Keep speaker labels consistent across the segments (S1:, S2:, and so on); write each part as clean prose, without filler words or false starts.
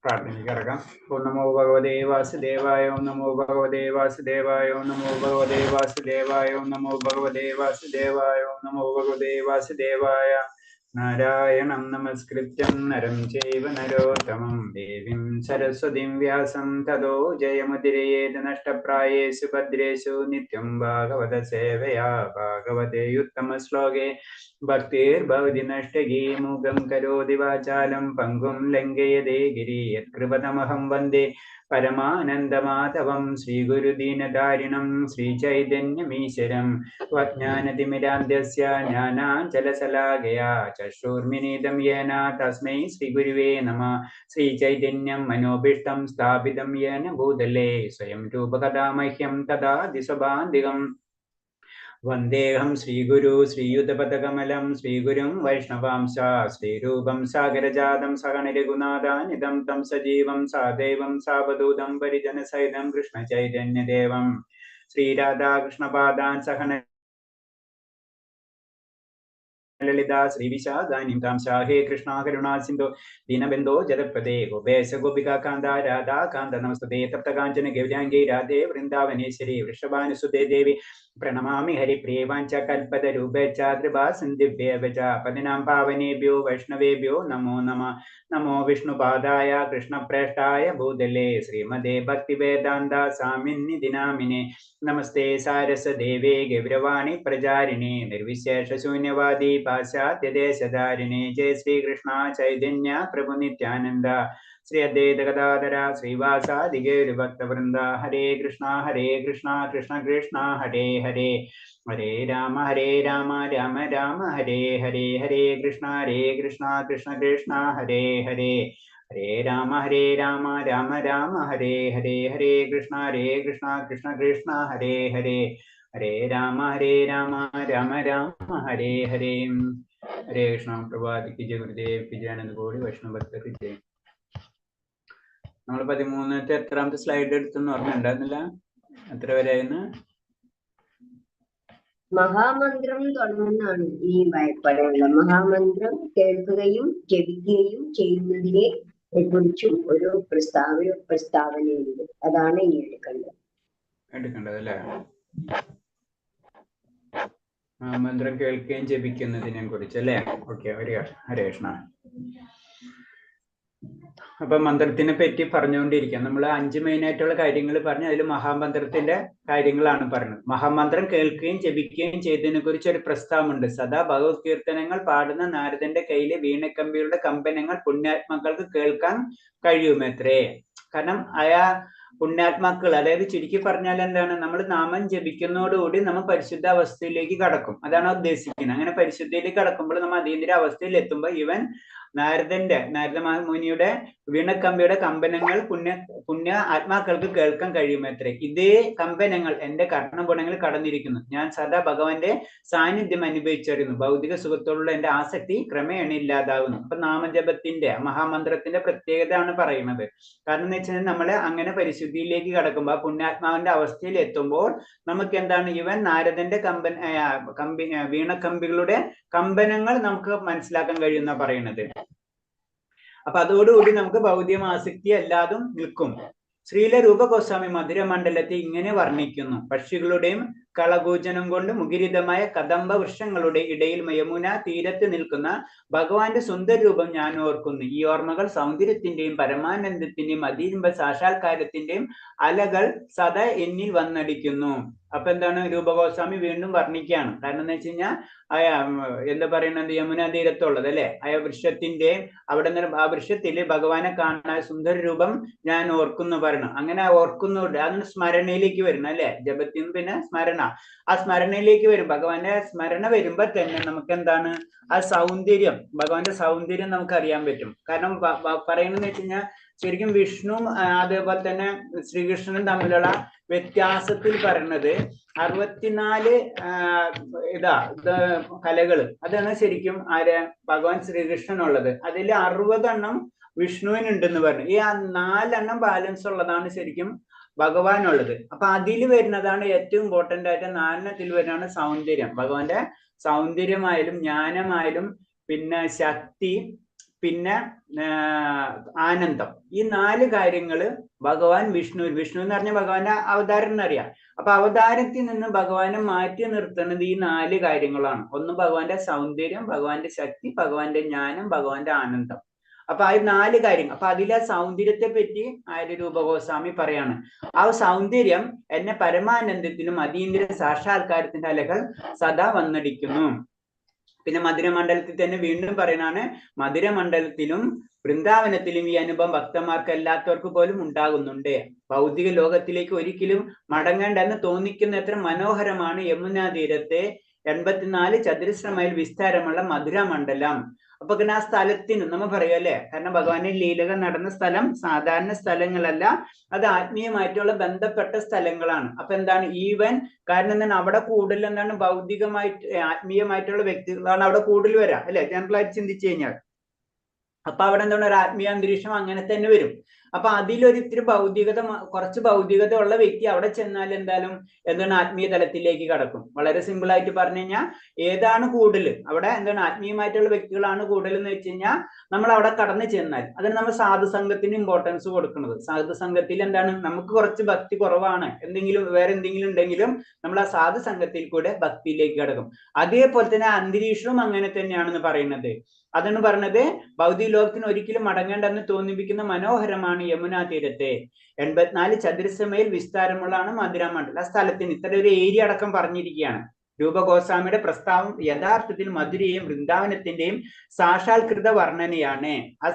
S1: പ്രാർത്ഥനയ്ക്ക് കിടക്കാം. ഓം നമോ ഭഗവതേ വാസുദേവായ. ഓം നമോ ഭഗവതേ വാസുദേവായ. ഓം നമോ ഭഗവതേ വാസുദേവായ. ഓം നമോ ഭഗവതേ വാസുദേവായ. ഓം നമോ ഭഗവതേ വാസുദേവായ. നാരായണം നമസ്കൃത്യം നരം ചൈവ നരോത്തമം ദേവീം സരസ്വതീം വ്യാസം തതോ ജയമുദിരയേത് നഷ്ടപ്രായേഷു ഭദ്രേഷു നിത്യം ഭാഗവത സേവയാ ഭാഗവതേ ഉത്തമ ശ്ലോകേ ഭക്തിർഭവതി നഷ്ടഗീ മൂകം കരോതി വാചാലം പങ്കും ലംഘയതേ ഗിരി യത്കൃപതമഹം വന്ദേ പരമാനന്ദമാധവം ശ്രീഗുരുദീനധാരിണം ശ്രീചൈതന്യമീശ്വരം സ്വജ്ഞാനതിമിരാന്ധ്യസ്യ ജ്ഞാനാഞ്ജലശലാകയാ ചക്ഷുർമിലിതം യേന തസ്മൈ ശ്രീഗുരുവേ നമഃ. ശ്രീചൈതന്യം മനോഭീഷ്ടം സ്ഥാപിതം യേന ഭൂതലേ സ്വയം രൂപകഥാ മഹ്യം തദാതി സ്വഭാന്തികം. വന്ദേഹം ശ്രീഗുരു ശ്രീയുതപദകമലം ശ്രീഗുരും വൈഷ്ണവാംശ ശ്രീരൂപം സാഗരജാതം സഹന രഘുനാഥാനിതം തം സജീവം സാദേവം സാവധൂതം പരിജനസഹിതം കൃഷ്ണചൈതന്യദേവം ശ്രീരാധാകൃഷ്ണപാദാൻ സഹന ലളിതാ ശ്രീവിശാഖാനിം കാംശാ. ഹേ കൃഷ്ണ കരുണാ സിന്ധു ദീനബന്ധോ ജഗത്പദേ ഗോപേശ ഗോപികാ കാന്ത രാധാ കാന്ത നമസ്തേ. തപ്തകാഞ്ചന ഗൗരാംഗീ രാധേ വൃന്ദാവനേശ്വരി വൃഷഭാനുസുതേ ദേവി പ്രണമാമി ഹരിപ്രിയേ. വാഞ്ചകൽപതരൂപേച്ഛ കൃപാ സിന്ധിഭ്യേവ ച പതിനാം പാവനേഭ്യോ വൈഷ്ണവേഭ്യോ നമോ നമഃ. നമോ വിഷ്ണുപാദായ കൃഷ്ണപ്രേഷ്ഠായ ഭൂതലേ ശ്രീമദേ ഭക്തിവേദാന്ത സ്വാമിന്നിധി നാമിനെ. നമസ്തേ സാരസ്വദേവേ ഗൗരവാണി പ്രചാരിണേ നിർവിശേഷശൂന്യവാദി പാശ്ചാത്യദേശധാരിണേ. ജയ ശ്രീകൃഷ്ണ ചൈതന്യ പ്രഭു നിത്യാനന്ദ ശ്രീ അദ്വൈത ഗദാധര ശ്രീവാസാദി ഗൗരഭക്തവൃന്ദ. ഹരേ കൃഷ്ണ കൃഷ്ണ കൃഷ്ണ ഹരേ ഹരേ. ഹരേ രാമ രാമ രാമ ഹരേ ഹരേ. ഹരേ കൃഷ്ണ കൃഷ്ണ കൃഷ്ണ ഹരേ ഹരേ. ഹരേ രാമ രാമ രാമ ഹരേ ഹരേ. ഹരേ കൃഷ്ണ കൃഷ്ണ കൃഷ്ണ ഹരേ ഹരേ. ഹരേ രാമ രാമ രാമ ഹരേ ഹരേ. ഹരേ കൃഷ്ണ. പ്രഭാതിക്ക് ജയ ഗുരുദേവ് കി ജയ. ആനന്ദ കോടി വൈഷ്ണവ ഭക്തർക്ക് ജയ. നമ്മൾ 13ത്തെ എത്രാമത്തെ സ്ലൈഡ് എടുത്തെന്ന് ഓർമ്മയുണ്ടായിരുന്നില്ല? എത്ര വരെയായിരുന്നു?
S2: മഹാമന്ത്രം തുടങ്ങുന്നതാണ് ഈ വായ്പടയുള്ള. മഹാമന്ത്രം കേൾക്കുകയും ജപിക്കുകയും ചെയ്യുന്നതിനെ കുറിച്ചും ഒരു പ്രസ്താവനയുണ്ട്. അതാണ് ഇനി
S1: എടുക്കേണ്ടത് അല്ലേ? മന്ത്രം കേൾക്കുകയും ജപിക്കുന്നതിനെ കുറിച്ച് അല്ലേ? ഓക്കെ. ഹരേ കൃഷ്ണ. അപ്പൊ മന്ത്രത്തിനെ പറ്റി പറഞ്ഞുകൊണ്ടിരിക്കാം. നമ്മൾ 5 മെയിനായിട്ടുള്ള കാര്യങ്ങൾ പറഞ്ഞു. അതിൽ മഹാമന്ത്രത്തിന്റെ കാര്യങ്ങളാണ് പറഞ്ഞത്. മഹാമന്ത്രം കേൾക്കുകയും ജപിക്കുകയും ചെയ്തതിനെ കുറിച്ച് ഒരു പ്രസ്താവമുണ്ട്. സദാ ഭഗവത് കീർത്തനങ്ങൾ പാടുന്ന നാരദന്റെ കയ്യിലെ വീണക്കമ്പിയുടെ കമ്പനങ്ങൾ പുണ്യാത്മാക്കൾക്ക് കേൾക്കാൻ കഴിയുമത്രേ. കാരണം പുണ്യാത്മാക്കൾ, അതായത് ചുരുക്കി പറഞ്ഞാൽ എന്താണ്, നമ്മൾ നാമം ജപിക്കുന്നതോടുകൂടി നമ്മൾ പരിശുദ്ധ അവസ്ഥയിലേക്ക് കടക്കും. അതാണ് ഉദ്ദേശിക്കുന്നത്. അങ്ങനെ പരിശുദ്ധിയിലേക്ക് കടക്കുമ്പോൾ നമ്മൾ അതീന്ദ്ര അവസ്ഥയിൽ എത്തുമ്പോൾ ഇവൻ നാരദ മുനിയുടെ വീണക്കമ്പിയുടെ കമ്പനങ്ങൾ പുണ്യ ആത്മാക്കൾക്ക് കേൾക്കാൻ കഴിയുമത്രേ. ഇതേ കമ്പനങ്ങൾ എന്റെ കർണഗുണങ്ങളിൽ കടന്നിരിക്കുന്നു. ഞാൻ സദാ ഭഗവാന്റെ സാന്നിധ്യം അനുഭവിച്ചറിയുന്നു. ഭൗതിക സുഖത്തോടുള്ള എന്റെ ആസക്തി ക്രമേണ ഇല്ലാതാവുന്നു. അപ്പൊ നാമജപത്തിന്റെ മഹാമന്ത്രത്തിന്റെ പ്രത്യേകത ആണ് പറയുന്നത്. കാരണം എന്ന് വെച്ചാൽ നമ്മള് അങ്ങനെ പരിശുദ്ധിയിലേക്ക് കടക്കുമ്പോൾ പുണ്യാത്മാവിന്റെ അവസ്ഥയിൽ എത്തുമ്പോൾ നമുക്ക് എന്താണ്, ഇവൻ നാരദന്റെ വീണക്കമ്പികളുടെ കമ്പനങ്ങൾ നമുക്ക് മനസ്സിലാക്കാൻ കഴിയുന്ന പറയുന്നത്. അപ്പൊ അതോടുകൂടി നമുക്ക് ഭൗതിക ആസക്തി അല്ലാതും നിൽക്കും. ശ്രീല രൂപഗോസ്വാമി മധുരമണ്ഡലത്തെ ഇങ്ങനെ വർണ്ണിക്കുന്നു. പക്ഷികളുടെയും കളകൂജനം കൊണ്ട് മുഖരിതമായ കദംബ വൃക്ഷങ്ങളുടെ ഇടയിൽ യമുന തീരത്ത് നിൽക്കുന്ന ഭഗവാന്റെ സുന്ദര രൂപം ഞാൻ ഓർക്കുന്നു. ഈ ഓർമ്മകൾ സൗന്ദര്യത്തിന്റെയും പരമാനന്ദത്തിന്റെയും അതീരംഭ സാക്ഷാത്കാരത്തിന്റെയും അലകൾ സദാ എന്നിൽ വന്നടിക്കുന്നു. അപ്പൊ എന്താണ്, രൂപഗോസ്വാമി വീണ്ടും വർണ്ണിക്കുകയാണ്. കാരണം എന്ന് വെച്ച് കഴിഞ്ഞാൽ എന്താ പറയുന്നത്, യമുന തീരത്തുള്ളത് അല്ലെ, വൃക്ഷത്തിന്റെ അവിടെ നിന്ന് ആ വൃക്ഷത്തില് ഭഗവാനെ കാണാൻ സുന്ദര രൂപം ഞാൻ ഓർക്കുന്നു പറയണം. അങ്ങനെ ഓർക്കുന്നുണ്ട്, അതിന് സ്മരണയിലേക്ക് വരണം അല്ലെ. ജപത്തിന് പിന്നെ സ്മരണ, ആ സ്മരണയിലേക്ക് വരും. ഭഗവാന്റെ സ്മരണ വരുമ്പോ തന്നെ നമുക്ക് എന്താണ്, ആ സൗന്ദര്യം, ഭഗവാന്റെ സൗന്ദര്യം നമുക്ക് അറിയാൻ പറ്റും. കാരണം പറയുന്നതെന്ന് വെച്ച് കഴിഞ്ഞാൽ ശരിക്കും വിഷ്ണുവും അതേപോലെ തന്നെ ശ്രീകൃഷ്ണനും തമ്മിലുള്ള വ്യത്യാസത്തിൽ പറയുന്നത്, 64 കലകള്, അതാണ് ശരിക്കും ആര് ഭഗവാൻ ശ്രീകൃഷ്ണനുള്ളത്. അതിൽ 60 വിഷ്ണുവിനുണ്ടെന്ന് പറഞ്ഞു. ഈ 4 ബാലൻസ് ഉള്ളതാണ് ശരിക്കും ഭഗവാനുള്ളത്. അപ്പൊ അതിൽ വരുന്നതാണ് ഏറ്റവും ഇമ്പോർട്ടന്റ് ആയിട്ട് 4 വരുന്നതാണ് സൗന്ദര്യം. ഭഗവാന്റെ സൗന്ദര്യമായാലും ജ്ഞാനമായാലും പിന്നെ ശക്തി പിന്നെ ആനന്ദം, ഈ 4 കാര്യങ്ങള് ഭഗവാൻ വിഷ്ണു എന്ന് പറഞ്ഞ ഭഗവാന്റെ അവതാരം എന്നറിയാം. അപ്പൊ അവതാരത്തിൽ നിന്ന് ഭഗവാനെ മാറ്റി നിർത്തുന്നത് ഈ 4 കാര്യങ്ങളാണ്. ഒന്ന് ഭഗവാന്റെ സൗന്ദര്യം, ഭഗവാന്റെ ശക്തി, ഭഗവാന്റെ ജ്ഞാനം, ഭഗവാന്റെ ആനന്ദം. അപ്പൊ ആ 4 കാര്യങ്ങൾ. അപ്പൊ അതിലെ സൗന്ദര്യത്തെ പറ്റി ആര്യ രൂപഗോസ്വാമി പറയാണ്, ആ സൗന്ദര്യം എന്നെ പരമാനന്ദത്തിനും അതീന്ദ്ര സാക്ഷാത്കാരത്തിന്റെ അലകൾ സദാ വന്നടിക്കുന്നു. പിന്നെ മധുരമണ്ഡലത്തിൽ തന്നെ വീണ്ടും പറയുന്നതാണ്, മധുരമണ്ഡലത്തിലും വൃന്ദാവനത്തിലും ഈ അനുഭവം ഭക്തന്മാർക്ക് അല്ലാത്തവർക്ക് പോലും ഉണ്ടാകുന്നുണ്ട്. ഭൗതിക ലോകത്തിലേക്ക് ഒരിക്കലും മടങ്ങേണ്ടെന്ന് തോന്നിക്കുന്ന എത്ര മനോഹരമാണ് യമുനാ തീരത്തെ 84 ചതുരശ്ര മൈൽ വിസ്താരമുള്ള മധുരമണ്ഡലം. അപ്പൊ പിന്നെ ആ സ്ഥലത്തിന് നമ്മൾ പറയും അല്ലെ, കാരണം ഭഗവാന്റെ ലീലകൾ നടന്ന സ്ഥലം സാധാരണ സ്ഥലങ്ങളല്ല, അത് ആത്മീയമായിട്ടുള്ള ബന്ധപ്പെട്ട സ്ഥലങ്ങളാണ്. അപ്പൊ എന്താണ് ഈവൻ, കാരണം എന്താണ് അവിടെ കൂടുതൽ എന്താണ് ഭൗതികമായിട്ട് ആത്മീയമായിട്ടുള്ള വ്യക്തികളാണ് അവിടെ കൂടുതൽ വരാം അല്ലെ, ജനറലായിട്ട് ചിന്തിച്ചു കഴിഞ്ഞാൽ. അപ്പൊ അവിടെ എന്താണ് ഒരു ആത്മീയ അന്തരീക്ഷം അങ്ങനെ തന്നെ വരും. അപ്പൊ അതിലൊരു ഇത്തിരി കുറച്ച് ഭൗതികത ഉള്ള വ്യക്തി അവിടെ ചെന്നാൽ എന്തായാലും എന്താണ് ആത്മീയ തലത്തിലേക്ക് കടക്കും. വളരെ സിമ്പിൾ ആയിട്ട് പറഞ്ഞു കഴിഞ്ഞാൽ ഏതാണ് കൂടുതൽ അവിടെ എന്താണ് ആത്മീയമായിട്ടുള്ള വ്യക്തികളാണ് കൂടുതൽ എന്ന് വെച്ച് കഴിഞ്ഞാൽ നമ്മൾ അവിടെ കടന്നു ചെന്നാൽ അതിന് നമ്മൾ സാധുസംഘത്തിന് ഇമ്പോർട്ടൻസ് കൊടുക്കുന്നത്. സാധുസംഘത്തിൽ എന്താണ് നമുക്ക് കുറച്ച് ഭക്തി കുറവാണ്, വേറെ എന്തെങ്കിലും ഉണ്ടെങ്കിലും നമ്മൾ ആ സാധുസംഘത്തിൽ കൂടെ ഭക്തിയിലേക്ക് കടക്കും. അതേപോലെ തന്നെ അന്തരീക്ഷവും അങ്ങനെ തന്നെയാണെന്ന് പറയുന്നത്. അതാണ് പറഞ്ഞത്, ഭൗതിക ലോകത്തിന് ഒരിക്കലും മടങ്ങേണ്ടെന്ന് തോന്നിപ്പിക്കുന്ന മനോഹരമാണ് യമുനാ തീരത്തെ 84 ചതുരശ്ര മൈൽ വിസ്താരമുള്ളതാണ് മധുരമണ്ഡലം. ആ സ്ഥലത്തിന് ഇത്ര ഒരു ഏരിയ അടക്കം പറഞ്ഞിരിക്കുകയാണ്. രൂപഗോസ്വാമിയുടെ പ്രസ്താവം യഥാർത്ഥത്തിൽ മധുരയും വൃന്ദാവനത്തിന്റെയും സാക്ഷാത്കൃത വർണ്ണനയാണ്. ആ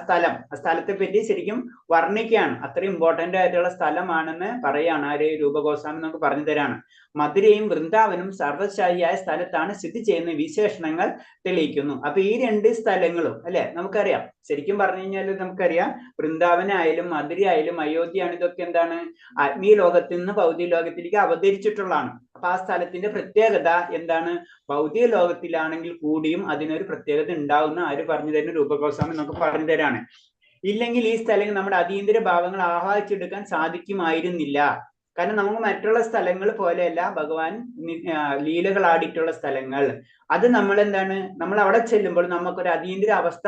S1: സ്ഥലത്തെ പറ്റി ശരിക്കും വർണ്ണിക്കുകയാണ്. അത്ര ഇമ്പോർട്ടന്റ് ആയിട്ടുള്ള സ്ഥലമാണെന്ന് പറയാണ് ആര് രൂപഗോസ്വാമി നമുക്ക് പറഞ്ഞു തരാണ്. മധുരയും വൃന്ദാവനും സർവശായിയായ സ്ഥലത്താണ് സ്ഥിതി ചെയ്യുന്ന വിശേഷണങ്ങൾ തെളിയിക്കുന്നു. അപ്പൊ ഈ 2 സ്ഥലങ്ങളും അല്ലെ നമുക്കറിയാം, ശരിക്കും പറഞ്ഞു കഴിഞ്ഞാൽ നമുക്കറിയാം വൃന്ദാവനായാലും മധുര ആയാലും അയോധ്യയാണ്, ഇതൊക്കെ എന്താണ് ആത്മീയ ലോകത്തിൽ നിന്ന് ഭൗതിക ലോകത്തിലേക്ക് അവതരിച്ചിട്ടുള്ളതാണ്. അപ്പൊ ആ സ്ഥലത്തിന്റെ പ്രത്യേകത എന്താണ്, ഭൗതിക ലോകത്തിലാണെങ്കിൽ കൂടിയും അതിനൊരു പ്രത്യേകത ഉണ്ടാവുന്ന ആര് പറഞ്ഞു തരുന്ന രൂപഗോസ്വാമി നമുക്ക് പറഞ്ഞു തരാണ്. ഇല്ലെങ്കിൽ ഈ സ്ഥലങ്ങൾ നമ്മുടെ അതീന്ദ്ര ഭാവങ്ങൾ ആഹ്വാനിച്ചെടുക്കാൻ സാധിക്കുമായിരുന്നില്ല. കാരണം നമുക്ക് മറ്റുള്ള സ്ഥലങ്ങൾ പോലെയല്ല ഭഗവാൻ ലീലകളാടിയിട്ടുള്ള സ്ഥലങ്ങൾ. അത് നമ്മൾ അവിടെ ചെല്ലുമ്പോൾ നമുക്കൊരു അതീന്ദ്ര അവസ്ഥ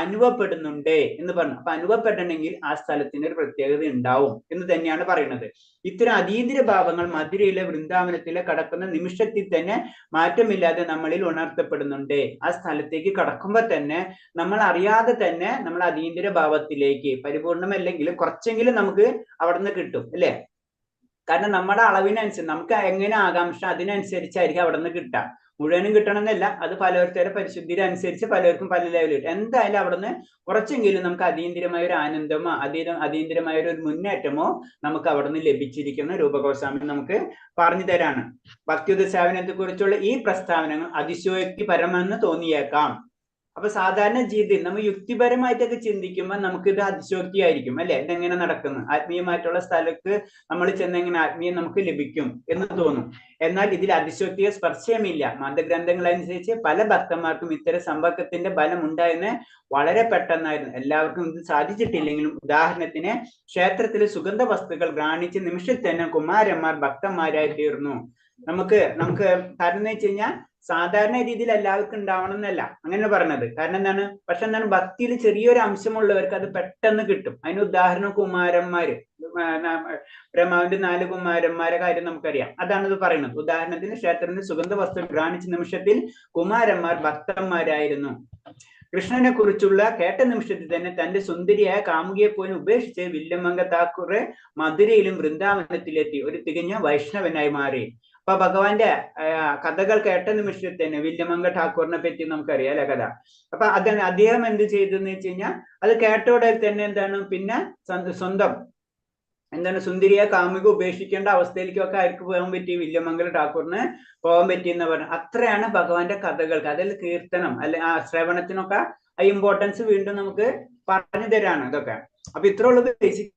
S1: അനുഭവപ്പെടുന്നുണ്ട് എന്ന് പറഞ്ഞു. അപ്പൊ അനുഭവപ്പെടണമെങ്കിൽ ആ സ്ഥലത്തിന് ഒരു പ്രത്യേകത ഉണ്ടാവും എന്ന് തന്നെയാണ് പറയുന്നത്. ഇത്തരം അതീന്ദ്ര ഭാവങ്ങൾ മധുരയിലെ വൃന്ദാവനത്തിലെ കടക്കുന്ന നിമിഷത്തിൽ തന്നെ മാറ്റമില്ലാതെ നമ്മളിൽ ഉണർത്തപ്പെടുന്നുണ്ട്. ആ സ്ഥലത്തേക്ക് കടക്കുമ്പോൾ തന്നെ നമ്മൾ അറിയാതെ തന്നെ നമ്മൾ അതീന്ദ്ര ഭാവത്തിലേക്ക്, പരിപൂർണമല്ലെങ്കിലും കുറച്ചെങ്കിലും നമുക്ക് അവിടെ നിന്ന് കിട്ടും അല്ലെ. കാരണം നമ്മുടെ അളവിനനുസരിച്ച് നമുക്ക് എങ്ങനെ ആകാംക്ഷ അതിനനുസരിച്ചായിരിക്കും അവിടെ നിന്ന് കിട്ടുക. മുഴുവനും കിട്ടണമെന്നല്ല, അത് പലവരുടെ പരിശുദ്ധിയുടെ അനുസരിച്ച് പലർക്കും പല ലെവലിൽ കിട്ടും. എന്തായാലും അവിടുന്ന് കുറച്ചെങ്കിലും നമുക്ക് അതീന്ദ്രമായ ഒരു ആനന്ദമോ അതീന്ദ്രമായ ഒരു മുന്നേറ്റമോ നമുക്ക് അവിടുന്ന് ലഭിച്ചിരിക്കുന്ന രൂപഗോസ്വാമി നമുക്ക് പറഞ്ഞു തരാണ്. ഭക്തിയുത സേവനത്തെ കുറിച്ചുള്ള ഈ പ്രസ്താവനകൾ അതിശയോക്തിപരമെന്ന് തോന്നിയേക്കാം. അപ്പൊ സാധാരണ ജീവിതത്തിൽ നമ്മൾ യുക്തിപരമായിട്ടൊക്കെ ചിന്തിക്കുമ്പോൾ നമുക്ക് ഇത് അതിശോക്തിയായിരിക്കും അല്ലെ, ഇതെങ്ങനെ നടക്കുന്നു, ആത്മീയമായിട്ടുള്ള സ്ഥലത്ത് നമ്മൾ ചെന്നെങ്ങനെ ആത്മീയം നമുക്ക് ലഭിക്കും എന്ന് തോന്നും. എന്നാൽ ഇതിൽ അതിശോക്തിയെ സ്പർശമില്ല. മതഗ്രന്ഥങ്ങൾ അനുസരിച്ച് പല ഭക്തന്മാർക്കും ഇത്തരം സമ്പർക്കത്തിന്റെ ബലം ഉണ്ടായെന്ന് വളരെ പെട്ടെന്നായിരുന്നു. എല്ലാവർക്കും ഇത് സാധിച്ചിട്ടില്ലെങ്കിലും ഉദാഹരണത്തിന് ക്ഷേത്രത്തിൽ സുഗന്ധ വസ്തുക്കൾ ഘ്രാണിച്ച് നിമിഷത്തിൽ തന്നെ കുമാരന്മാർ ഭക്തന്മാരായി തീർന്നു. നമുക്ക് കാരണം എന്ന് വെച്ച് കഴിഞ്ഞാൽ സാധാരണ രീതിയിൽ എല്ലാവർക്കും ഉണ്ടാവണം എന്നല്ല അങ്ങനെ പറഞ്ഞത്. കാരണം എന്താണ്, പക്ഷെ എന്താണ് ഭക്തിയിൽ ചെറിയൊരു അംശമുള്ളവർക്ക് അത് പെട്ടെന്ന് കിട്ടും. അതിന് ഉദാഹരണം കുമാരന്മാര്, ബ്രഹ്മാവിന്റെ 4 കുമാരന്മാരെ കാര്യം നമുക്കറിയാം. അതാണ് ഇത് പറയുന്നത്. ഉദാഹരണത്തിന് ക്ഷേത്രത്തിന്റെ സുഗന്ധ വസ്തു ഘ്രാണിച്ച നിമിഷത്തിൽ കുമാരന്മാർ ഭക്തന്മാരായിരുന്നു. കൃഷ്ണനെ കുറിച്ചുള്ള കേട്ട നിമിഷത്തിൽ തന്നെ തന്റെ സുന്ദരിയായ കാമുകിയെ പോലും ഉപേക്ഷിച്ച് വില്യമംഗ താക്കൂർ മധുരയിലും വൃന്ദാവനത്തിലെത്തി ഒരു തികഞ്ഞ വൈഷ്ണവനായി മാറി. അപ്പൊ ഭഗവാന്റെ കഥകൾ കേട്ട നിമിഷത്തിൽ തന്നെ വില്യമംഗ ഠാക്കൂറിനെ പറ്റി നമുക്കറിയാം അല്ലെ കഥ. അപ്പൊ അദ്ദേഹം എന്ത് ചെയ്തെന്ന് വെച്ച് കഴിഞ്ഞാൽ അത് കേട്ടോടെ തന്നെ പിന്നെ സ്വന്തം സുന്ദരിയെ കാമുക ഉപേക്ഷിക്കേണ്ട അവസ്ഥയിലേക്കൊക്കെ ആർക്ക് പോകാൻ പറ്റി, വില്യമംഗല ഠാക്കൂറിന് പോകാൻ പറ്റിയെന്ന് പറഞ്ഞു. അത്രയാണ് ഭഗവാന്റെ കഥകൾക്ക്. അതിൽ കീർത്തനം അല്ലെ ആ ശ്രവണത്തിനൊക്കെ ആ ഇമ്പോർട്ടൻസ് വീണ്ടും നമുക്ക് പറഞ്ഞു തരാണ് ഇതൊക്കെ. അപ്പൊ ഇത്രയുള്ളത് ബേസിക്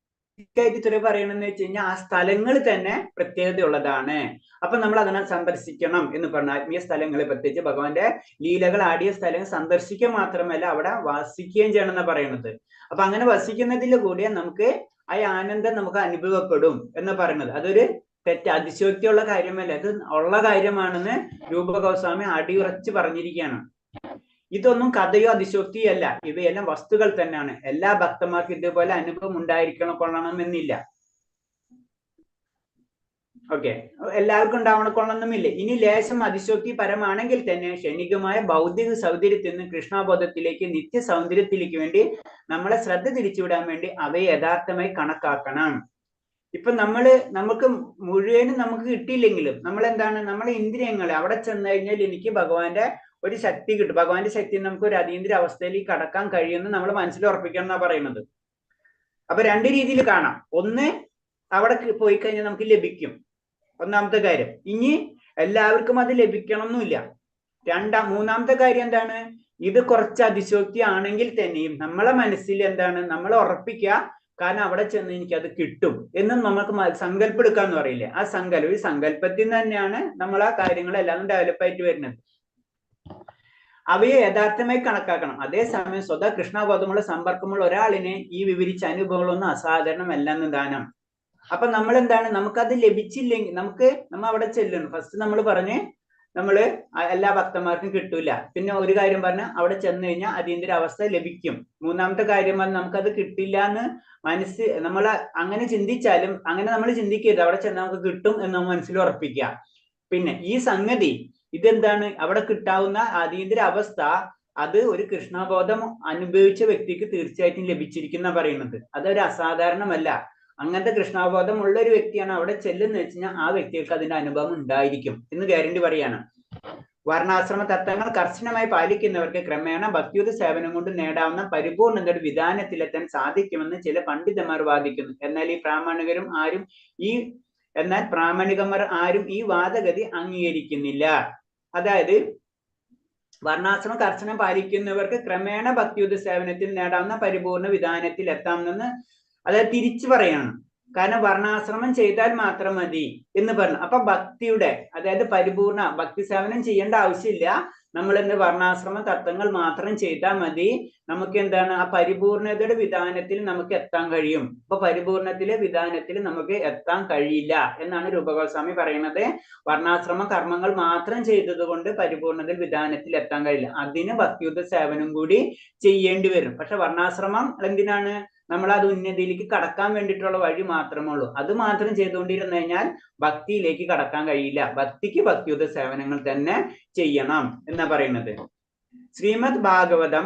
S1: പറയണെന്ന് വെച്ച് കഴിഞ്ഞാൽ ആ സ്ഥലങ്ങൾ തന്നെ പ്രത്യേകതയുള്ളതാണ്. അപ്പൊ നമ്മൾ അതിനെ സന്ദർശിക്കണം എന്ന് പറഞ്ഞ ആത്മീയ സ്ഥലങ്ങൾ, പ്രത്യേകിച്ച് ഭഗവാന്റെ ലീലകൾ ആടിയ സ്ഥലങ്ങൾ സന്ദർശിക്കുക മാത്രമല്ല അവിടെ വസിക്കുകയും ചെയ്യണം എന്ന് പറയുന്നത്. അപ്പൊ അങ്ങനെ വസിക്കുന്നതിൽ കൂടിയ നമുക്ക് ആ ആനന്ദം നമുക്ക് അനുഭവപ്പെടും എന്ന് പറയുന്നത്. അതൊരു അതിശയോക്തിയുള്ള കാര്യമല്ല, അത് ഉള്ള കാര്യമാണെന്ന് രൂപ ഗോസ്വാമി അടിയുറച്ച് പറഞ്ഞിരിക്കുകയാണ്. ഇതൊന്നും കഥയോ അതിശോക്തിയോ അല്ല, ഇവയെല്ലാം വസ്തുക്കൾ തന്നെയാണ്. എല്ലാ ഭക്തന്മാർക്കും ഇതുപോലെ അനുഭവം കൊള്ളണമെന്നില്ല. ഓക്കെ, എല്ലാവർക്കും ഉണ്ടാവണക്കൊള്ളണമെന്നില്ല. ഇനി ലേശം അതിശോക്തി പരമാണെങ്കിൽ തന്നെ ക്ഷണികമായ ഭൗതിക സൗന്ദര്യത്തിൽ നിന്ന് കൃഷ്ണബോധത്തിലേക്ക്, നിത്യ സൗന്ദര്യത്തിലേക്ക് വേണ്ടി നമ്മളെ ശ്രദ്ധ തിരിച്ചുവിടാൻ വേണ്ടി അവയെ യഥാർത്ഥമായി കണക്കാക്കണം. ഇപ്പൊ നമുക്ക് മുഴുവനും നമുക്ക് കിട്ടിയില്ലെങ്കിലും നമ്മൾ എന്താണ്, നമ്മളെ ഇന്ദ്രിയങ്ങളെ അവിടെ ചെന്ന് കഴിഞ്ഞാൽ എനിക്ക് ഭഗവാന്റെ ഒരു ശക്തി കിട്ടും, ഭഗവാന്റെ ശക്തി നമുക്ക് ഒരു അതീന്ദ്രിയ അവസ്ഥയിലേക്ക് കടക്കാൻ കഴിയുമെന്ന് നമ്മൾ മനസ്സിൽ ഉറപ്പിക്കണം എന്നാ പറയുന്നത്. അപ്പൊ രണ്ട് രീതിയിൽ കാണാം. ഒന്ന്, അവിടെ പോയി കഴിഞ്ഞാൽ നമുക്ക് ലഭിക്കും, ഒന്നാമത്തെ കാര്യം. ഇനി എല്ലാവർക്കും അത് ലഭിക്കണമെന്നില്ല. മൂന്നാമത്തെ കാര്യം എന്താണ്, ഇത് കുറച്ച് അതിശോക്തി ആണെങ്കിൽ തന്നെയും നമ്മളെ മനസ്സിൽ എന്താണ്, നമ്മൾ ഉറപ്പിക്കുക, കാരണം അവിടെ ചെന്ന് എനിക്ക് അത് കിട്ടും എന്നും നമുക്ക് സങ്കല്പം എടുക്കാന്ന് പറയില്ലേ, ആ ഈ സങ്കല്പത്തിൽ നിന്ന് തന്നെയാണ് നമ്മൾ ആ കാര്യങ്ങളെല്ലാം ഡെവലപ്പായിട്ട് വരുന്നത്. അവയെ യഥാർത്ഥമായി കണക്കാക്കണം. അതേസമയം സ്വതः കൃഷ്ണബോധമുള്ള സമ്പർക്കമുള്ള ഒരാളിനെ ഈ വിവരിച്ച അനുഭവങ്ങളൊന്നും അസാധാരണമല്ലെന്ന് ദാനം. അപ്പൊ നമ്മൾ എന്താണ്, നമുക്കത് ലഭിച്ചില്ലെങ്കിൽ നമ്മൾ അവിടെ ചെല്ലുന്നു. ഫസ്റ്റ് നമ്മൾ പറഞ്ഞ് എല്ലാ ഭക്തന്മാർക്കും കിട്ടൂല. പിന്നെ ഒരു കാര്യം പറഞ്ഞ അവിടെ ചെന്ന് കഴിഞ്ഞാൽ അതീന്ദ്രിയ അവസ്ഥ ലഭിക്കും. മൂന്നാമത്തെ കാര്യം പറഞ്ഞാൽ നമുക്കത് കിട്ടില്ല എന്ന് നമ്മൾ അങ്ങനെ ചിന്തിച്ചാലും അങ്ങനെ നമ്മൾ ചിന്തിക്കരുത്, അവിടെ ചെന്ന് നമുക്ക് കിട്ടും എന്ന് മനസ്സിൽ ഉറപ്പിക്കുക. പിന്നെ ഈ സംഗതി ഇതെന്താണ്, അവിടെ കിട്ടാവുന്ന അതീന്ദ്രിയ അവസ്ഥ അത് ഒരു കൃഷ്ണബോധം അനുഭവിച്ച വ്യക്തിക്ക് തീർച്ചയായിട്ടും ലഭിച്ചിരിക്കുന്ന പറയുന്നത്. അതൊരു അസാധാരണമല്ല. അങ്ങനത്തെ കൃഷ്ണബോധം ഉള്ള ഒരു വ്യക്തിയാണ് അവിടെ ചെല്ലുന്ന വെച്ച് കഴിഞ്ഞാൽ ആ വ്യക്തികൾക്ക് അതിന്റെ അനുഭവം ഉണ്ടായിരിക്കും എന്ന് ഗ്യാരണ്ടി പറയാണ്. വർണ്ണാശ്രമ തത്വങ്ങൾ കർശനമായി പാലിക്കുന്നവർക്ക് ക്രമേണ ഭക്തിയുത സേവനം കൊണ്ട് നേടാവുന്ന പരിപൂർണതയുടെ വിധാനത്തിലെത്താൻ സാധിക്കുമെന്ന് ചില പണ്ഡിതന്മാർ വാദിക്കുന്നു. എന്നാൽ പ്രാമാണികന്മാർ ആരും ഈ വാദഗതി അംഗീകരിക്കുന്നില്ല. അതായത് വർണ്ണാശ്രമം കർശനം പാലിക്കുന്നവർക്ക് ക്രമേണ ഭക്തിയുത സേവനത്തിൽ നേടാവുന്ന പരിപൂർണ വിധാനത്തിൽ എത്താമെന്ന് അതായത് തിരിച്ചു പറയാണ്. കാരണം വർണ്ണാശ്രമം ചെയ്താൽ മാത്രം മതി എന്ന് പറഞ്ഞു. അപ്പൊ ഭക്തിയുടെ അതായത് പരിപൂർണ ഭക്തി സേവനം ചെയ്യേണ്ട ആവശ്യമില്ല, നമ്മൾ വർണ്ണാശ്രമ തത്വങ്ങൾ മാത്രം ചെയ്താൽ മതി, നമുക്ക് എന്താണ് ആ പരിപൂർണതയുടെ വിധാനത്തിൽ നമുക്ക് എത്താൻ കഴിയും. അപ്പൊ പരിപൂർണത്തിലെ വിധാനത്തിൽ നമുക്ക് എത്താൻ കഴിയില്ല എന്നാണ് രൂപഗോസ്വാമി പറയുന്നത്. വർണ്ണാശ്രമ കർമ്മങ്ങൾ മാത്രം ചെയ്തത് കൊണ്ട് പരിപൂർണതയിൽ വിധാനത്തിൽ എത്താൻ കഴിയില്ല, അതിന് ഭക്തിയുത സേവനം കൂടി ചെയ്യേണ്ടി വരും. പക്ഷെ വർണ്ണാശ്രമം എന്തിനാണ്, നമ്മൾ അത് ഉന്നതിയിലേക്ക് കടക്കാൻ വേണ്ടിയിട്ടുള്ള വഴി മാത്രമേ ഉള്ളൂ. അത് മാത്രം ചെയ്തുകൊണ്ടിരുന്നു കഴിഞ്ഞാൽ ഭക്തിയിലേക്ക് കടക്കാൻ കഴിയില്ല. ഭക്തിക്ക് ഭക്തിയുത സേവനങ്ങൾ തന്നെ ചെയ്യണം എന്നാ പറയുന്നത്. ശ്രീമദ് ഭാഗവതം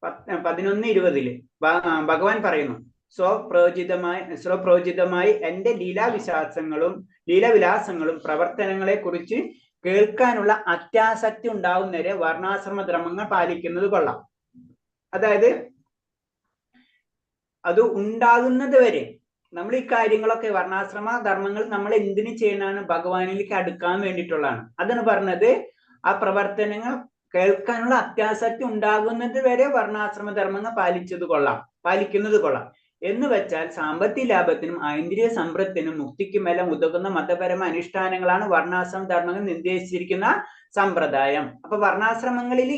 S1: 11:20 ഭഗവാൻ പറയുന്നു, സ്വപ്രോചിതമായി എന്റെ ലീലാവിലാസങ്ങളും പ്രവർത്തനങ്ങളെ കുറിച്ച് കേൾക്കാനുള്ള അത്യാസക്തി ഉണ്ടാവുന്നവരെ വർണ്ണാശ്രമ ധർമ്മങ്ങൾ പാലിക്കുന്നത് കൊള്ളാം. അതായത് അത് ഉണ്ടാകുന്നത് വരെ നമ്മൾ ഈ കാര്യങ്ങളൊക്കെ വർണ്ണാശ്രമ ധർമ്മങ്ങൾ നമ്മൾ എന്തിനു ചെയ്യണാണ്, ഭഗവാനിലേക്ക് അടുക്കാൻ വേണ്ടിയിട്ടുള്ളതാണ്. അതാണ് പറഞ്ഞത്, ആ പ്രവർത്തനങ്ങൾ കേൾക്കാനുള്ള അത്യാസക്തി ഉണ്ടാകുന്നത് വരെ വർണ്ണാശ്രമ ധർമ്മങ്ങൾ പാലിക്കുന്നത് കൊള്ളാം എന്ന് വെച്ചാൽ സാമ്പത്തിക ലാഭത്തിനും ഐന്ദ്രിയ സമ്പത്തിനും മുക്തിക്കുമെല്ലാം ഉതകുന്ന മതപരമായ അനുഷ്ഠാനങ്ങളാണ് വർണ്ണാശ്രമ ധർമ്മങ്ങൾ നിർദ്ദേശിച്ചിരിക്കുന്ന സമ്പ്രദായം. അപ്പൊ വർണ്ണാശ്രമങ്ങളിൽ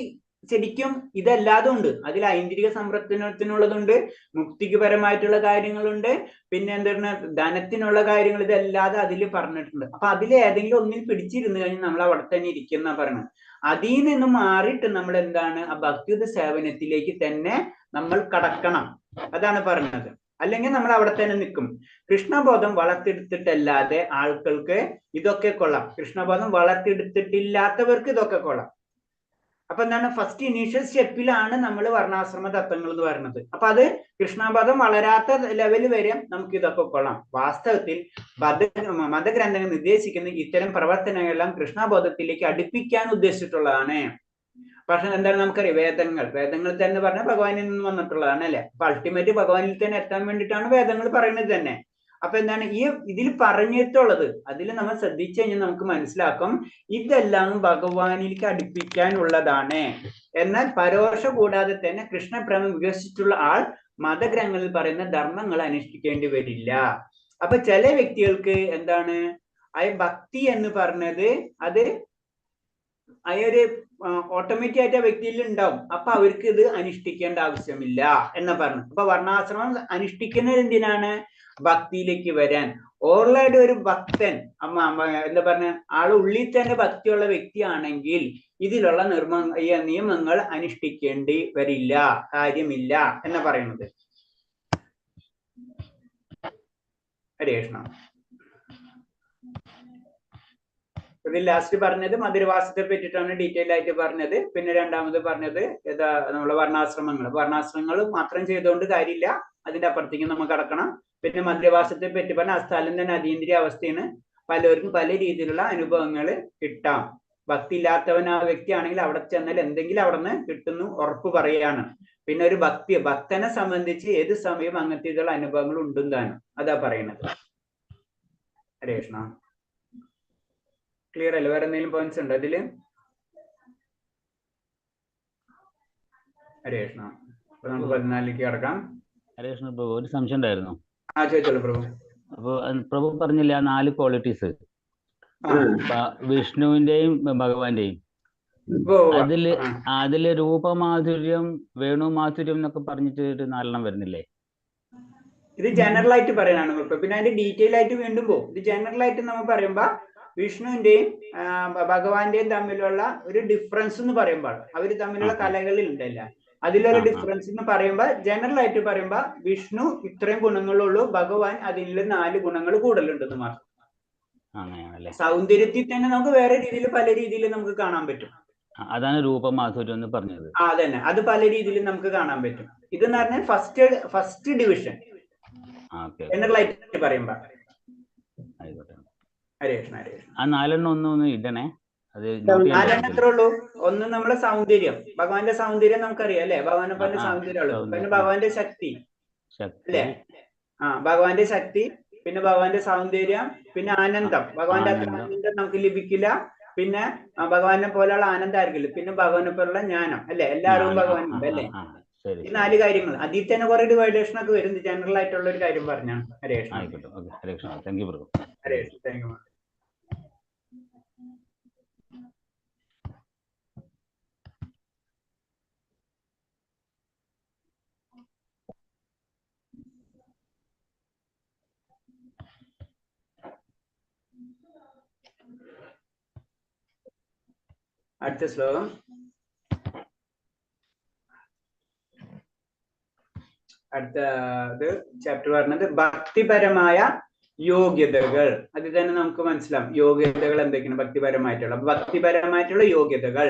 S1: ശരിക്കും ഇതെല്ലാതും ഉണ്ട്. അതിൽ ഐന്ദ്രിക സമ്പത്തിനുള്ളതുണ്ട്, മുക്തിക്ക് പരമായിട്ടുള്ള കാര്യങ്ങളുണ്ട്, പിന്നെ എന്താണ് ധനത്തിനുള്ള കാര്യങ്ങൾ, ഇതല്ലാതെ അതിൽ പറഞ്ഞിട്ടുണ്ട്. അപ്പൊ അതിൽ ഏതെങ്കിലും ഒന്നിൽ പിടിച്ചിരുന്നു കഴിഞ്ഞാൽ നമ്മൾ അവിടെ തന്നെ ഇരിക്കുന്ന പറയുന്നത്. അതിൽ നിന്നും മാറിയിട്ട് നമ്മൾ എന്താണ് ആ ഭക്തിയുത സേവനത്തിലേക്ക് തന്നെ നമ്മൾ കടക്കണം, അതാണ് പറഞ്ഞത്. അല്ലെങ്കിൽ നമ്മൾ അവിടെ തന്നെ നിൽക്കും. കൃഷ്ണബോധം വളർത്തിയെടുത്തിട്ടല്ലാതെ ആൾക്കാർക്ക് ഇതൊക്കെ കൊള്ളാം, കൃഷ്ണബോധം വളർത്തിയെടുത്തിട്ടില്ലാത്തവർക്ക് ഇതൊക്കെ കൊള്ളാം. അപ്പൊ എന്താണ്, ഫസ്റ്റ് ഇനീഷ്യൽ സ്റ്റെപ്പിലാണ് നമ്മൾ വർണ്ണാശ്രമ തത്വങ്ങൾ എന്ന് പറയുന്നത്. അപ്പൊ അത് കൃഷ്ണബോധം വളരാത്ത ലെവൽ വരെ നമുക്ക് ഇതൊക്കെ കൊള്ളാം. വാസ്തവത്തിൽ മതഗ്രന്ഥങ്ങൾ നിർദ്ദേശിക്കുന്ന ഇത്തരം പ്രവർത്തനങ്ങളെല്ലാം കൃഷ്ണബോധത്തിലേക്ക് അടുപ്പിക്കാൻ ഉദ്ദേശിച്ചിട്ടുള്ളതാണ്. പക്ഷെ എന്താണ് നമുക്കറിയാം, വേദങ്ങൾ തന്നെ പറഞ്ഞാൽ ഭഗവാനിൽ നിന്ന് വന്നിട്ടുള്ളതാണ് അല്ലെ. അപ്പൊ അൾട്ടിമേറ്റ് ഭഗവാനിൽ തന്നെ എത്താൻ വേണ്ടിയിട്ടാണ് വേദങ്ങൾ പറയുന്നത് തന്നെ. അപ്പൊ എന്താണ് ഇതിൽ പറഞ്ഞിട്ടുള്ളത്, അതിൽ നമ്മൾ ശ്രദ്ധിച്ചു കഴിഞ്ഞാൽ നമുക്ക് മനസ്സിലാക്കും ഇതെല്ലാം ഭഗവാനിലേക്ക് അടുപ്പിക്കാനുള്ളതാണ്. എന്നാൽ പരോക്ഷ കൂടാതെ തന്നെ കൃഷ്ണപ്രേമം വികസിച്ചിട്ടുള്ള ആൾ മതഗ്രന്ഥങ്ങളിൽ പറയുന്ന ധർമ്മങ്ങൾ അനുഷ്ഠിക്കേണ്ടി വരില്ല. അപ്പൊ ചില വ്യക്തികൾക്ക് എന്താണ് ഭക്തി എന്ന് പറഞ്ഞത് അത് അയൊരു ഓട്ടോമാറ്റിക് ആയിട്ട് ആ വ്യക്തിയിൽ ഉണ്ടാവും. അപ്പൊ അവർക്ക് ഇത് അനുഷ്ഠിക്കേണ്ട ആവശ്യമില്ല എന്ന് പറഞ്ഞു. അപ്പൊ വർണ്ണാശ്രമം അനുഷ്ഠിക്കുന്നത് എന്തിനാണ്? ഭക്തിയിലേക്ക് വരാൻ. ഓൾറെഡി ഒരു ഭക്തൻ എന്താ പറഞ്ഞ ആള് ഉള്ളിൽ തന്നെ ഭക്തിയുള്ള വ്യക്തിയാണെങ്കിൽ ഇതിലുള്ള നിയമങ്ങൾ അനുഷ്ഠിക്കേണ്ടി വരില്ല, കാര്യമില്ല എന്ന് പറയുന്നത്. ഹരേ കൃഷ്ണ. ഇതിൽ ലാസ്റ്റ് പറഞ്ഞത് മധുരവാസത്തെ പറ്റിയിട്ടാണ് ഡീറ്റെയിൽ ആയിട്ട് പറഞ്ഞത്. പിന്നെ രണ്ടാമത് പറഞ്ഞത് ഏതാ നമ്മളെ വർണ്ണാശ്രമങ്ങൾ മാത്രം ചെയ്തുകൊണ്ട് കാര്യമില്ല, അതിന്റെ അപ്പുറത്തേക്ക് നമുക്ക് കടക്കണം. പിന്നെ മധുരവാസത്തെ പറ്റി പറഞ്ഞ ആ സ്ഥലം തന്നെ അതീന്ദ്രിയ അവസ്ഥയാണ്. പലർക്കും പല രീതിയിലുള്ള അനുഭവങ്ങൾ കിട്ടാം. ഭക്തി ഇല്ലാത്തവൻ ആ വ്യക്തിയാണെങ്കിൽ അവിടെ ചെന്നാൽ എന്തെങ്കിലും അവിടെ നിന്ന് കിട്ടുന്നു ഉറപ്പ് പറയാണ്. പിന്നെ ഒരു ഭക്തനെ സംബന്ധിച്ച് ഏത് സമയം അങ്ങനത്തെ ഇതുള്ള അനുഭവങ്ങൾ ഉണ്ടും താനും, അതാ പറയുന്നത്. ഹരേ കൃഷ്ണ. ക്ലിയർ അല്ലേ? വേറെ എന്തെങ്കിലും പോയിന്റ്സ് ഉണ്ടോ ഇതില്? ഹരേ കൃഷ്ണ. അപ്പൊ നമുക്ക് 14ലേക്ക് കടക്കാം.
S3: ഹരേ കൃഷ്ണ പ്രഭു, ഒരു സംശയം ഉണ്ടായിരുന്നു.
S1: ചോദിച്ചോളൂ പ്രഭു.
S3: അപ്പൊ പ്രഭു പറഞ്ഞില്ല 4 ക്വാളിറ്റീസ് വിഷ്ണുവിന്റെയും ഭഗവാന്റെയും. അതില് രൂപമാധുര്യം, വേണുമാധുര്യം എന്നൊക്കെ പറഞ്ഞിട്ട് 4 വരുന്നില്ലേ?
S1: ഇത് ജനറൽ ആയിട്ട് പറയാനാണ് ഇപ്പൊ. പിന്നെ അതിന്റെ ഡീറ്റെയിൽ ആയിട്ട് വീണ്ടും പോകും. ഇത് ജനറൽ ആയിട്ട് നമ്മൾ പറയുമ്പോ വിഷ്ണുവിന്റെയും ഭഗവാന്റെയും തമ്മിലുള്ള ഒരു ഡിഫറൻസ് എന്ന് പറയുമ്പോൾ അവര് തമ്മിലുള്ള കലകളിൽ ഉണ്ടല്ല, അതിലൊരു ഡിഫറൻസ് എന്ന് പറയുമ്പോൾ ജനറൽ ആയിട്ട് പറയുമ്പോ വിഷ്ണു ഇത്രയും ഗുണങ്ങളുള്ളൂ, ഭഗവാൻ അതിൽ 4 ഗുണങ്ങൾ കൂടുതലുണ്ടെന്ന് മാത്രം. സൗന്ദര്യത്തിൽ തന്നെ നമുക്ക് വേറെ രീതിയിൽ പല രീതിയിൽ നമുക്ക് കാണാൻ പറ്റും.
S3: അതാണ് രൂപമാധുര്യം എന്ന് പറഞ്ഞത്.
S1: അതന്നെ, അത് പല രീതിയിൽ നമുക്ക് കാണാൻ പറ്റും. ഇതെന്ന് പറഞ്ഞാൽ ഫസ്റ്റ് ഡിവിഷൻ ജനറൽ ആയിട്ട് പറയുമ്പോ. ഹരേ കൃഷ്ണ. ഹരേ കൃഷ്ണ.
S3: ആ 4 ഒന്നും ഇടണേ. അത്
S1: 4 എത്രേ ഉള്ളൂ. ഒന്ന് നമ്മളെ സൗന്ദര്യം, ഭഗവാന്റെ സൗന്ദര്യം നമുക്കറിയാം അല്ലെ, ഭഗവാനെ പോലെ സൗന്ദര്യമുള്ളൂ. പിന്നെ ഭഗവാന്റെ ശക്തി അല്ലെ, ഭഗവാന്റെ ശക്തി, പിന്നെ ഭഗവാന്റെ സൗന്ദര്യം, പിന്നെ ആനന്ദം. ഭഗവാന്റെ ആനന്ദം നമുക്ക് ലഭിക്കില്ല. പിന്നെ ഭഗവാനെ പോലെയുള്ള ആനന്ദം ആയിരിക്കില്ല. പിന്നെ ഭഗവാനെ പോലുള്ള ജ്ഞാനം അല്ലെ, എല്ലാവരും ഭഗവാനുണ്ട് അല്ലെ. ഈ 4 കാര്യങ്ങൾ അതിൽ തന്നെ കുറെ ഡിവൈഡേഷൻ ഒക്കെ വരും. ജനറൽ ആയിട്ടുള്ള ഒരു കാര്യം പറഞ്ഞാണ്. Hare Krishna.
S3: Hare Krishna. Thank you Prabhu.
S1: Hare Krishna. Thank you. അടുത്ത ശ്ലോകം. അടുത്തത് ചാപ്റ്റർ പറഞ്ഞത് ഭക്തിപരമായ യോഗ്യതകൾ. അത് തന്നെ നമുക്ക് മനസ്സിലാവും യോഗ്യതകൾ എന്തൊക്കെയാണ് ഭക്തിപരമായിട്ടുള്ള യോഗ്യതകൾ.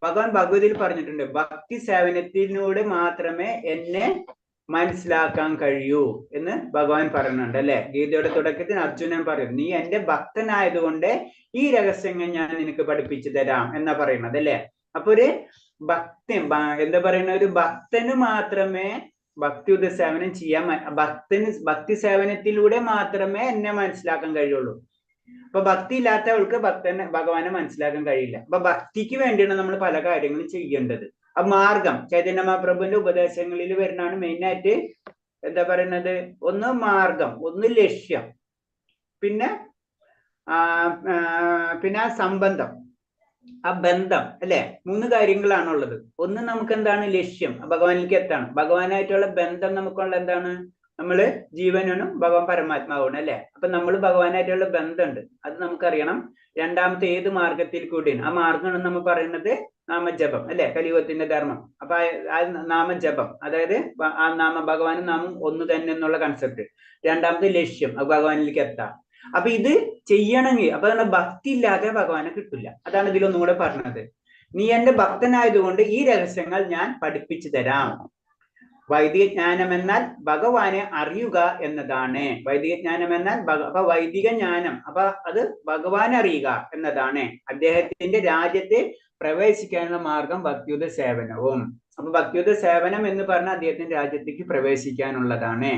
S1: ഭഗവാൻ ഭഗവതിയിൽ പറഞ്ഞിട്ടുണ്ട്, ഭക്തി സേവനത്തിലൂടെ മാത്രമേ എന്നെ മനസ്സിലാക്കാൻ കഴിയൂ എന്ന് ഭഗവാൻ പറയുന്നുണ്ട് അല്ലെ. ഗീതയുടെ തുടക്കത്തിൽ അർജുനൻ പറയുന്നു, നീ എന്റെ ഭക്തനായതുകൊണ്ട് ഈ രഹസ്യങ്ങൾ ഞാൻ നിനക്ക് പഠിപ്പിച്ചു തരാം എന്നാ പറയുന്നത് അല്ലെ. അപ്പൊ ഒരു എന്താ പറയുന്ന ഒരു ഭക്തന് മാത്രമേ ഭക്തിയുത സേവനം ചെയ്യാൻ, ഭക്തി സേവനത്തിലൂടെ മാത്രമേ എന്നെ മനസ്സിലാക്കാൻ കഴിയുള്ളൂ. അപ്പൊ ഭക്തി ഇല്ലാത്തവൾക്ക് ഭഗവാനെ മനസ്സിലാക്കാൻ കഴിയില്ല. അപ്പൊ ഭക്തിക്ക് വേണ്ടിയാണ് നമ്മൾ പല കാര്യങ്ങളും ചെയ്യേണ്ടത്. ആ മാർഗം ചൈതന്യ മഹാപ്രഭുവിന്റെ ഉപദേശങ്ങളിൽ വരുന്നതാണ് മെയിനായിട്ട് എന്താ പറയുന്നത്, ഒന്ന് മാർഗം, ഒന്ന് ലക്ഷ്യം, പിന്നെ ആ സംബന്ധം, ആ ബന്ധം അല്ലെ. 3 കാര്യങ്ങളാണുള്ളത്. ഒന്ന് നമുക്ക് എന്താണ് ലക്ഷ്യം, ഭഗവാനിലേക്ക് എത്താണ്. ഭഗവാനായിട്ടുള്ള ബന്ധം നമുക്കുള്ള എന്താണ്, നമ്മള് ജീവനും ഭഗവാൻ പരമാത്മാവാണ് അല്ലെ. അപ്പൊ നമ്മൾ ഭഗവാനായിട്ടുള്ള ബന്ധമുണ്ട്, അത് നമുക്കറിയണം. രണ്ടാമത്തെ ഏത് മാർഗത്തിൽ കൂടിയാണ്, ആ മാർഗമാണ് നമ്മൾ പറയുന്നത് നാമജപം അല്ലെ, കലിയുഗത്തിന്റെ ധർമ്മം. അപ്പൊ ആ നാമജപം, അതായത് ആ ഭഗവാനും നാമം ഒന്ന് തന്നെ എന്നുള്ള കൺസെപ്റ്റ്. രണ്ടാമത്തെ ലക്ഷ്യം, ഭഗവാനിലേക്ക് എത്താം. അപ്പൊ ഇത് ചെയ്യണമെങ്കിൽ അപ്പൊ ഭക്തി ഇല്ലാതെ ഭഗവാനെ കിട്ടില്ല. അതാണ് ഇതിലൊന്നും കൂടെ പറഞ്ഞത്, നീ എന്റെ ഭക്തനായതുകൊണ്ട് ഈ രഹസ്യങ്ങൾ ഞാൻ പഠിപ്പിച്ചു തരാം. വൈദിക ജ്ഞാനം എന്നാൽ ഭഗവാനെ അറിയുക എന്നതാണ്. വൈദിക ജ്ഞാനം എന്നാൽ അപ്പൊ വൈദിക ജ്ഞാനം അപ്പൊ അത് ഭഗവാനെ അറിയുക എന്നതാണ്. അദ്ദേഹത്തിന്റെ രാജ്യത്തെ പ്രവേശിക്കാനുള്ള മാർഗം ഭക്തിയുത സേവനവും. അപ്പൊ ഭക്തിയുത സേവനം എന്ന് പറഞ്ഞാൽ അദ്ദേഹത്തിന്റെ രാജ്യത്തേക്ക് പ്രവേശിക്കാനുള്ളതാണ്.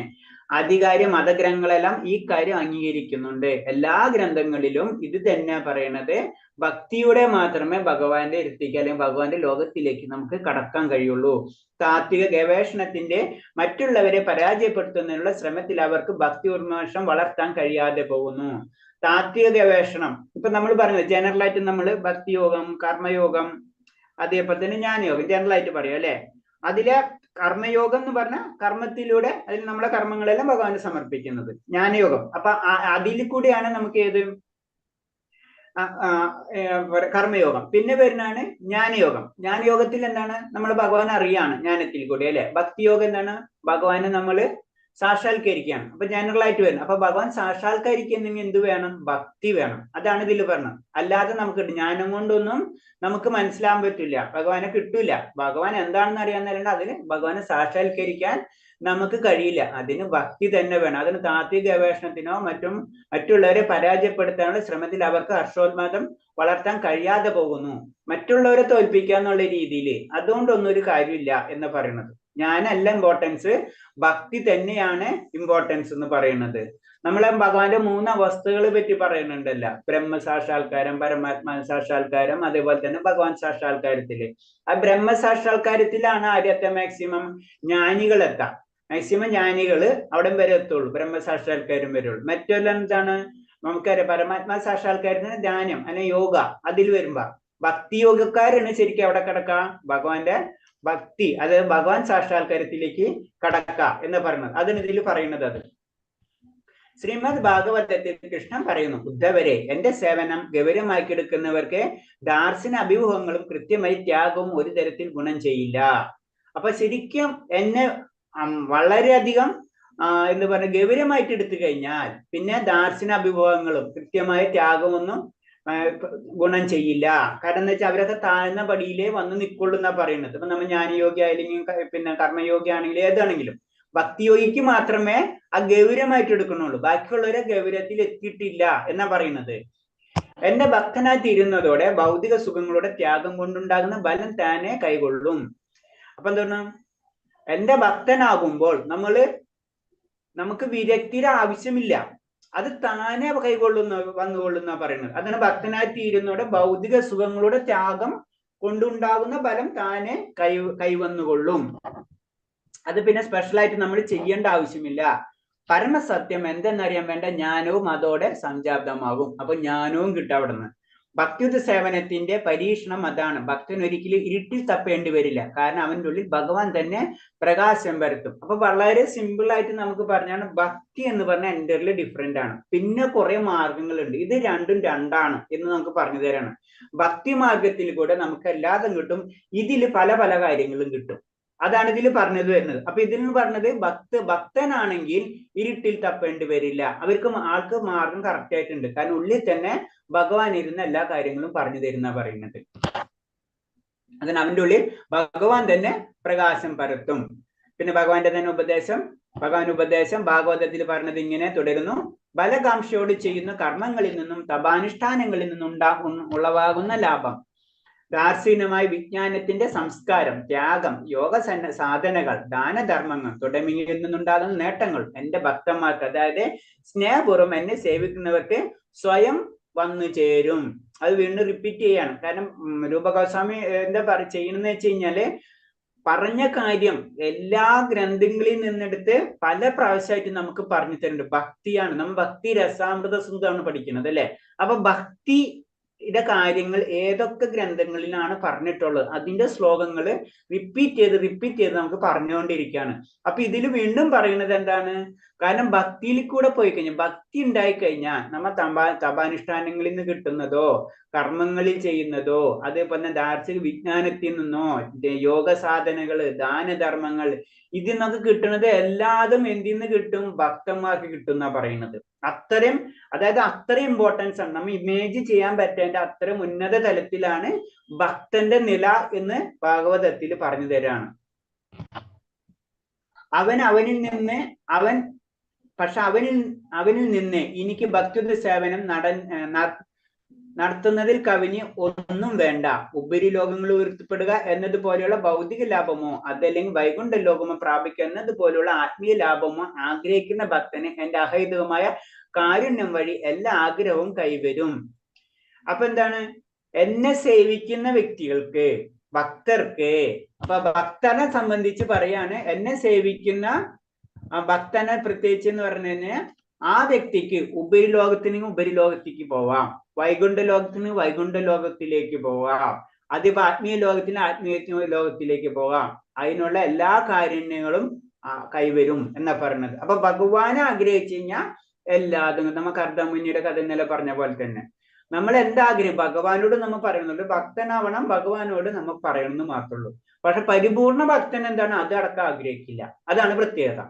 S1: ആധികാരിക മതഗ്രന്ഥങ്ങളെല്ലാം ഈ കാര്യം അംഗീകരിക്കുന്നുണ്ട്. എല്ലാ ഗ്രന്ഥങ്ങളിലും ഇത് തന്നെ പറയണത്, ഭക്തിയുടെ മാത്രമേ ഭഗവാന്റെ അടുത്തേക്ക് അല്ലെങ്കിൽ ഭഗവാന്റെ ലോകത്തിലേക്ക് നമുക്ക് കടക്കാൻ കഴിയുള്ളൂ. താത്വിക ഗവേഷണത്തിന്റെ മറ്റുള്ളവരെ പരാജയപ്പെടുത്തുന്നതിനുള്ള ശ്രമത്തിൽ അവർക്ക് ഭക്തി ഉന്മേഷം വളർത്താൻ കഴിയാതെ പോകുന്നു. താത്വിക ഗവേഷണം ഇപ്പൊ നമ്മൾ പറഞ്ഞത് ജനറൽ ആയിട്ട് നമ്മൾ ഭക്തിയോഗം, കർമ്മയോഗം, അതേപോലെ തന്നെ ജ്ഞാനയോഗം ജനറൽ ആയിട്ട് പറയും അല്ലെ. അതിലെ കർമ്മയോഗം എന്ന് പറഞ്ഞാൽ കർമ്മത്തിലൂടെ അതിൽ നമ്മളെ കർമ്മങ്ങളെല്ലാം ഭഗവാന് സമർപ്പിക്കുന്നത്. ജ്ഞാനയോഗം അപ്പൊ അതിൽ കൂടിയാണ് നമുക്ക് ഏത് കർമ്മയോഗം. പിന്നെ വരുന്നതാണ് ജ്ഞാനയോഗം. ജ്ഞാനയോഗത്തിൽ എന്താണ്, നമ്മൾ ഭഗവാൻ അറിയാണ് ജ്ഞാനത്തിൽ കൂടി അല്ലെ. ഭക്തിയോഗം എന്താണ്, ഭഗവാനെ നമ്മള് സാക്ഷാത്കരിക്കുകയാണ്. അപ്പൊ ജനറൽ ആയിട്ട് വരുന്നത്. അപ്പൊ ഭഗവാൻ സാക്ഷാത്കരിക്കുന്നെങ്കിൽ എന്ത് വേണം, ഭക്തി വേണം. അതാണ് ഇതിൽ പറഞ്ഞത്. അല്ലാതെ നമുക്ക് ജ്ഞാനം കൊണ്ടൊന്നും നമുക്ക് മനസ്സിലാൻ പറ്റില്ല, ഭഗവാനെ കിട്ടൂല. ഭഗവാൻ എന്താണെന്ന് അറിയാന്നല്ലാണ്ട് അതിന് ഭഗവാനെ സാക്ഷാത്കരിക്കാൻ നമുക്ക് കഴിയില്ല. അതിന് ഭക്തി തന്നെ വേണം. അതിന് താത്വിക ഗവേഷണത്തിനോ മറ്റുള്ളവരെ പരാജയപ്പെടുത്താനുള്ള ശ്രമത്തിൽ അവർക്ക് ഹർഷോന്മാദം വളർത്താൻ കഴിയാതെ പോകുന്നു. മറ്റുള്ളവരെ തോൽപ്പിക്കുക എന്നുള്ള രീതിയിൽ അതുകൊണ്ടൊന്നും ഒരു കാര്യമില്ല എന്ന് പറയുന്നത്. ഞാനല്ല ഇമ്പോർട്ടൻസ്, ഭക്തി തന്നെയാണ് ഇമ്പോർട്ടൻസ് എന്ന് പറയുന്നത്. നമ്മളെ ഭഗവാന്റെ 3 അവസ്ഥകളെ പറ്റി പറയുന്നുണ്ടല്ല, ബ്രഹ്മസാക്ഷാത്കാരം, പരമാത്മാ സാക്ഷാത്കാരം, അതേപോലെ തന്നെ ഭഗവാൻ സാക്ഷാത്കാരത്തില്. ആ ബ്രഹ്മസാക്ഷാത്കാരത്തിലാണ് ആദ്യത്തെ മാക്സിമം ജ്ഞാനികൾ എത്താം. മാക്സിമം ജ്ഞാനികള് അവിടെ വരെ എത്തുള്ളൂ, ബ്രഹ്മസാക്ഷാത്കാരം വരുള്ളൂ. മറ്റെല്ലാം എന്താണ്, നമുക്കറിയാം പരമാത്മാ സാക്ഷാത്കാരത്തിന് ധ്യാനം അല്ലെ യോഗ, അതിൽ വരുമ്പോ ഭക്തി യോഗക്കാരാണ് ശരിക്കും അവിടെ കിടക്കാം ഭഗവാന്റെ ഭക്തി, അതായത് ഭഗവാൻ സാക്ഷാത്കാരത്തിലേക്ക് കടക്ക എന്ന് പറയുന്നത്. അതിന് ഇതിൽ പറയുന്നത് അത് ശ്രീമദ് ഭാഗവതത്തിൽ കൃഷ്ണൻ പറയുന്നു, ഉദ്ധവരെ എന്റെ സേവനം ഗൗരവമാക്കിയെടുക്കുന്നവർക്ക് ദാർശന അഭിമുഖങ്ങളും കൃത്യമായി ത്യാഗവും ഒരു തരത്തിൽ ഗുണം ചെയ്യില്ല. അപ്പൊ ശരിക്കും എന്നെ വളരെയധികം എന്ന് പറഞ്ഞ ഗൗരവമായിട്ട് എടുത്തു കഴിഞ്ഞാൽ പിന്നെ ദാർശന അഭിമുഖങ്ങളും കൃത്യമായ ത്യാഗമൊന്നും ഗുണം ചെയ്യില്ല. കാരണം എന്താ വെച്ചാൽ അവരൊക്കെ താഴ്ന്ന പടിയിലേ വന്ന് നിൽക്കുള്ളൂ എന്നാ പറയുന്നത്. ഇപ്പൊ നമ്മൾ ജ്ഞാനയോഗി ആയില്ലെങ്കിൽ പിന്നെ കർമ്മയോഗി ആണെങ്കിലും ഏതാണെങ്കിലും ഭക്തിയോഗിക്ക് മാത്രമേ ആ ഗൗരവമായിട്ട് എടുക്കണുള്ളൂ, ബാക്കിയുള്ളവരെ ഗൗരവത്തിൽ എത്തിയിട്ടില്ല എന്നാ പറയുന്നത്. എന്റെ ഭക്തനായി തീരുന്നതോടെ ഭൗതിക സുഖങ്ങളുടെ ത്യാഗം കൊണ്ടുണ്ടാകുന്ന ബലം താനെ കൈകൊള്ളും. അപ്പൊ എന്താണ്, എന്റെ ഭക്തനാകുമ്പോൾ നമുക്ക് വിരക്തിയുടെ ആവശ്യമില്ല, അത് താനെ വന്നുകൊള്ളുന്ന പറയുന്നത്. അതാണ് ഭക്തനായി തീരുന്നതോടെ ഭൗതിക സുഖങ്ങളുടെ ത്യാഗം കൊണ്ടുണ്ടാകുന്ന ബലം താനെ കൈവന്നുകൊള്ളും. അത് പിന്നെ സ്പെഷ്യലായിട്ട് നമ്മൾ ചെയ്യേണ്ട ആവശ്യമില്ല. പരമസത്യം എന്തെന്നറിയാൻ വേണ്ട ജ്ഞാനവും അതോടെ സംജാപ്തമാകും. അപ്പൊ ജ്ഞാനവും കിട്ടും അവിടെ നിന്ന്. ഭക്തിയുത സേവനത്തിന്റെ പരീക്ഷണം അതാണ്. ഭക്തൻ ഒരിക്കലും ഇരുട്ടിൽ തപ്പേണ്ടി വരില്ല, കാരണം അവൻ്റെ ഉള്ളിൽ ഭഗവാൻ തന്നെ പ്രകാശം വരുത്തും. അപ്പൊ വളരെ സിമ്പിൾ ആയിട്ട് നമുക്ക് പറഞ്ഞാണ് ഭക്തി എന്ന് പറഞ്ഞാൽ എൻ്റർലി ഡിഫറെന്റ് ആണ്. പിന്നെ കുറെ മാർഗങ്ങളുണ്ട്, ഇത് രണ്ടും രണ്ടാണ് എന്ന് നമുക്ക് പറഞ്ഞു തരാണ്. ഭക്തി മാർഗത്തിൽ കൂടെ നമുക്ക് എല്ലാതും കിട്ടും, ഇതിൽ പല പല കാര്യങ്ങളും കിട്ടും. അതാണ് ഇതിൽ പറഞ്ഞത് വരുന്നത്. അപ്പൊ ഇതിൽ പറഞ്ഞത് ഭക്തനാണെങ്കിൽ ഇരുട്ടിൽ തപ്പേണ്ടി വരില്ല, ആൾക്ക് മാർഗം കറക്റ്റ് ആയിട്ടുണ്ട്. കാരണം ഉള്ളിൽ തന്നെ ഭഗവാൻ ഇരുന്ന എല്ലാ കാര്യങ്ങളും പറഞ്ഞു തരുന്ന പറയുന്നത്. അതിന് അവന്റെ ഉള്ളിൽ ഭഗവാൻ തന്നെ പ്രകാശം പരത്തും. പിന്നെ ഭഗവാന്റെ തന്നെ ഉപദേശം ഭാഗവതത്തിൽ പറഞ്ഞത് ഇങ്ങനെ തുടരുന്നു, ബലകാംക്ഷയോട് ചെയ്യുന്ന കർമ്മങ്ങളിൽ നിന്നും തപാനുഷ്ഠാനങ്ങളിൽ നിന്നും ഉളവാകുന്ന ലാഭം, ദാർശനികമായ വിജ്ഞാനത്തിന്റെ സംസ്കാരം, ത്യാഗം, യോഗ സാധനകൾ, ദാനധർമ്മങ്ങൾ തുടങ്ങിയവയിൽ നിന്നുണ്ടാകുന്ന നേട്ടങ്ങൾ എന്റെ ഭക്തന്മാർക്ക്, അതായത് സ്നേഹപൂർവ്വം എന്നെ സേവിക്കുന്നവർക്ക് സ്വയം വന്നു ചേരും. അത് വീണ്ടും റിപ്പീറ്റ് ചെയ്യാണ്. കാരണം രൂപഗോസ്വാമി എന്താ ചെയ്യുന്നതെന്ന് വെച്ച് കഴിഞ്ഞാല് പറഞ്ഞ കാര്യം എല്ലാ ഗ്രന്ഥങ്ങളിൽ നിന്നെടുത്ത് പല പ്രാവശ്യമായിട്ട് നമുക്ക് പറഞ്ഞു തരുന്നുണ്ട്. ഭക്തിയാണ്, നമ്മൾ ഭക്തി രസാമൃത സുന്ദരമാണ് പഠിക്കുന്നത് അല്ലെ. അപ്പൊ ഭക്തിയുടെ കാര്യങ്ങൾ ഏതൊക്കെ ഗ്രന്ഥങ്ങളിലാണ് പറഞ്ഞിട്ടുള്ളത് അതിന്റെ ശ്ലോകങ്ങൾ റിപ്പീറ്റ് ചെയ്ത് നമുക്ക് പറഞ്ഞുകൊണ്ടിരിക്കുകയാണ്. അപ്പൊ ഇതിൽ വീണ്ടും പറയുന്നത് എന്താണ്, കാരണം ഭക്തിയിൽ കൂടെ പോയി കഴിഞ്ഞാൽ, ഭക്തി ഉണ്ടായി കഴിഞ്ഞാൽ നമ്മൾ തപാനുഷ്ഠാനങ്ങളിൽ നിന്ന് കിട്ടുന്നതോ കർമ്മങ്ങളിൽ ചെയ്യുന്നതോ അതേപോലെ ദാർശനിക വിജ്ഞാനത്തിൽ നിന്നോ യോഗ സാധനകള് ദാനധർമ്മങ്ങൾ ഇതിൽ നിന്നൊക്കെ കിട്ടുന്നത് എല്ലാതും എന്തിൽ നിന്ന് കിട്ടും, ഭക്തന്മാർക്ക് കിട്ടും എന്നാ പറയുന്നത്. അത്രയും ഇമ്പോർട്ടൻസ് ആണ്, നമ്മൾ ഇമേജ് ചെയ്യാൻ പറ്റേണ്ട അത്രയും ഉന്നത തലത്തിലാണ് ഭക്തന്റെ നില എന്ന് ഭാഗവതത്തിൽ പറഞ്ഞു തരാണ്. അവനിൽ നിന്ന് എനിക്ക് ഭക്തിയുത സേവനം നടത്തുന്നതിൽ കവിഞ്ഞ് ഒന്നും വേണ്ട. ഉപരിലോകങ്ങൾ ഉയർത്തപ്പെടുക എന്നതുപോലെയുള്ള ഭൗതിക ലാഭമോ അതല്ലെങ്കിൽ വൈകുണ്ഠ ലോകമോ പ്രാപിക്കുക എന്നതുപോലെയുള്ള ആത്മീയ ലാഭമോ ആഗ്രഹിക്കുന്ന ഭക്തന് എന്റെ അഹൈതുകമായ കാരുണ്യം വഴി എല്ലാ ആഗ്രഹവും കൈവരും. അപ്പൊ എന്താണ്? എന്നെ സേവിക്കുന്ന വ്യക്തികൾക്ക്, ഭക്തർക്ക്, അപ്പൊ ഭക്തനെ സംബന്ധിച്ച് പറയാണ്, എന്നെ സേവിക്കുന്ന ഭക്തനെ പ്രത്യേകിച്ച് എന്ന് പറഞ്ഞു കഴിഞ്ഞാൽ ആ വ്യക്തിക്ക് ഉപരിലോകത്തിന് ഉപരിലോകത്തേക്ക് പോവാം, വൈകുണ്ഠ ലോകത്തിന് വൈകുണ്ഠ ലോകത്തിലേക്ക് പോവാം, അതിപ്പോ ആത്മീയ ലോകത്തിന് ആത്മീയ ലോകത്തിലേക്ക് പോകാം. അതിനുള്ള എല്ലാ കാരുണ്യങ്ങളും കൈവരും എന്നാ പറയുന്നത്. അപ്പൊ ഭഗവാനെ ആഗ്രഹിച്ചു കഴിഞ്ഞാൽ എല്ലാതും, നമുക്ക് അർദ്ധമുനിയുടെ കഥ ഇന്നലെ പറഞ്ഞ പോലെ തന്നെ നമ്മൾ എന്താഗ്രഹം ഭഗവാനോട് നമ്മൾ പറയുന്നുണ്ട്, ഭക്തനാവണം, ഭഗവാനോട് നമ്മൾ പറയണമെന്ന് മാത്രമേ ഉള്ളൂ. പക്ഷെ പരിപൂർണ ഭക്തൻ എന്താണ്? അത് അടക്കം ആഗ്രഹിക്കില്ല. അതാണ് പ്രത്യേകത.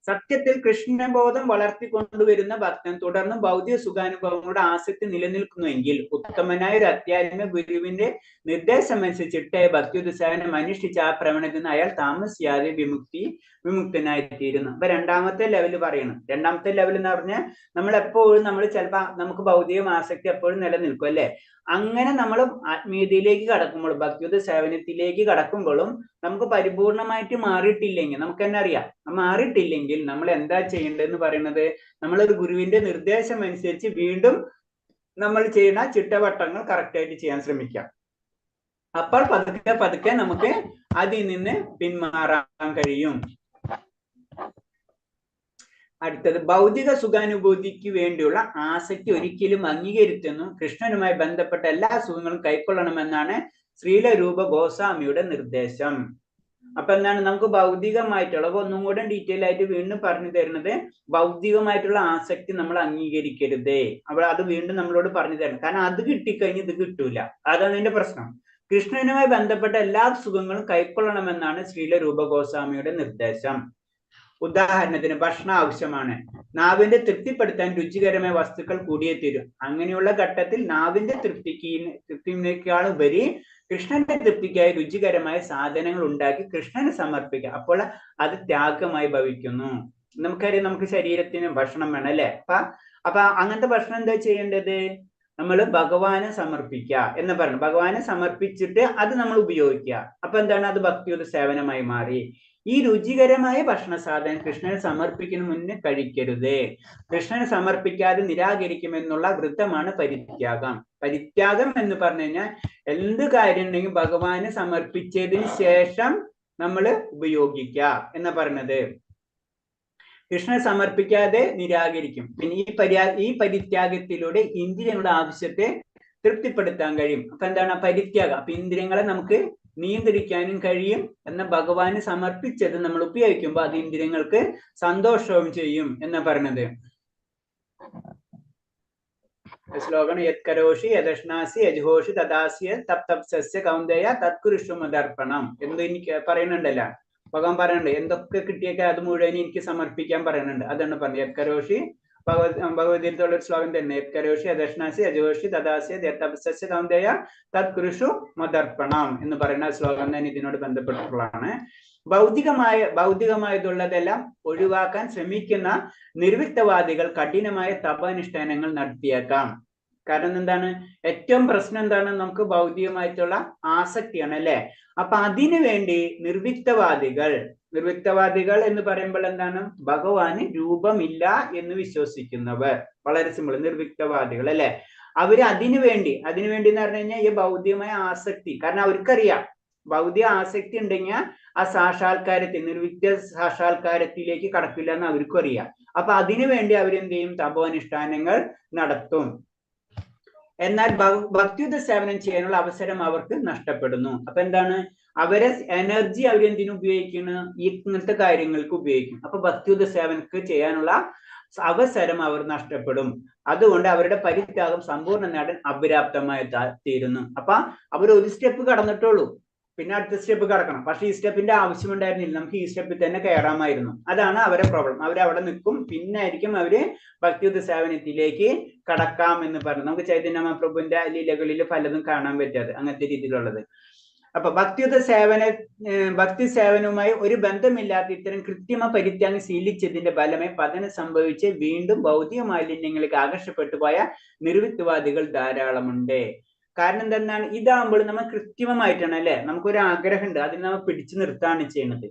S1: സത്യത്തിൽ കൃഷ്ണബോധം വളർത്തിക്കൊണ്ടുവരുന്ന ഭക്തൻ തുടർന്നും ഭൗതിക സുഖാനുഭവങ്ങളുടെ ആസക്തി നിലനിൽക്കുന്നുവെങ്കിൽ ഉത്തമനായ ഒരു അധ്യാത്മ ഗുരുവിന്റെ നിർദ്ദേശമനുസരിച്ചിട്ട് ഭക്തിയുത്സാഹനം അനുഷ്ഠിച്ച ആ പ്രവണതയിൽ നിന്ന് അയാൾ താമസിയാതെ വിമുക്തനായി തീരുന്നു. അപ്പൊ രണ്ടാമത്തെ ലെവൽ പറയണം. രണ്ടാമത്തെ ലെവൽ എന്ന് പറഞ്ഞാൽ നമ്മൾ എപ്പോഴും ചിലപ്പോൾ നമുക്ക് ഭൗതിക ആസക്തി എപ്പോഴും നിലനിൽക്കും അല്ലെ. അങ്ങനെ നമ്മൾ ആത്മീയതയിലേക്ക് കടക്കുമ്പോൾ, ഭക്തിയുത സേവനത്തിലേക്ക് കടക്കുമ്പോഴും നമുക്ക് പരിപൂർണമായിട്ട് മാറിയിട്ടില്ലെങ്കിൽ, നമുക്ക് തന്നെ അറിയാം, മാറിയിട്ടില്ലെങ്കിൽ നമ്മൾ എന്താ ചെയ്യേണ്ടതെന്ന് പറയുന്നത്, നമ്മളൊരു ഗുരുവിന്റെ നിർദ്ദേശം അനുസരിച്ച് വീണ്ടും നമ്മൾ ചെയ്യുന്ന ചിട്ടവട്ടങ്ങൾ കറക്റ്റായിട്ട് ചെയ്യാൻ ശ്രമിക്കാം. അപ്പോൾ പതുക്കെ പതുക്കെ നമുക്ക് അതിൽ നിന്ന് പിന്മാറാൻ കഴിയും. അടുത്തത്, ഭൗതിക സുഖാനുഭൂതിക്ക് വേണ്ടിയുള്ള ആസക്തി ഒരിക്കലും അംഗീകരിച്ചെന്നും കൃഷ്ണനുമായി ബന്ധപ്പെട്ട എല്ലാ സുഖങ്ങളും കൈക്കൊള്ളണമെന്നാണ് ശ്രീല രൂപ ഗോസ്വാമിയുടെ നിർദ്ദേശം. അപ്പൊ എന്താണ്? നമുക്ക് ഭൗതികമായിട്ടുള്ള, ഒന്നും കൂടെ ഡീറ്റെയിൽ ആയിട്ട് വീണ്ടും പറഞ്ഞു തരുന്നത്, ഭൗതികമായിട്ടുള്ള ആസക്തി നമ്മൾ അംഗീകരിക്കരുതേ. അപ്പോൾ അത് വീണ്ടും നമ്മളോട് പറഞ്ഞു തരണം. കാരണം അത് കിട്ടിക്കഴിഞ്ഞ് ഇത് കിട്ടൂല. അതാണ് അതിന്റെ പ്രശ്നം. കൃഷ്ണനുമായി ബന്ധപ്പെട്ട എല്ലാ സുഖങ്ങളും കൈക്കൊള്ളണമെന്നാണ് ശ്രീല രൂപ ഗോസ്വാമിയുടെ നിർദ്ദേശം. ഉദാഹരണത്തിന് ഭക്ഷണം ആവശ്യമാണ്. നാവിന്റെ തൃപ്തിപ്പെടുത്താൻ രുചികരമായ വസ്തുക്കൾ കൂടിയേ തീരും. അങ്ങനെയുള്ള ഘട്ടത്തിൽ നാവിന്റെ തൃപ്തിനേക്കാൾ ഉപരി കൃഷ്ണന്റെ തൃപ്തിക്കായി രുചികരമായ സാധനങ്ങൾ ഉണ്ടാക്കി കൃഷ്ണന് സമർപ്പിക്കുക. അപ്പോൾ അത് ത്യാഗമായി ഭവിക്കുന്നു. നമുക്കറിയാം, നമുക്ക് ശരീരത്തിന് ഭക്ഷണം വേണം അല്ലെ. അപ്പൊ അങ്ങനത്തെ ഭക്ഷണം എന്താ ചെയ്യേണ്ടത്? നമ്മൾ ഭഗവാനെ സമർപ്പിക്കുക എന്ന് പറഞ്ഞു. ഭഗവാനെ സമർപ്പിച്ചിട്ട് അത് നമ്മൾ ഉപയോഗിക്കുക. അപ്പൊ എന്താണ്? അത് ഭക്തിയുടെ സേവനമായി മാറി. ഈ രുചികരമായ ഭക്ഷണ സാധനം കൃഷ്ണന് സമർപ്പിക്കുന്ന മുന്നേ കഴിക്കരുത്. കൃഷ്ണന് സമർപ്പിക്കാതെ നിരാകരിക്കുമെന്നുള്ള വൃത്തമാണ് പരിത്യാഗം. പരിത്യാഗം എന്ന് പറഞ്ഞു കഴിഞ്ഞാൽ എന്ത് കാര്യം ഉണ്ടെങ്കിലും ഭഗവാന് സമർപ്പിച്ചതിന് ശേഷം നമ്മൾ ഉപയോഗിക്കുക എന്ന് പറയുന്നത്. കൃഷ്ണനെ സമർപ്പിക്കാതെ നിരാകരിക്കും. പിന്നെ ഈ പരിത്യാഗത്തിലൂടെ ഇന്ദ്രിയങ്ങളുടെ ആവശ്യത്തെ തൃപ്തിപ്പെടുത്താൻ കഴിയും. അപ്പൊ എന്താണ് പരിത്യാഗം? അപ്പൊ ഇന്ദ്രിയങ്ങളെ നമുക്ക് നിയന്ത്രിക്കാനും കഴിയും. എന്ന ഭഗവാന് സമർപ്പിച്ചത് നമ്മൾ ഉപയോഗിക്കുമ്പോൾ അത് ഇന്ദ്രിയങ്ങൾക്ക് സന്തോഷവും ചെയ്യും എന്ന് പറയുന്നത്. ശ്ലോകം, യത്കരോഷി യദഷ്ണാസി യജ്ഹോഷി തദാസ്യ തപ്തപ്സ്യ കൗന്ദയ തത്കുരുഷു മദർപ്പണം എന്ന് എനിക്ക് പറയുന്നുണ്ടല്ലോ. ഭഗവാൻ പറയുന്നുണ്ട്, എന്തൊക്കെ കിട്ടിയൊക്കെ അത് മുഴുവൻ എനിക്ക് സമർപ്പിക്കാൻ പറയുന്നുണ്ട്. അതാണ് പറഞ്ഞത്. യത്കരോഷി ഭഗവത്ഗീതയിലുള്ള ഒരു ശ്ലോകം തന്നെ, യത്കരോഷി യദഷ്ണാസി യജ്ഹോഷി തദാസ്യ തപ്തപ്സ്യ കൗന്ദയ തത്കുരുഷു മദർപ്പണം എന്ന് പറയുന്ന ശ്ലോകം തന്നെ ഇതിനോട് ബന്ധപ്പെട്ടിട്ടുള്ളതാണ്. ഭൗതികമായതുള്ളതെല്ലാം ഒഴിവാക്കാൻ ശ്രമിക്കുന്ന നിർവിത്തവാദികൾ കഠിനമായ തപാനുഷ്ഠാനങ്ങൾ നടത്തിയേക്കാം. കാരണം എന്താണ്? ഏറ്റവും പ്രശ്നം എന്താണ്? നമുക്ക് ഭൗതികമായിട്ടുള്ള ആസക്തിയാണ് അല്ലെ. അപ്പൊ അതിനു വേണ്ടി നിർവിത്തവാദികൾ എന്ന് പറയുമ്പോൾ എന്താണ്? ഭഗവാന് രൂപമില്ല എന്ന് വിശ്വസിക്കുന്നവർ, വളരെ സിമ്പിൾ, നിർവിത്തവാദികൾ അല്ലെ. അവര് അതിനു വേണ്ടി എന്ന് പറഞ്ഞു കഴിഞ്ഞാൽ ഈ ഭൗതികമായ ആസക്തി, കാരണം അവർക്കറിയാം ഭൗതിക ആസക്തി ഉണ്ടെങ്കിൽ ആ സാക്ഷാത്കാരത്തിൽ, നിർവിദ്യ സാക്ഷാത്കാരത്തിലേക്ക് കടക്കില്ല എന്ന് അവർക്കും അറിയാം. അപ്പൊ അതിനു വേണ്ടി അവരെന്ത് ചെയ്യും? തപോനുഷ്ഠാനങ്ങൾ നടത്തും. എന്നാൽ ഭക്തിയുത സേവനം ചെയ്യാനുള്ള അവസരം അവർക്ക് നഷ്ടപ്പെടുന്നു. അപ്പൊ എന്താണ്? അവരെ എനർജി അവരെന്തിനു ഉപയോഗിക്കുന്നു? ഇങ്ങനത്തെ കാര്യങ്ങൾക്ക് ഉപയോഗിക്കും. അപ്പൊ ഭക്തിയുത സേവനക്ക് ചെയ്യാനുള്ള അവസരം അവർ നഷ്ടപ്പെടും. അതുകൊണ്ട് അവരുടെ പരിത്യാഗം സമ്പൂർണ്ണ നേടാൻ അപര്യാപ്തമായി തീരുന്നു. അപ്പൊ അവർ ഒരു സ്റ്റെപ്പ് കടന്നിട്ടുള്ളൂ, പിന്നെ അടുത്ത സ്റ്റെപ്പ് കടക്കണം. പക്ഷെ ഈ സ്റ്റെപ്പിന്റെ ആവശ്യമുണ്ടായിരുന്നില്ല, നമുക്ക് ഈ സ്റ്റെപ്പിൽ തന്നെ കയറാമായിരുന്നു. അതാണ് അവരെ പ്രോബ്ലം. അവരവിടെ നിൽക്കും, പിന്നെ ആയിരിക്കും അവര് ഭക്തിയുത സേവനത്തിലേക്ക് കടക്കാം എന്ന് പറഞ്ഞു. നമുക്ക് ചൈതന്യ മഹാപ്രഭുവിന്റെ ലീലകളിൽ പലതും കാണാൻ പറ്റാതെ അങ്ങനത്തെ രീതിയിലുള്ളത്. അപ്പൊ ഭക്തി സേവനവുമായി ഒരു ബന്ധമില്ലാത്ത ഇത്തരം കൃത്രിമ പരിത്യാഗം ശീലിച്ചതിന്റെ ഫലമായി പതനം സംഭവിച്ച് വീണ്ടും ഭൗതിക മാലിന്യങ്ങൾക്ക് ആകർഷപ്പെട്ടു പോയ നിർവിത്വാദികൾ ധാരാളമുണ്ട്. കാരണം എന്തെന്നാണ്, ഇതാകുമ്പോൾ നമ്മൾ കൃത്രിമമായിട്ടാണ് അല്ലെ, നമുക്കൊരു ആഗ്രഹമുണ്ട്, അതിന് നമ്മൾ പിടിച്ചു നിർത്താണ് ചെയ്യുന്നത്.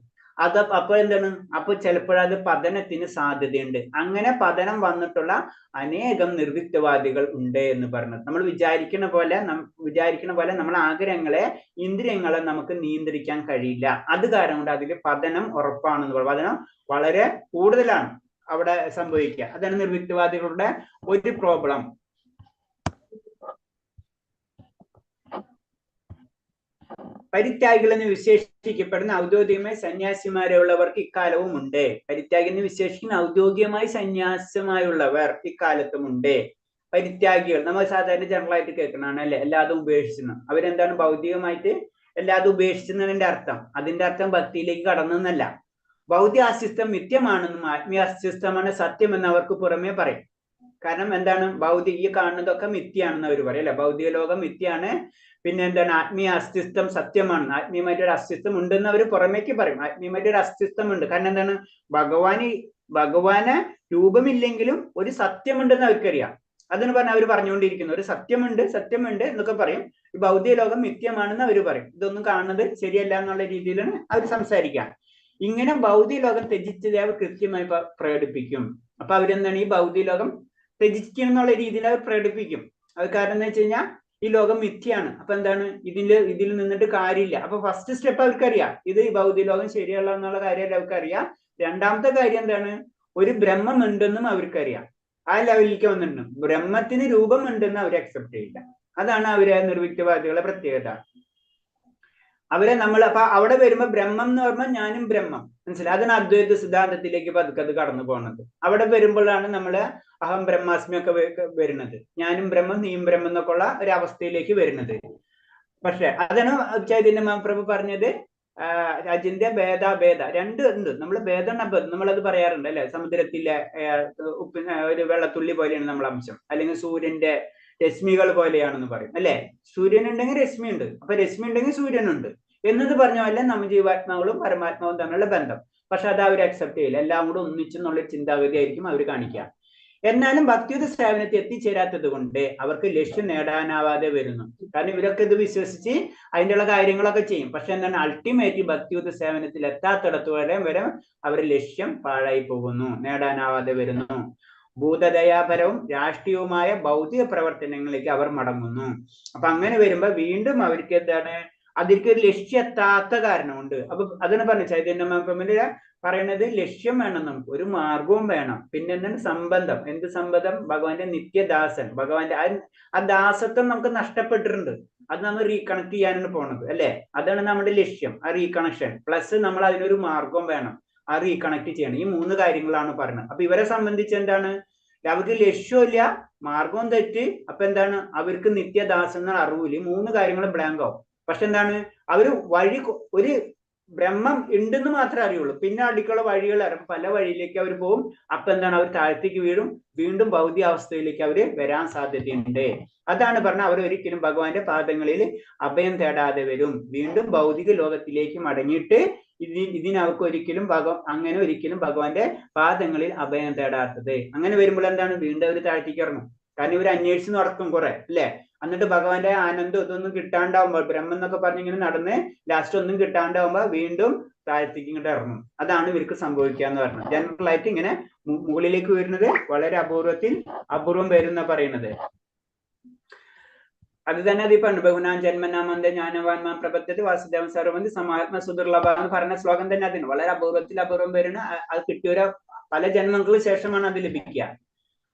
S1: അപ്പൊ എന്താണ്, അപ്പൊ ചിലപ്പോഴത് പതനത്തിന് സാധ്യതയുണ്ട്. അങ്ങനെ പതനം വന്നിട്ടുള്ള അനേകം നിർവിത്വവാദികൾ ഉണ്ട് എന്ന് പറഞ്ഞത്. നമ്മൾ വിചാരിക്കുന്ന പോലെ നമ്മളെ ആഗ്രഹങ്ങളെ, ഇന്ദ്രിയങ്ങളെ നമുക്ക് നിയന്ത്രിക്കാൻ കഴിയില്ല. അത് കാരണം കൊണ്ട് അതിൽ പതനം ഉറപ്പാണെന്ന് പറയുന്നത്. പതനം വളരെ കൂടുതലാണ് അവിടെ സംഭവിക്കുക. അതാണ് നിർവിത്വവാദികളുടെ ഒരു പ്രോബ്ലം. പരിത്യാഗികൾ എന്ന് വിശേഷിക്കപ്പെടുന്ന ഔദ്യോഗികമായി സന്യാസിമാരുള്ളവർക്ക് ഇക്കാലവും ഉണ്ട്. പരിത്യാഗി എന്ന് വിശേഷിക്കുന്ന ഔദ്യോഗികമായി സന്യാസമായുള്ളവർ ഇക്കാലത്തും ഉണ്ട്. പരിത്യാഗികൾ നമ്മൾ സാധാരണ ജനറലായിട്ട് കേൾക്കുന്നതാണ് അല്ലെ, എല്ലാതും ഉപേക്ഷിച്ചു. അവരെന്താണ് ഭൗതികമായിട്ട് എല്ലാതും ഉപേക്ഷിച്ചതിന്റെ അർത്ഥം. അതിന്റെ അർത്ഥം ഭക്തിയിലേക്ക് കടന്നെന്നല്ല. ഭൗതിക അസ്തിത്വം മിഥ്യമാണെന്നും ആത്മീയ അസ്തിത്വമാണ് സത്യമെന്ന് അവർക്ക് പുറമേ പറയും. കാരണം എന്താണ്, ഭൗതിക കാണുന്നതൊക്കെ മിഥ്യയാണെന്ന് അവർ പറയും അല്ലെ. ഭൗതിക ലോകം മിഥ്യയാണ്, പിന്നെ എന്താണ്, ആത്മീയ അസ്തിത്വം സത്യമാണ്, ആത്മീയമായിട്ടൊരു അസ്തിത്വം ഉണ്ടെന്ന് അവർ പുറമേക്ക് പറയും. ആത്മീയമായിട്ടൊരു അസ്തിത്വം ഉണ്ട്. കാരണം എന്താണ്, ഭഗവാന് രൂപമില്ലെങ്കിലും ഒരു സത്യമുണ്ടെന്ന് അവർക്കറിയാം. അതിന് പറഞ്ഞ അവർ പറഞ്ഞുകൊണ്ടിരിക്കുന്നു, ഒരു സത്യമുണ്ട് എന്നൊക്കെ പറയും. ഈ ഭൗതിക ലോകം മിഥ്യമാണെന്ന് അവർ പറയും. ഇതൊന്നും കാണുന്നത് ശരിയല്ല എന്നുള്ള രീതിയിലാണ് അവർ സംസാരിക്കുക. ഇങ്ങനെ ഭൗതിക ലോകം ത്യജിച്ചത് അവർ കൃത്യമായി പ്രകടിപ്പിക്കും. അപ്പൊ അവരെന്താണ്, ഈ ഭൗതിക ലോകം ത്യജിക്കണം എന്നുള്ള രീതിയിൽ അവർ പ്രകടിപ്പിക്കും. അത് കാരണം എന്താ വെച്ച് കഴിഞ്ഞാൽ ഈ ലോകം മിഥ്യയാണ്. അപ്പൊ എന്താണ്, ഇതിൽ നിന്നിട്ട് കാര്യമില്ല. അപ്പൊ ഫസ്റ്റ് സ്റ്റെപ്പ് അവർക്കറിയാം, ഇത് ഈ ഭൗതിക ലോകം ശരിയല്ല എന്നുള്ള കാര്യം അവർക്കറിയാം. രണ്ടാമത്തെ കാര്യം എന്താണ്, ഒരു ബ്രഹ്മം ഉണ്ടെന്നും അവർക്കറിയാം. ആ ലെവലിലേക്ക് വന്നിട്ടുണ്ട്. ബ്രഹ്മത്തിന് രൂപം ഉണ്ടെന്ന് അവർ അക്സെപ്റ്റ് ചെയ്യില്ല. അതാണ് അവരെ നിർവിത്വവാദികളുടെ പ്രത്യേകത. അവരെ നമ്മൾ അപ്പൊ അവിടെ വരുമ്പോ ബ്രഹ്മം എന്ന് പറയുമ്പോൾ ഞാനും ബ്രഹ്മം, മനസ്സിലായി. അതാണ് അദ്വൈത സിദ്ധാന്തത്തിലേക്ക് പതുക്കെ അത് കടന്നു പോകുന്നത്. അവിടെ വരുമ്പോഴാണ് നമ്മള് അഹം ബ്രഹ്മാസ്മി ഒക്കെ വരുന്നത്. ഞാനും ബ്രഹ്മം നീയും ബ്രഹ്മം എന്നൊക്കെ ഉള്ള ഒരു അവസ്ഥയിലേക്ക് വരുന്നത്. പക്ഷെ അതാണ് ചൈതന്യ മഹാപ്രഭു പറഞ്ഞത്, അജിന്ത്യ ഭേദ രണ്ട് ഉണ്ട്. നമ്മൾ ഭേദം നമ്മളത് പറയാറുണ്ട് അല്ലെ. സമുദ്രത്തിലെ ഒരു വെള്ളത്തുള്ളി പോലെയാണ് നമ്മളെ അംശം, അല്ലെങ്കിൽ സൂര്യന്റെ രശ്മികൾ പോലെയാണെന്ന് പറയും അല്ലെ. സൂര്യൻ ഉണ്ടെങ്കിൽ രശ്മി ഉണ്ട്, അപ്പൊ രശ്മി ഉണ്ടെങ്കിൽ സൂര്യനുണ്ട് എന്നത് പറഞ്ഞ പോലെ നമ്മൾ ജീവാത്മാക്കളും പരമാത്മാവും തമ്മിലുള്ള ബന്ധം. പക്ഷെ അത് അവർ അക്സെപ്റ്റ് ചെയ്യില്ല. എല്ലാം കൂടെ ഒന്നിച്ചെന്നുള്ള ചിന്താഗതി ആയിരിക്കും അവർ കാണിക്കുക. എന്നാലും ഭക്തിയുത സേവനത്തിൽ എത്തിച്ചേരാത്തത് കൊണ്ട് അവർക്ക് ലക്ഷ്യം നേടാനാവാതെ വരുന്നു. കാരണം ഇവരൊക്കെ ഇത് വിശ്വസിച്ച് അതിൻ്റെയുള്ള കാര്യങ്ങളൊക്കെ ചെയ്യും. പക്ഷെ എന്താണ്, അൾട്ടിമേറ്റ് ഭക്തിയുത സേവനത്തിൽ എത്താത്തിടത്തോളം വരെ അവരുടെ ലക്ഷ്യം പാഴായി പോകുന്നു, നേടാനാവാതെ വരുന്നു. ഭൂതദയാപരവും രാഷ്ട്രീയവുമായ ഭൗതിക പ്രവർത്തനങ്ങളിലേക്ക് അവർ മടങ്ങുന്നു. അപ്പൊ അങ്ങനെ വരുമ്പോ വീണ്ടും അവർക്ക് എന്താണ്, അതിലേക്ക് ഒരു ലക്ഷ്യം എത്താത്ത കാരണമുണ്ട്. അപ്പൊ അതിന് പറഞ്ഞു ചൈതന്യ മഹാപ്രഭുവിന്റെ പറയണത്, ലക്ഷ്യം വേണം, നമുക്ക് ഒരു മാർഗവും വേണം. പിന്നെ എന്താണ് സംബന്ധം, എന്ത് സംബന്ധം, ഭഗവാന്റെ നിത്യദാസൻ, ഭഗവാന്റെ ആ ദാസത്വം നമുക്ക് നഷ്ടപ്പെട്ടിട്ടുണ്ട്. അത് നമ്മൾ റീകണക്ട് ചെയ്യാനാണ് പോണത് അല്ലെ. അതാണ് നമ്മുടെ ലക്ഷ്യം, ആ റീകണക്ഷൻ. പ്ലസ് നമ്മൾ അതിനൊരു മാർഗം വേണം, ആ റീകണക്ട് ചെയ്യണം. ഈ മൂന്ന് കാര്യങ്ങളാണ് പറഞ്ഞത്. അപ്പൊ ഇവരെ സംബന്ധിച്ച് എന്താണ്, അവർക്ക് ലക്ഷ്യമില്ല, മാർഗവും തെറ്റ്. അപ്പൊ എന്താണ്, അവർക്ക് നിത്യദാസൻ എന്ന അറിവില്ല. മൂന്ന് കാര്യങ്ങൾ ബ്ലാങ്ക് ആവും. പക്ഷെ എന്താണ്, അവര് ഒരു ബ്രഹ്മം ഉണ്ടെന്ന് മാത്രമേ അറിയുള്ളൂ. പിന്നെ അടിക്കുള്ള വഴികൾ അറിയും, പല വഴിയിലേക്ക് അവർ പോകും. അപ്പൊ എന്താണ്, അവർ താഴത്തേക്ക് വീഴും, വീണ്ടും ഭൗതിക അവസ്ഥയിലേക്ക് അവര് വരാൻ സാധ്യതയുണ്ട്. അതാണ് പറഞ്ഞ, അവർ ഒരിക്കലും ഭഗവാന്റെ പാദങ്ങളിൽ അഭയം തേടാതെ വരും. വീണ്ടും ഭൗതിക ലോകത്തിലേക്ക് മടങ്ങിയിട്ട് ഇതിനവർക്ക് ഒരിക്കലും അങ്ങനെ ഒരിക്കലും ഭഗവാന്റെ പാദങ്ങളിൽ അഭയം തേടാത്തത്. അങ്ങനെ വരുമ്പോൾ എന്താണ്, വീണ്ടും അവർ താഴ്ത്തിക്ക് ഇറങ്ങും. കാരണം ഇവർ അന്വേഷിച്ച് നടക്കും കുറെ അല്ലെ. എന്നിട്ട് ഭഗവാന്റെ ആനന്ദം ഇതൊന്നും കിട്ടാണ്ടാവുമ്പോൾ, ബ്രഹ്മം എന്നൊക്കെ പറഞ്ഞിങ്ങനെ നടന്ന് ലാസ്റ്റ് ഒന്നും കിട്ടാണ്ടാവുമ്പോ വീണ്ടും താഴത്തേക്ക് ഇങ്ങോട്ട് ഇറങ്ങും. അതാണ് ഇവർക്ക് സംഭവിക്കുക എന്ന് പറഞ്ഞത്. ജനറൽ ആയിട്ട് ഇങ്ങനെ മുകളിലേക്ക് വരുന്നത് വളരെ അപൂർവം വരുന്ന പറയുന്നത്. അത് തന്നെ അത് പറഞ്ഞു, ബഹുനാൻ ജന്മനാമന്ത ജ്ഞാനവാൻമാൻ പ്രപദ്ധ്യത്തെ വാസുദേവൻ സർവന്തി സമാത്മ സുദുർലഭ എന്ന് പറഞ്ഞ ശ്ലോകം തന്നെ അതിന് വളരെ അപൂർവം വരുന്ന. അത് കിട്ടിയ പല ജന്മങ്ങൾക്ക് ശേഷമാണ് അത് ലഭിക്കുക.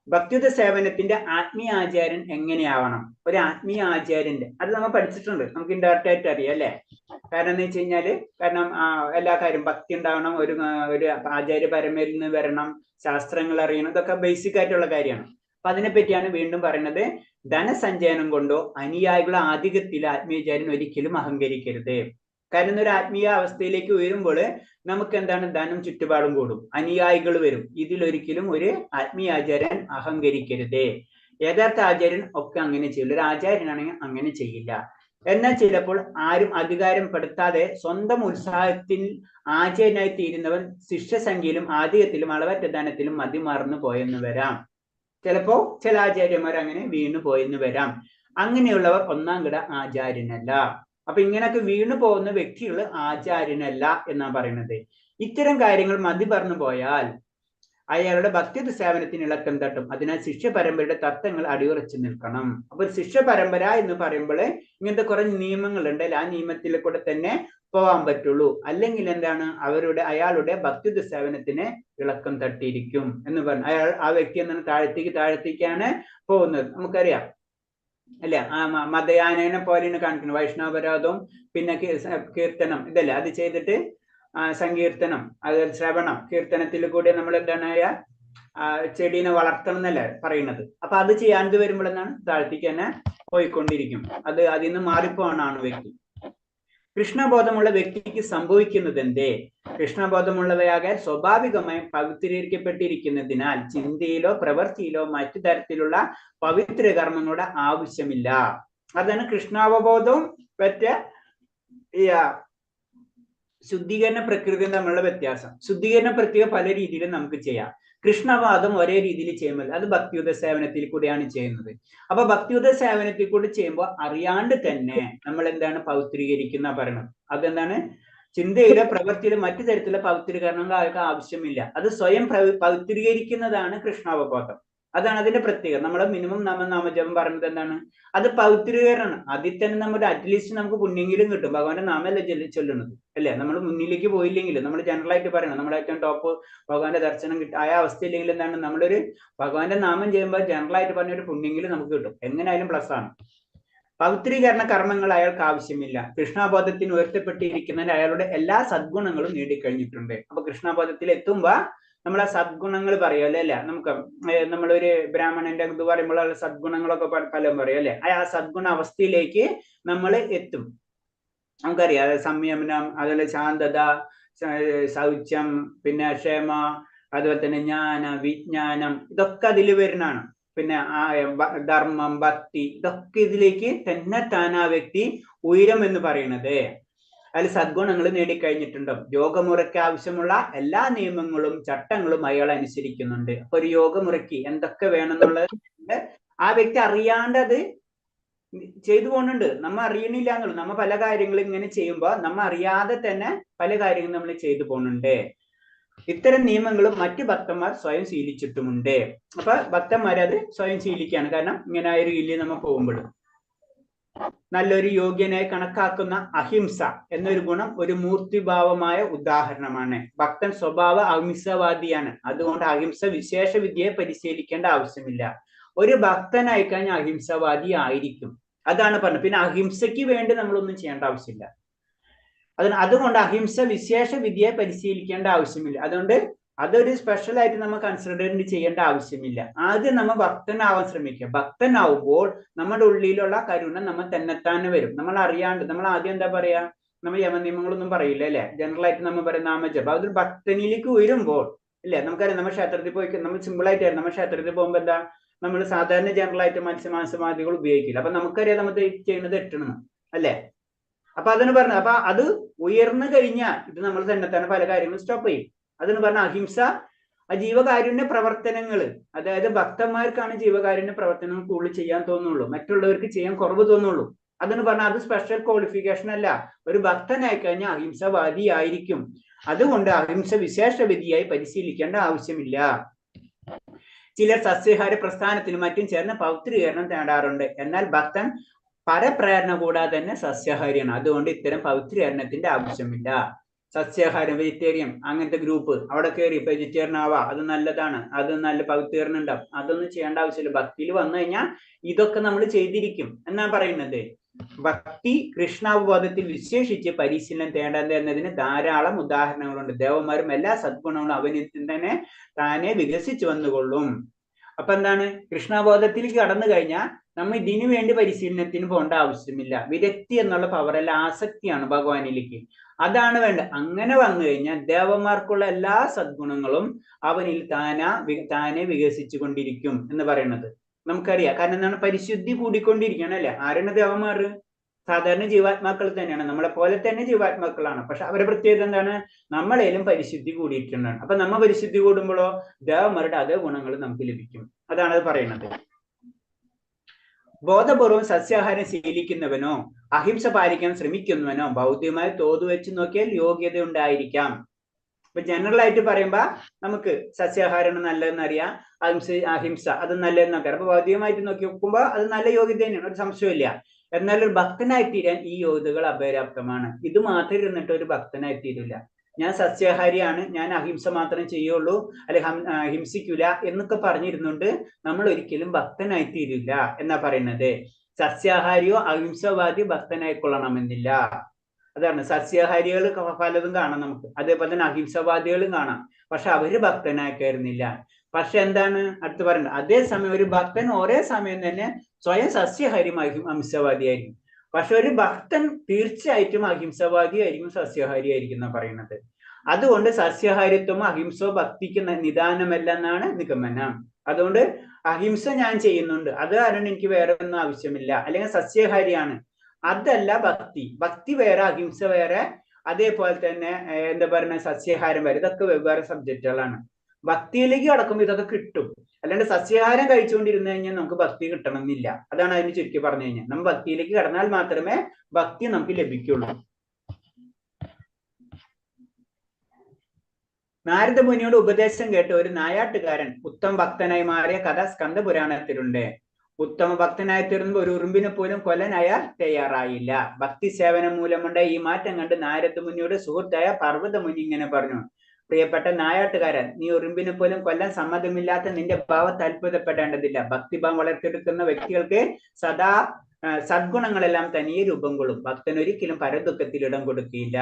S1: ഭക്തിയുത സേവനത്തിന്റെ ആത്മീയ ആചാര്യൻ എങ്ങനെയാവണം, ഒരു ആത്മീയ ആചാര്യന്റെ അത് നമ്മൾ പഠിച്ചിട്ടുണ്ട്, നമുക്ക് ഇൻഡയറക്റ്റ് ആയിട്ട് അറിയാം അല്ലെ. കാരണം എന്ന് വെച്ച് കഴിഞ്ഞാല്, കാരണം എല്ലാ കാര്യം ഭക്തി ഉണ്ടാവണം, ഒരു ആചാര്യ പരമയിൽ നിന്ന് വരണം, ശാസ്ത്രങ്ങൾ അറിയണം, ഇതൊക്കെ ബേസിക് ആയിട്ടുള്ള കാര്യമാണ്. അപ്പൊ അതിനെപ്പറ്റിയാണ് വീണ്ടും പറയുന്നത്. ധനസഞ്ചയനം കൊണ്ടോ അനുയായികളുടെ ആധിക്യത്തിൽ ആത്മീയാചാര്യൻ ഒരിക്കലും അഹങ്കരിക്കരുത്. കാരണം ഒരു ആത്മീയ അവസ്ഥയിലേക്ക് ഉയരുമ്പോൾ നമുക്ക് എന്താണ്, ധനം ചുറ്റുപാടും കൂടും, അനുയായികൾ വരും. ഇതിലൊരിക്കലും ഒരു ആത്മീയാചാര്യൻ അഹങ്കരിക്കരുത്. യഥാർത്ഥ ആചാര്യൻ ഒക്കെ അങ്ങനെ ചെയ്യില്ല. ഒരു ആചാര്യനാണെങ്കിൽ അങ്ങനെ ചെയ്യില്ല. എന്നാൽ ചിലപ്പോൾ ആരും അധികാരം പെടുത്താതെ സ്വന്തം ഉത്സാഹത്തിൽ ആചാര്യനായി തീരുന്നവൻ ശിഷ്യസംഖ്യയിലും ആധികത്തിലും അളവറ്റ ധനത്തിലും മതിമറന്നു പോയെന്ന് വരാം. ചിലപ്പോ ചില ആചാര്യന്മാർ അങ്ങനെ വീണു പോയെന്ന് വരാം. അങ്ങനെയുള്ളവർ ഒന്നാം കിട ആചാര്യനല്ല. അപ്പൊ ഇങ്ങനെയൊക്കെ വീണു പോകുന്ന വ്യക്തികൾ ആചാര്യനല്ല എന്നാ പറയുന്നത്. ഇത്തരം കാര്യങ്ങൾ മതി പറഞ്ഞു പോയാൽ അയാളുടെ ഭക്തി സേവനത്തിന് ഇളക്കം തട്ടും. അതിനാൽ ശിഷ്യ പരമ്പരയുടെ തത്വങ്ങൾ അടിയുറച്ചു നിൽക്കണം. അപ്പൊ ഒരു ശിഷ്യ പരമ്പര എന്ന് പറയുമ്പോൾ ഇങ്ങനത്തെ കുറെ നിയമങ്ങളുണ്ട്. ആ നിയമത്തിൽ കൂടെ തന്നെ പോവാൻ പറ്റുള്ളൂ. അല്ലെങ്കിൽ എന്താണ്, അയാളുടെ ഭക്തി സേവനത്തിന് ഇളക്കം തട്ടിയിരിക്കും എന്ന് പറഞ്ഞു. ആ വ്യക്തി എന്താണ് താഴ്ത്തിക്കാണ് പോകുന്നത്. നമുക്കറിയാം അല്ലെ, ആ മതയാനനെ പോലെയാണ് കാണിക്കുന്നത്. വൈഷ്ണവപരാധവും പിന്നെ കീർത്തനം ഇതല്ലേ, അത് ചെയ്തിട്ട് സങ്കീർത്തനം, അത് ശ്രവണം, കീർത്തനത്തിൽ കൂടി നമ്മൾ എന്താണ് ചെടീനെ വളർത്തണം എന്നല്ലേ പറയുന്നത്. അപ്പൊ അത് ചെയ്യാണ്ട് വരുമ്പോൾ എന്താണ് താഴ്ത്തിക്ക് തന്നെ പോയിക്കൊണ്ടിരിക്കും. അതിൽ നിന്ന് മാറിപ്പോണാണ് വ്യക്തി. കൃഷ്ണബോധമുള്ള വ്യക്തിക്ക് സംഭവിക്കുന്നത് എന്തേ? കൃഷ്ണബോധമുള്ളവയാകാൻ സ്വാഭാവികമായും പവിത്രീകരിക്കപ്പെട്ടിരിക്കുന്നതിനാൽ ചിന്തയിലോ പ്രവൃത്തിയിലോ മറ്റു തരത്തിലുള്ള പവിത്ര കർമ്മങ്ങളുടെ ആവശ്യമില്ല. അതാണ് കൃഷ്ണാവബോധവും മറ്റേ ശുദ്ധീകരണ പ്രക്രിയ തമ്മിലുള്ള വ്യത്യാസം. ശുദ്ധീകരണ പ്രക്രിയ പല രീതിയിലും നമുക്ക് ചെയ്യാം. കൃഷ്ണവാദം ഒരേ രീതിയിൽ ചെയ്യുമ്പോൾ അത് ഭക്തിയുത സേവനത്തിൽ കൂടെയാണ് ചെയ്യുന്നത്. അപ്പൊ ഭക്തിയുത സേവനത്തിൽ കൂടി ചെയ്യുമ്പോൾ അറിയാണ്ട് തന്നെ നമ്മൾ എന്താണ് പവിത്രീകരിക്കുന്ന പറയണം. അതെന്താണ്, ചിന്തയിലോ പ്രവൃത്തിയിലോ മറ്റു തരത്തിലുള്ള പവിത്രീകരണങ്ങൾ ആൾക്ക് ആവശ്യമില്ല. അത് സ്വയം പവിത്രീകരിക്കുന്നതാണ് കൃഷ്ണാവബോധം. അതാണ് അതിന്റെ പ്രത്യേകത. നമ്മൾ മിനിമം നാമജപം പറയുന്നത് എന്താണ്, അത് പവിത്രീകരണം. അതിൽ തന്നെ നമ്മുടെ അറ്റ്ലീസ്റ്റ് നമുക്ക് പുണ്യെങ്കിലും കിട്ടും. ഭഗവാന്റെ നാമല്ലേ ചൊല്ലുന്നത് അല്ലേ. നമ്മൾ മുന്നിലേക്ക് പോയില്ലെങ്കിൽ, നമ്മൾ ജനറൽ ആയിട്ട് പറയണം, നമ്മുടെ ഏറ്റവും ടോപ്പ് ഭഗവാന്റെ ദർശനം ആയ അവസ്ഥയില്ലെങ്കിൽ എന്താണ്, നമ്മളൊരു ഭഗവാന്റെ നാമം ചെയ്യുമ്പോൾ ജനറൽ ആയിട്ട് പറഞ്ഞൊരു പുണ്യെങ്കിലും നമുക്ക് കിട്ടും. എങ്ങനെയായാലും പ്ലസ് ആണ്. പവിത്രീകരണ കർമ്മങ്ങൾ അയാൾക്ക് ആവശ്യമില്ല. കൃഷ്ണബോധത്തിന് ഉയർത്തപ്പെട്ടിരിക്കുന്നതിന് അയാളുടെ എല്ലാ സദ്ഗുണങ്ങളും നേടിക്കഴിഞ്ഞിട്ടുണ്ട്. അപ്പൊ കൃഷ്ണബോധത്തിൽ എത്തുമ്പോ നമ്മൾ ആ സദ്ഗുണങ്ങൾ പറയുമല്ലോ അല്ലെ. നമുക്ക് നമ്മളൊരു ബ്രാഹ്മണന്റെ ഇത് പറയുമ്പോൾ സദ്ഗുണങ്ങളൊക്കെ പലതും പറയും അല്ലെ. ആ സദ്ഗുണ അവസ്ഥയിലേക്ക് നമ്മൾ എത്തും. നമുക്കറിയാം സംയമനം, അതുപോലെ ശാന്തത, ശൗച്യം, പിന്നെ ക്ഷമ, അതുപോലെ തന്നെ ജ്ഞാന വിജ്ഞാനം, ഇതൊക്കെ അതിൽ വരുന്നതാണ്. പിന്നെ ധർമ്മം, ഭക്തി, ഇതൊക്കെ ഇതിലേക്ക് തന്നെ താൻ ആ വ്യക്തി ഉയരം എന്ന് പറയുന്നത്. അതിൽ സദ്ഗുണങ്ങൾ നേടിക്കഴിഞ്ഞിട്ടുണ്ടോ? യോഗമുറയ്ക്ക് ആവശ്യമുള്ള എല്ലാ നിയമങ്ങളും ചട്ടങ്ങളും അയാൾ അനുസരിക്കുന്നുണ്ട്. അപ്പൊ ഒരു യോഗമുറയ്ക്ക് എന്തൊക്കെ വേണമെന്നുള്ളത് ആ വ്യക്തി അറിയാണ്ട് അത് ചെയ്തു പോകുന്നുണ്ട്. നമ്മ അറിയണില്ല എന്നുള്ളൂ. നമ്മ പല കാര്യങ്ങളും ഇങ്ങനെ ചെയ്യുമ്പോൾ നമ്മ അറിയാതെ തന്നെ പല കാര്യങ്ങളും നമ്മൾ ചെയ്തു പോകുന്നുണ്ട്. ഇത്തരം നിയമങ്ങളും മറ്റു ഭക്തന്മാർ സ്വയം ശീലിച്ചിട്ടുമുണ്ട്. അപ്പൊ ഭക്തന്മാരത് സ്വയം ശീലിക്കുകയാണ്. കാരണം ഇങ്ങനെ ആ ഒരു രീതിയിൽ നമ്മൾ പോകുമ്പോൾ നല്ലൊരു യോഗ്യനായി കണക്കാക്കുന്ന അഹിംസ എന്നൊരു ഗുണം ഒരു മൂർത്തിഭാവമായ ഉദാഹരണമാണ്. ഭക്തൻ സ്വഭാവ അഹിംസവാദിയാണ്. അതുകൊണ്ട് അഹിംസ വിശേഷ വിദ്യയെ പരിശീലിക്കേണ്ട ആവശ്യമില്ല. ഒരു ഭക്തനായി കഴിഞ്ഞാൽ അഹിംസവാദി ആയിരിക്കും. അതാണ് പറഞ്ഞത്. പിന്നെ അഹിംസയ്ക്ക് വേണ്ടി നമ്മളൊന്നും ചെയ്യേണ്ട ആവശ്യമില്ല. അതുകൊണ്ട് അഹിംസ വിശേഷ വിദ്യയെ പരിശീലിക്കേണ്ട ആവശ്യമില്ല. അതുകൊണ്ട് അതൊരു സ്പെഷ്യൽ ആയിട്ട് നമ്മൾ കൺസിഡർ ചെയ്യേണ്ട ആവശ്യമില്ല. ആദ്യം നമ്മൾ ഭക്തനാവാൻ ശ്രമിക്കുക. ഭക്തനാവുമ്പോൾ നമ്മുടെ ഉള്ളിലുള്ള കരുണ നമ്മൾ തന്നെത്താനെ വരും. നമ്മൾ അറിയാണ്ട് നമ്മൾ ആദ്യം എന്താ പറയാ, നമ്മൾ യമനിയമങ്ങളൊന്നും പറയില്ല അല്ലെ. ജനറൽ ആയിട്ട് നമ്മൾ പറയും നാമജപം. അതൊരു ഭക്തനിലേക്ക് ഉയരുമ്പോൾ അല്ലെ. നമുക്കറിയാം, നമ്മൾ ക്ഷേത്രത്തിൽ പോയി നമ്മൾ സിമ്പിൾ ആയിട്ട് നമ്മൾ ക്ഷേത്രത്തിൽ പോകുമ്പോൾ എന്താ, നമ്മൾ സാധാരണ ജനറൽ ആയിട്ട് മത്സ്യമാംസമാദികൾ ഉപയോഗിക്കില്ല. അപ്പൊ നമുക്കറിയാം നമ്മൾ ചെയ്യുന്നത് തെറ്റണം അല്ലെ. അപ്പൊ അതിന് പറഞ്ഞു, അപ്പൊ അത് ഉയർന്നു കഴിഞ്ഞാൽ ഇത് നമ്മൾ തന്നെത്താനെ പല കാര്യങ്ങളും സ്റ്റോപ്പ് ചെയ്യും. അതിന് പറഞ്ഞ അഹിംസ ജീവകാരുണ്യ പ്രവർത്തനങ്ങൾ, അതായത് ഭക്തന്മാർക്കാണ് ജീവകാരുണ്യ പ്രവർത്തനങ്ങൾ കൂടുതൽ ചെയ്യാൻ തോന്നുള്ളൂ, മറ്റുള്ളവർക്ക് ചെയ്യാൻ കുറവ് തോന്നുള്ളൂ. അതിന് പറഞ്ഞാൽ അത് സ്പെഷ്യൽ ക്വാളിഫിക്കേഷൻ അല്ല. ഒരു ഭക്തനായി കഴിഞ്ഞാൽ അഹിംസവാദി ആയിരിക്കും. അതുകൊണ്ട് അഹിംസ വിശേഷ വിധിയായി പരിശീലിക്കേണ്ട ആവശ്യമില്ല. ചിലർ സസ്യാഹാര പ്രസ്ഥാനത്തിനും മറ്റും ചേർന്ന് പവിത്രീകരണം തേടാറുണ്ട്. എന്നാൽ ഭക്തൻ പരപ്രേരണ കൂടാതെ തന്നെ സസ്യാഹാരിയാണ്. അതുകൊണ്ട് ഇത്തരം പവിത്രീകരണത്തിന്റെ ആവശ്യമില്ല. സസ്യാഹാരം, വെജിറ്റേറിയൻ അങ്ങനത്തെ ഗ്രൂപ്പ് അവിടെ കയറി വെജിറ്റേറിയൻ ആവാ, അത് നല്ലതാണ്, അത് നല്ല പവിത്രീകരണം ഉണ്ടാവും, അതൊന്നും ചെയ്യേണ്ട ആവശ്യമില്ല. ഭക്തിയിൽ വന്നു കഴിഞ്ഞാൽ ഇതൊക്കെ നമ്മൾ ചെയ്തിരിക്കും എന്നാ പറയുന്നത്. ഭക്തി കൃഷ്ണാവബോധത്തിൽ വിശേഷിച്ച് പരിശീലനം തേടേണ്ടത് എന്നതിന് ധാരാളം ഉദാഹരണങ്ങളുണ്ട്. ദേവന്മാരും എല്ലാ സദ്ഗുണങ്ങളും അവനിൽ തന്നെ താനെ വികസിച്ചു വന്നുകൊള്ളും. അപ്പൊ എന്താണ്, കൃഷ്ണാബോധത്തിലേക്ക് കടന്നു കഴിഞ്ഞാൽ നമ്മൾ ഇതിനു വേണ്ടി പരിശീലനത്തിന് പോകേണ്ട ആവശ്യമില്ല. വിരക്തി എന്നുള്ള പവറല്ല, ആസക്തിയാണ് ഭഗവാനിലേക്ക്. അതാണ് വേണ്ടത്. അങ്ങനെ വന്നു കഴിഞ്ഞാൽ ദേവന്മാർക്കുള്ള എല്ലാ സദ്ഗുണങ്ങളും അവനിൽ താനെ വികസിച്ചു കൊണ്ടിരിക്കും എന്ന് പറയുന്നത് നമുക്കറിയാം. കാരണം എന്താണ്, പരിശുദ്ധി കൂടിക്കൊണ്ടിരിക്കണം അല്ലെ. ആരാണ് ദേവന്മാർ? സാധാരണ ജീവാത്മാക്കൾ തന്നെയാണ്, നമ്മളെ പോലെ തന്നെ ജീവാത്മാക്കളാണ്. പക്ഷെ അവരുടെ പ്രത്യേകത എന്താണ്? നമ്മളേലും പരിശുദ്ധി കൂടിയിട്ടുണ്ടാണ്. അപ്പൊ നമ്മ പരിശുദ്ധി കൂടുമ്പോഴോ ദേവന്മാരുടെ അതേ ഗുണങ്ങൾ നമുക്ക് ലഭിക്കും. അതാണ് അത് പറയുന്നത്. ബോധപൂർവം സസ്യാഹാരം ശീലിക്കുന്നവനോ അഹിംസ പാലിക്കാൻ ശ്രമിക്കുന്നവനോ ഭൗതികമായി തോത് വെച്ച് നോക്കിയാൽ യോഗ്യത ഉണ്ടായിരിക്കാം. ഇപ്പൊ ജനറൽ ആയിട്ട് പറയുമ്പോ നമുക്ക് സസ്യാഹാരം നല്ലതെന്ന് അറിയാം, അഹിംസ അത് നല്ലതെന്നൊക്കെ. അപ്പൊ ഭൗതികമായിട്ട് നോക്കി നോക്കുമ്പോ അത് നല്ല യോഗ്യത തന്നെയാണ്, ഒരു സംശയമില്ല. എന്നാൽ ഒരു ഭക്തനായി തീരാൻ ഈ യോഗ്യതകൾ അപര്യാപ്തമാണ്. ഇത് മാത്രം ഇരുന്നിട്ട് ഒരു ഭക്തനായി തീരില്ല. ഞാൻ സസ്യാഹാരിയാണ്, ഞാൻ അഹിംസ മാത്രം ചെയ്യുള്ളൂ, അല്ലെങ്കിൽ ഹിംസിക്കൂല എന്നൊക്കെ പറഞ്ഞിരുന്നുകൊണ്ട് നമ്മൾ ഒരിക്കലും ഭക്തനായി തീരില്ല എന്നാ പറയുന്നത്. സസ്യാഹാരിയോ അഹിംസവാദിയോ ഭക്തനായിക്കൊള്ളണമെന്നില്ല. അതാണ്, സസ്യാഹാരികൾ പലതും കാണാം നമുക്ക്, അതേപോലെ തന്നെ അഹിംസവാദികളും കാണാം. പക്ഷെ അവര് ഭക്തനാക്കായിരുന്നില്ല. പക്ഷെ എന്താണ് അടുത്ത് പറയുന്നത്? അതേസമയം ഒരു ഭക്തൻ ഒരേ സമയം തന്നെ സ്വയം സസ്യാഹാരിയും അഹിംസവാദിയായിരിക്കും. പക്ഷെ ഒരു ഭക്തൻ തീർച്ചയായിട്ടും അഹിംസവാദി ആയിരിക്കും, സസ്യാഹാരി ആയിരിക്കും എന്നാണ് പറയുന്നത്. അതുകൊണ്ട് സസ്യാഹാരിത്വം അഹിംസോ ഭക്തിക്ക് നിദാനമല്ല എന്നാണ് നിഗമനം. അതുകൊണ്ട് അഹിംസ ഞാൻ ചെയ്യുന്നുണ്ട്, അത് കാരണം എനിക്ക് വേറെ ഒന്നും ആവശ്യമില്ല, അല്ലെങ്കിൽ സസ്യാഹാരിയാണ്, അതല്ല ഭക്തി. ഭക്തി വേറെ, അഹിംസ വേറെ, അതേപോലെ തന്നെ എന്താ പറയുക സസ്യാഹാരം വേറെ. ഇതൊക്കെ വെവ്വേറെ സബ്ജക്റ്റുകളാണ്. ഭക്തിയിലേക്ക് കടക്കുമ്പോൾ ഇതൊക്കെ കിട്ടും. അല്ലാണ്ട് സസ്യാഹാരം കഴിച്ചുകൊണ്ടിരുന്നു കഴിഞ്ഞാൽ നമുക്ക് ഭക്തി കിട്ടണമെന്നില്ല. അതാണ് അതിന് ചുരുക്കി പറഞ്ഞു കഴിഞ്ഞാൽ. നമ്മൾ ഭക്തിയിലേക്ക് കടന്നാൽ മാത്രമേ ഭക്തി നമുക്ക് ലഭിക്കുള്ളൂ. നാരദ മുനിയുടെ ഉപദേശം കേട്ട ഒരു നായാട്ടുകാരൻ ഉത്തമ ഭക്തനായി മാറിയ കഥ സ്കന്ദപുരാണത്തിലുണ്ട്. ഉത്തമ ഭക്തനായി തീർന്നുമ്പോൾ ഒരു ഉറുമ്പിനെ പോലും കൊല്ലാൻ അയാൾ തയ്യാറായില്ല. ഭക്തി സേവനം മൂലമുണ്ടായ ഈ മാറ്റം കണ്ട് നാരദ മുനിയുടെ സുഹൃത്തായ പർവ്വത മുനി ഇങ്ങനെ പറഞ്ഞു: പ്രിയപ്പെട്ട നായാട്ടുകാരൻ, നീ ഉറുമ്പിനെ പോലും കൊല്ലാൻ സമ്മതമില്ലാത്ത നിന്റെ ഭാവത്തെ അത്ഭുതപ്പെടേണ്ടതില്ല. ഭക്തിഭാവം വളർത്തിയെടുക്കുന്ന വ്യക്തികൾക്ക് സദാ സദ്ഗുണങ്ങളെല്ലാം തനിയെ രൂപം കൊള്ളും. ഭക്തൻ ഒരിക്കലും പരദുഃഖത്തിൽ ഇടം കൊടുക്കില്ല.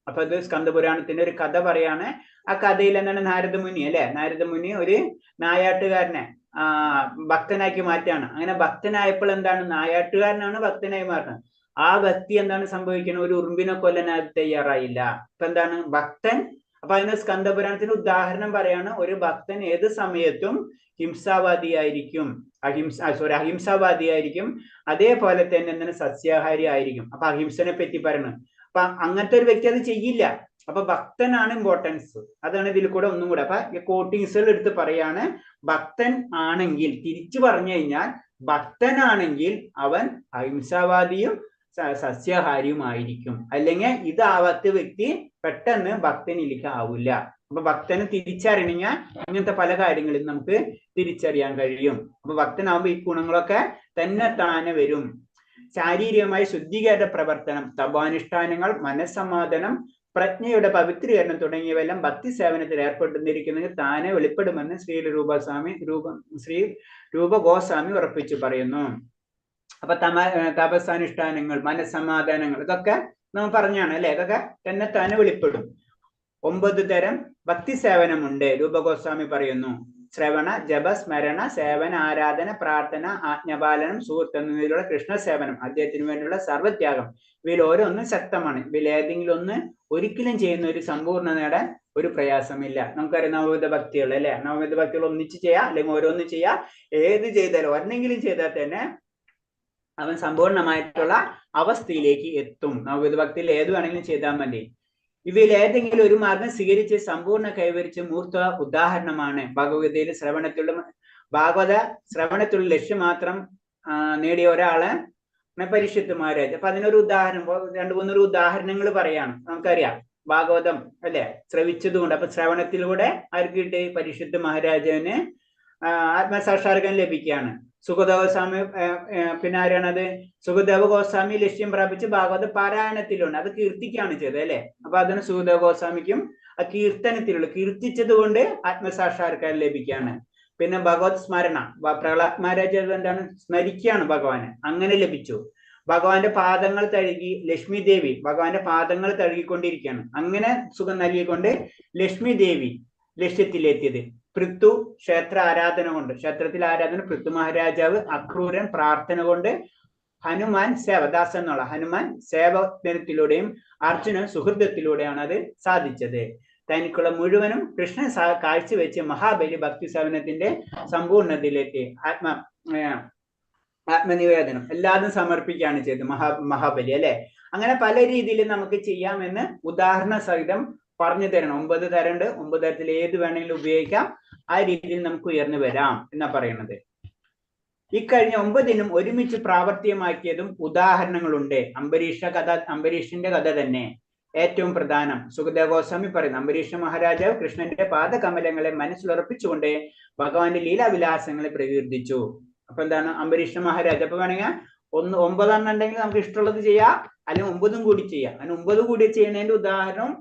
S1: അപ്പൊ അത് സ്കന്ദപുരാണത്തിന്റെ ഒരു കഥ പറയാണ്. ആ കഥയിൽ എന്താണ്, നാരദമുനി അല്ലെ, നാരദമുനി ഒരു നായാട്ടുകാരനെ ഭക്തനാക്കി മാറ്റാണ്. അങ്ങനെ ഭക്തനായപ്പോൾ എന്താണ്, നായാട്ടുകാരനാണ് ഭക്തനായി മാറുന്നത്. ആ വ്യക്തി എന്താണ് സംഭവിക്കുന്നത്? ഒരു ഉറുമ്പിനെ കൊല്ലാൻ തയ്യാറായില്ല. അപ്പൊ എന്താണ് ഭക്തൻ? അപ്പൊ അതിന് സ്കന്ദപുരാണത്തിന് ഉദാഹരണം പറയാണ്, ഒരു ഭക്തൻ ഏത് സമയത്തും ഹിംസാവാദിയായിരിക്കും, അഹിംസാവാദിയായിരിക്കും, അതേപോലെ തന്നെ എന്താണ് സസ്യാഹാരി ആയിരിക്കും. അപ്പൊ അഹിംസനെ പറ്റി പറയണം. അപ്പൊ അങ്ങനത്തെ ഒരു വ്യക്തി അത് ചെയ്യില്ല. അപ്പൊ ഭക്തനാണ് ഇമ്പോർട്ടൻസ്. അതാണ് ഇതിൽ കൂടെ ഒന്നും കൂടെ. അപ്പൊ കോട്ടിങ്സുകൾ എടുത്ത് പറയാണ്, ഭക്തൻ ആണെങ്കിൽ, തിരിച്ചു പറഞ്ഞു കഴിഞ്ഞാൽ ഭക്തനാണെങ്കിൽ അവൻ അഹിംസാവാദിയും സസ്യാഹാരിയുമായിരിക്കും. അല്ലെങ്കിൽ ഇതാവാത്ത വ്യക്തി പെട്ടെന്ന് ഭക്തനിലേക്ക് ആവില്ല. അപ്പൊ ഭക്തന് തിരിച്ചറിഞ്ഞാൽ ഇങ്ങനത്തെ പല കാര്യങ്ങളും നമുക്ക് തിരിച്ചറിയാൻ കഴിയും. അപ്പൊ ഭക്തനാവുമ്പോ ഈ ഗുണങ്ങളൊക്കെ തന്നെ താനെ വരും. ശാരീരികമായ ശുദ്ധീകരണ പ്രവർത്തനം, തപോനുഷ്ഠാനങ്ങൾ, മനസ്സമാധാനം, പ്രജ്ഞയുടെ പവിത്രീകരണം തുടങ്ങിയവയെല്ലാം ഭക്തി സേവനത്തിൽ ഏർപ്പെട്ടിരിക്കുന്നതിന് താനെ വെളിപ്പെടുമെന്ന് ശ്രീ രൂപ ഗോസ്വാമി ഉറപ്പിച്ചു പറയുന്നു. അപ്പൊ തപസ്സാനുഷ്ഠാനങ്ങൾ, മനസ്സമാധാനങ്ങൾ ഇതൊക്കെ നമ്മൾ പറഞ്ഞാണ് അല്ലെ, ഇതൊക്കെ തന്നെ താനെ വെളിപ്പെടും. 9 തരം ഭക്തി സേവനമുണ്ട് രൂപഗോസ്വാമി പറയുന്നു. ശ്രവണ, ജപ, സ്മരണ, സേവന, ആരാധന, പ്രാർത്ഥന, ആജ്ഞപാലനം, സുഹൃത്ത് എന്നിവയിലുള്ള കൃഷ്ണ സേവനം, അദ്ദേഹത്തിന് വേണ്ടിയുള്ള സർവത്യാഗം. ഇവയിൽ ഓരോന്നും ശക്തമാണ്. ഇവയിൽ ഏതെങ്കിലും ഒന്ന് ഒരിക്കലും ചെയ്യുന്ന ഒരു സമ്പൂർണ്ണ നേടാൻ ഒരു പ്രയാസമില്ല. നമുക്കറിയാം നവവിധ ഭക്തികൾ അല്ലെ, നവവിധ ഭക്തികൾ ഒന്നിച്ച് ചെയ്യാം, അല്ലെങ്കിൽ ഓരോന്ന് ചെയ്യാം. ഏത് ചെയ്താലും ഒരെണ്ണെങ്കിലും ചെയ്താൽ തന്നെ അവൻ സമ്പൂർണമായിട്ടുള്ള അവസ്ഥയിലേക്ക് എത്തും. നവവിധ ഭക്തിയിൽ ഏത് വേണമെങ്കിലും ചെയ്താൽ മതി. ഇവയിൽ ഏതെങ്കിലും ഒരു മാർഗം സ്വീകരിച്ച് സമ്പൂർണ്ണ കൈവരിച്ച് മൂർത്ത ഉദാഹരണമാണ് ഭഗവത്ഗീതയിൽ ഭാഗവത ശ്രവണത്തിലുള്ള ലക്ഷ്യം മാത്രം നേടിയ ഒരാള് പരീക്ഷിത്ത് മഹാരാജ്. അപ്പൊ അതിനൊരു ഉദാഹരണം, 2-3 ഉദാഹരണങ്ങൾ പറയാണ്. നമുക്കറിയാം ഭാഗവതം അല്ലെ ശ്രവിച്ചതുകൊണ്ട്. അപ്പൊ ശ്രവണത്തിലൂടെ ആർക്ക് കിട്ടി? പരീക്ഷിത്ത് മഹാരാജാവിന് ആത്മസാക്ഷാത്കാരം ലഭിക്കുകയാണ്. സുഖദേവ ഗോസ്വാമി പിന്നെ ആരാണത്? സുഖദേവ ഗോസ്വാമി ലക്ഷ്യം പ്രാപിച്ച് ഭാഗവത പാരായണത്തിലുണ്ട്, അത് കീർത്തിക്കാണ് ചെയ്തത് അല്ലെ. അപ്പൊ അതിന് സുഖദേവ ഗോസ്വാമിക്കും ആ കീർത്തനത്തിലുള്ള കീർത്തിച്ചത് കൊണ്ട് ആത്മസാക്ഷാത്കാരം ലഭിക്കുകയാണ്. പിന്നെ ഭഗവത് സ്മരണ, പ്രഹ്ലാദ് മഹാരാജ് എന്താണ് സ്മരിക്കുകയാണ് ഭഗവാനെ, അങ്ങനെ ലഭിച്ചു. ഭഗവാന്റെ പാദങ്ങൾ തഴുകി ലക്ഷ്മി ദേവി ഭഗവാന്റെ പാദങ്ങൾ തഴുകിക്കൊണ്ടിരിക്കുകയാണ്. അങ്ങനെ സുഖം നൽകിക്കൊണ്ട് ലക്ഷ്മി ദേവി ലക്ഷ്യത്തിലെത്തിയത്. പൃഥു ക്ഷേത്ര ആരാധന കൊണ്ട്, ക്ഷേത്രത്തിൽ ആരാധന, പൃഥു മഹാരാജാവ് അക്രൂരൻ പ്രാർത്ഥന കൊണ്ട്, ഹനുമാൻ സേവദാസൻ എന്നുള്ള ഹനുമാൻ സേവനത്തിലൂടെയും അർജുനൻ സുഹൃത്തത്തിലൂടെയാണ് അത് സാധിച്ചത്. തനിക്കുള്ള മുഴുവനും കൃഷ്ണൻ കാഴ്ചവെച്ച് മഹാബലി ഭക്തി സേവനത്തിന്റെ സമ്പൂർണ്ണതയിലെത്തി. ആത്മനിവേദനം എല്ലാതും സമർപ്പിക്കുകയാണ് ചെയ്തത് മഹാബലി അല്ലെ. അങ്ങനെ പല രീതിയിൽ നമുക്ക് ചെയ്യാമെന്ന് ഉദാഹരണ സഹിതം പറഞ്ഞു തരണം. 9 തരമുണ്ട്, 9 തരത്തിൽ ഏത് വേണമെങ്കിലും ഉപയോഗിക്കാം. ആ രീതിയിൽ നമുക്ക് ഉയർന്നു വരാം എന്നാ പറയുന്നത്. ഇക്കഴിഞ്ഞ 9 ഒരുമിച്ച് പ്രാവർത്തികമാക്കിയതും ഉദാഹരണങ്ങളുണ്ട്. അംബരീഷിന്റെ കഥ തന്നെ ഏറ്റവും പ്രധാനം. സുഖദേവ ഗോസ്വാമി പറയുന്നു, അംബരീഷ മഹാരാജാവ് കൃഷ്ണന്റെ പാദകമലങ്ങളെ മനസ്സിലുറപ്പിച്ചുകൊണ്ട് ഭഗവാന്റെ ലീലാവിലാസങ്ങളെ പ്രകീർത്തിച്ചു. അപ്പൊ എന്താണ് അംബരീഷ മഹാരാജ്? അപ്പൊ വേണമെങ്കിൽ 9 ഉണ്ടെങ്കിൽ നമുക്ക് ഇഷ്ടമുള്ളത് ചെയ്യാം, അല്ലെങ്കിൽ 9 കൂടി ചെയ്യാം. അങ്ങനെ 9 കൂടി ചെയ്യുന്നതിന്റെ ഉദാഹരണം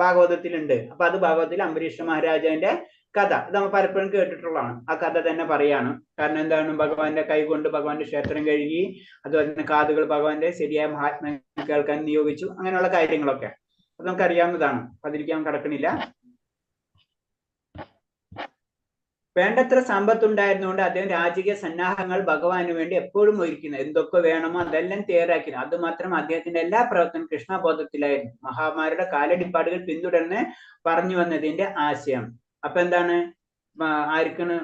S1: ഭാഗവതത്തിലുണ്ട്. അപ്പൊ അത് ഭാഗവതത്തിൽ അംബരീഷ മഹാരാജാവിന്റെ കഥ ഇത് നമ്മൾ പലപ്പോഴും കേട്ടിട്ടുള്ളതാണ്. ആ കഥ തന്നെ പറയാണ്. കാരണം എന്താണ്, ഭഗവാന്റെ കൈ കൊണ്ട് ഭഗവാന്റെ ക്ഷേത്രം കഴുകി, അതുപോലെ തന്നെ കാതുകൾ ഭഗവാന്റെ ശരിയായ മഹാത്മ കേൾക്കാൻ നിയോഗിച്ചു, അങ്ങനെയുള്ള കാര്യങ്ങളൊക്കെ അത് നമുക്കറിയാവുന്നതാണ്. അതിരിക്കാൻ കടക്കണില്ല. വേണ്ടത്ര സമ്പത്തുണ്ടായിരുന്നുകൊണ്ട് അദ്ദേഹം രാജകീയ സന്നാഹങ്ങൾ ഭഗവാന് വേണ്ടി എപ്പോഴും ഒരുക്കുന്നത്. എന്തൊക്കെ വേണമോ അതെല്ലാം തയ്യാറാക്കുന്നത്. അത് മാത്രം അദ്ദേഹത്തിന്റെ എല്ലാ പ്രവർത്തനം കൃഷ്ണബോധത്തിലായിരുന്നു. മഹാമാരുടെ കാലടിപ്പാടുകൾ പിന്തുടർന്ന് പറഞ്ഞു വന്നതിന്റെ ആശയം. അപ്പൊ എന്താണ്, ആർക്കാണ്?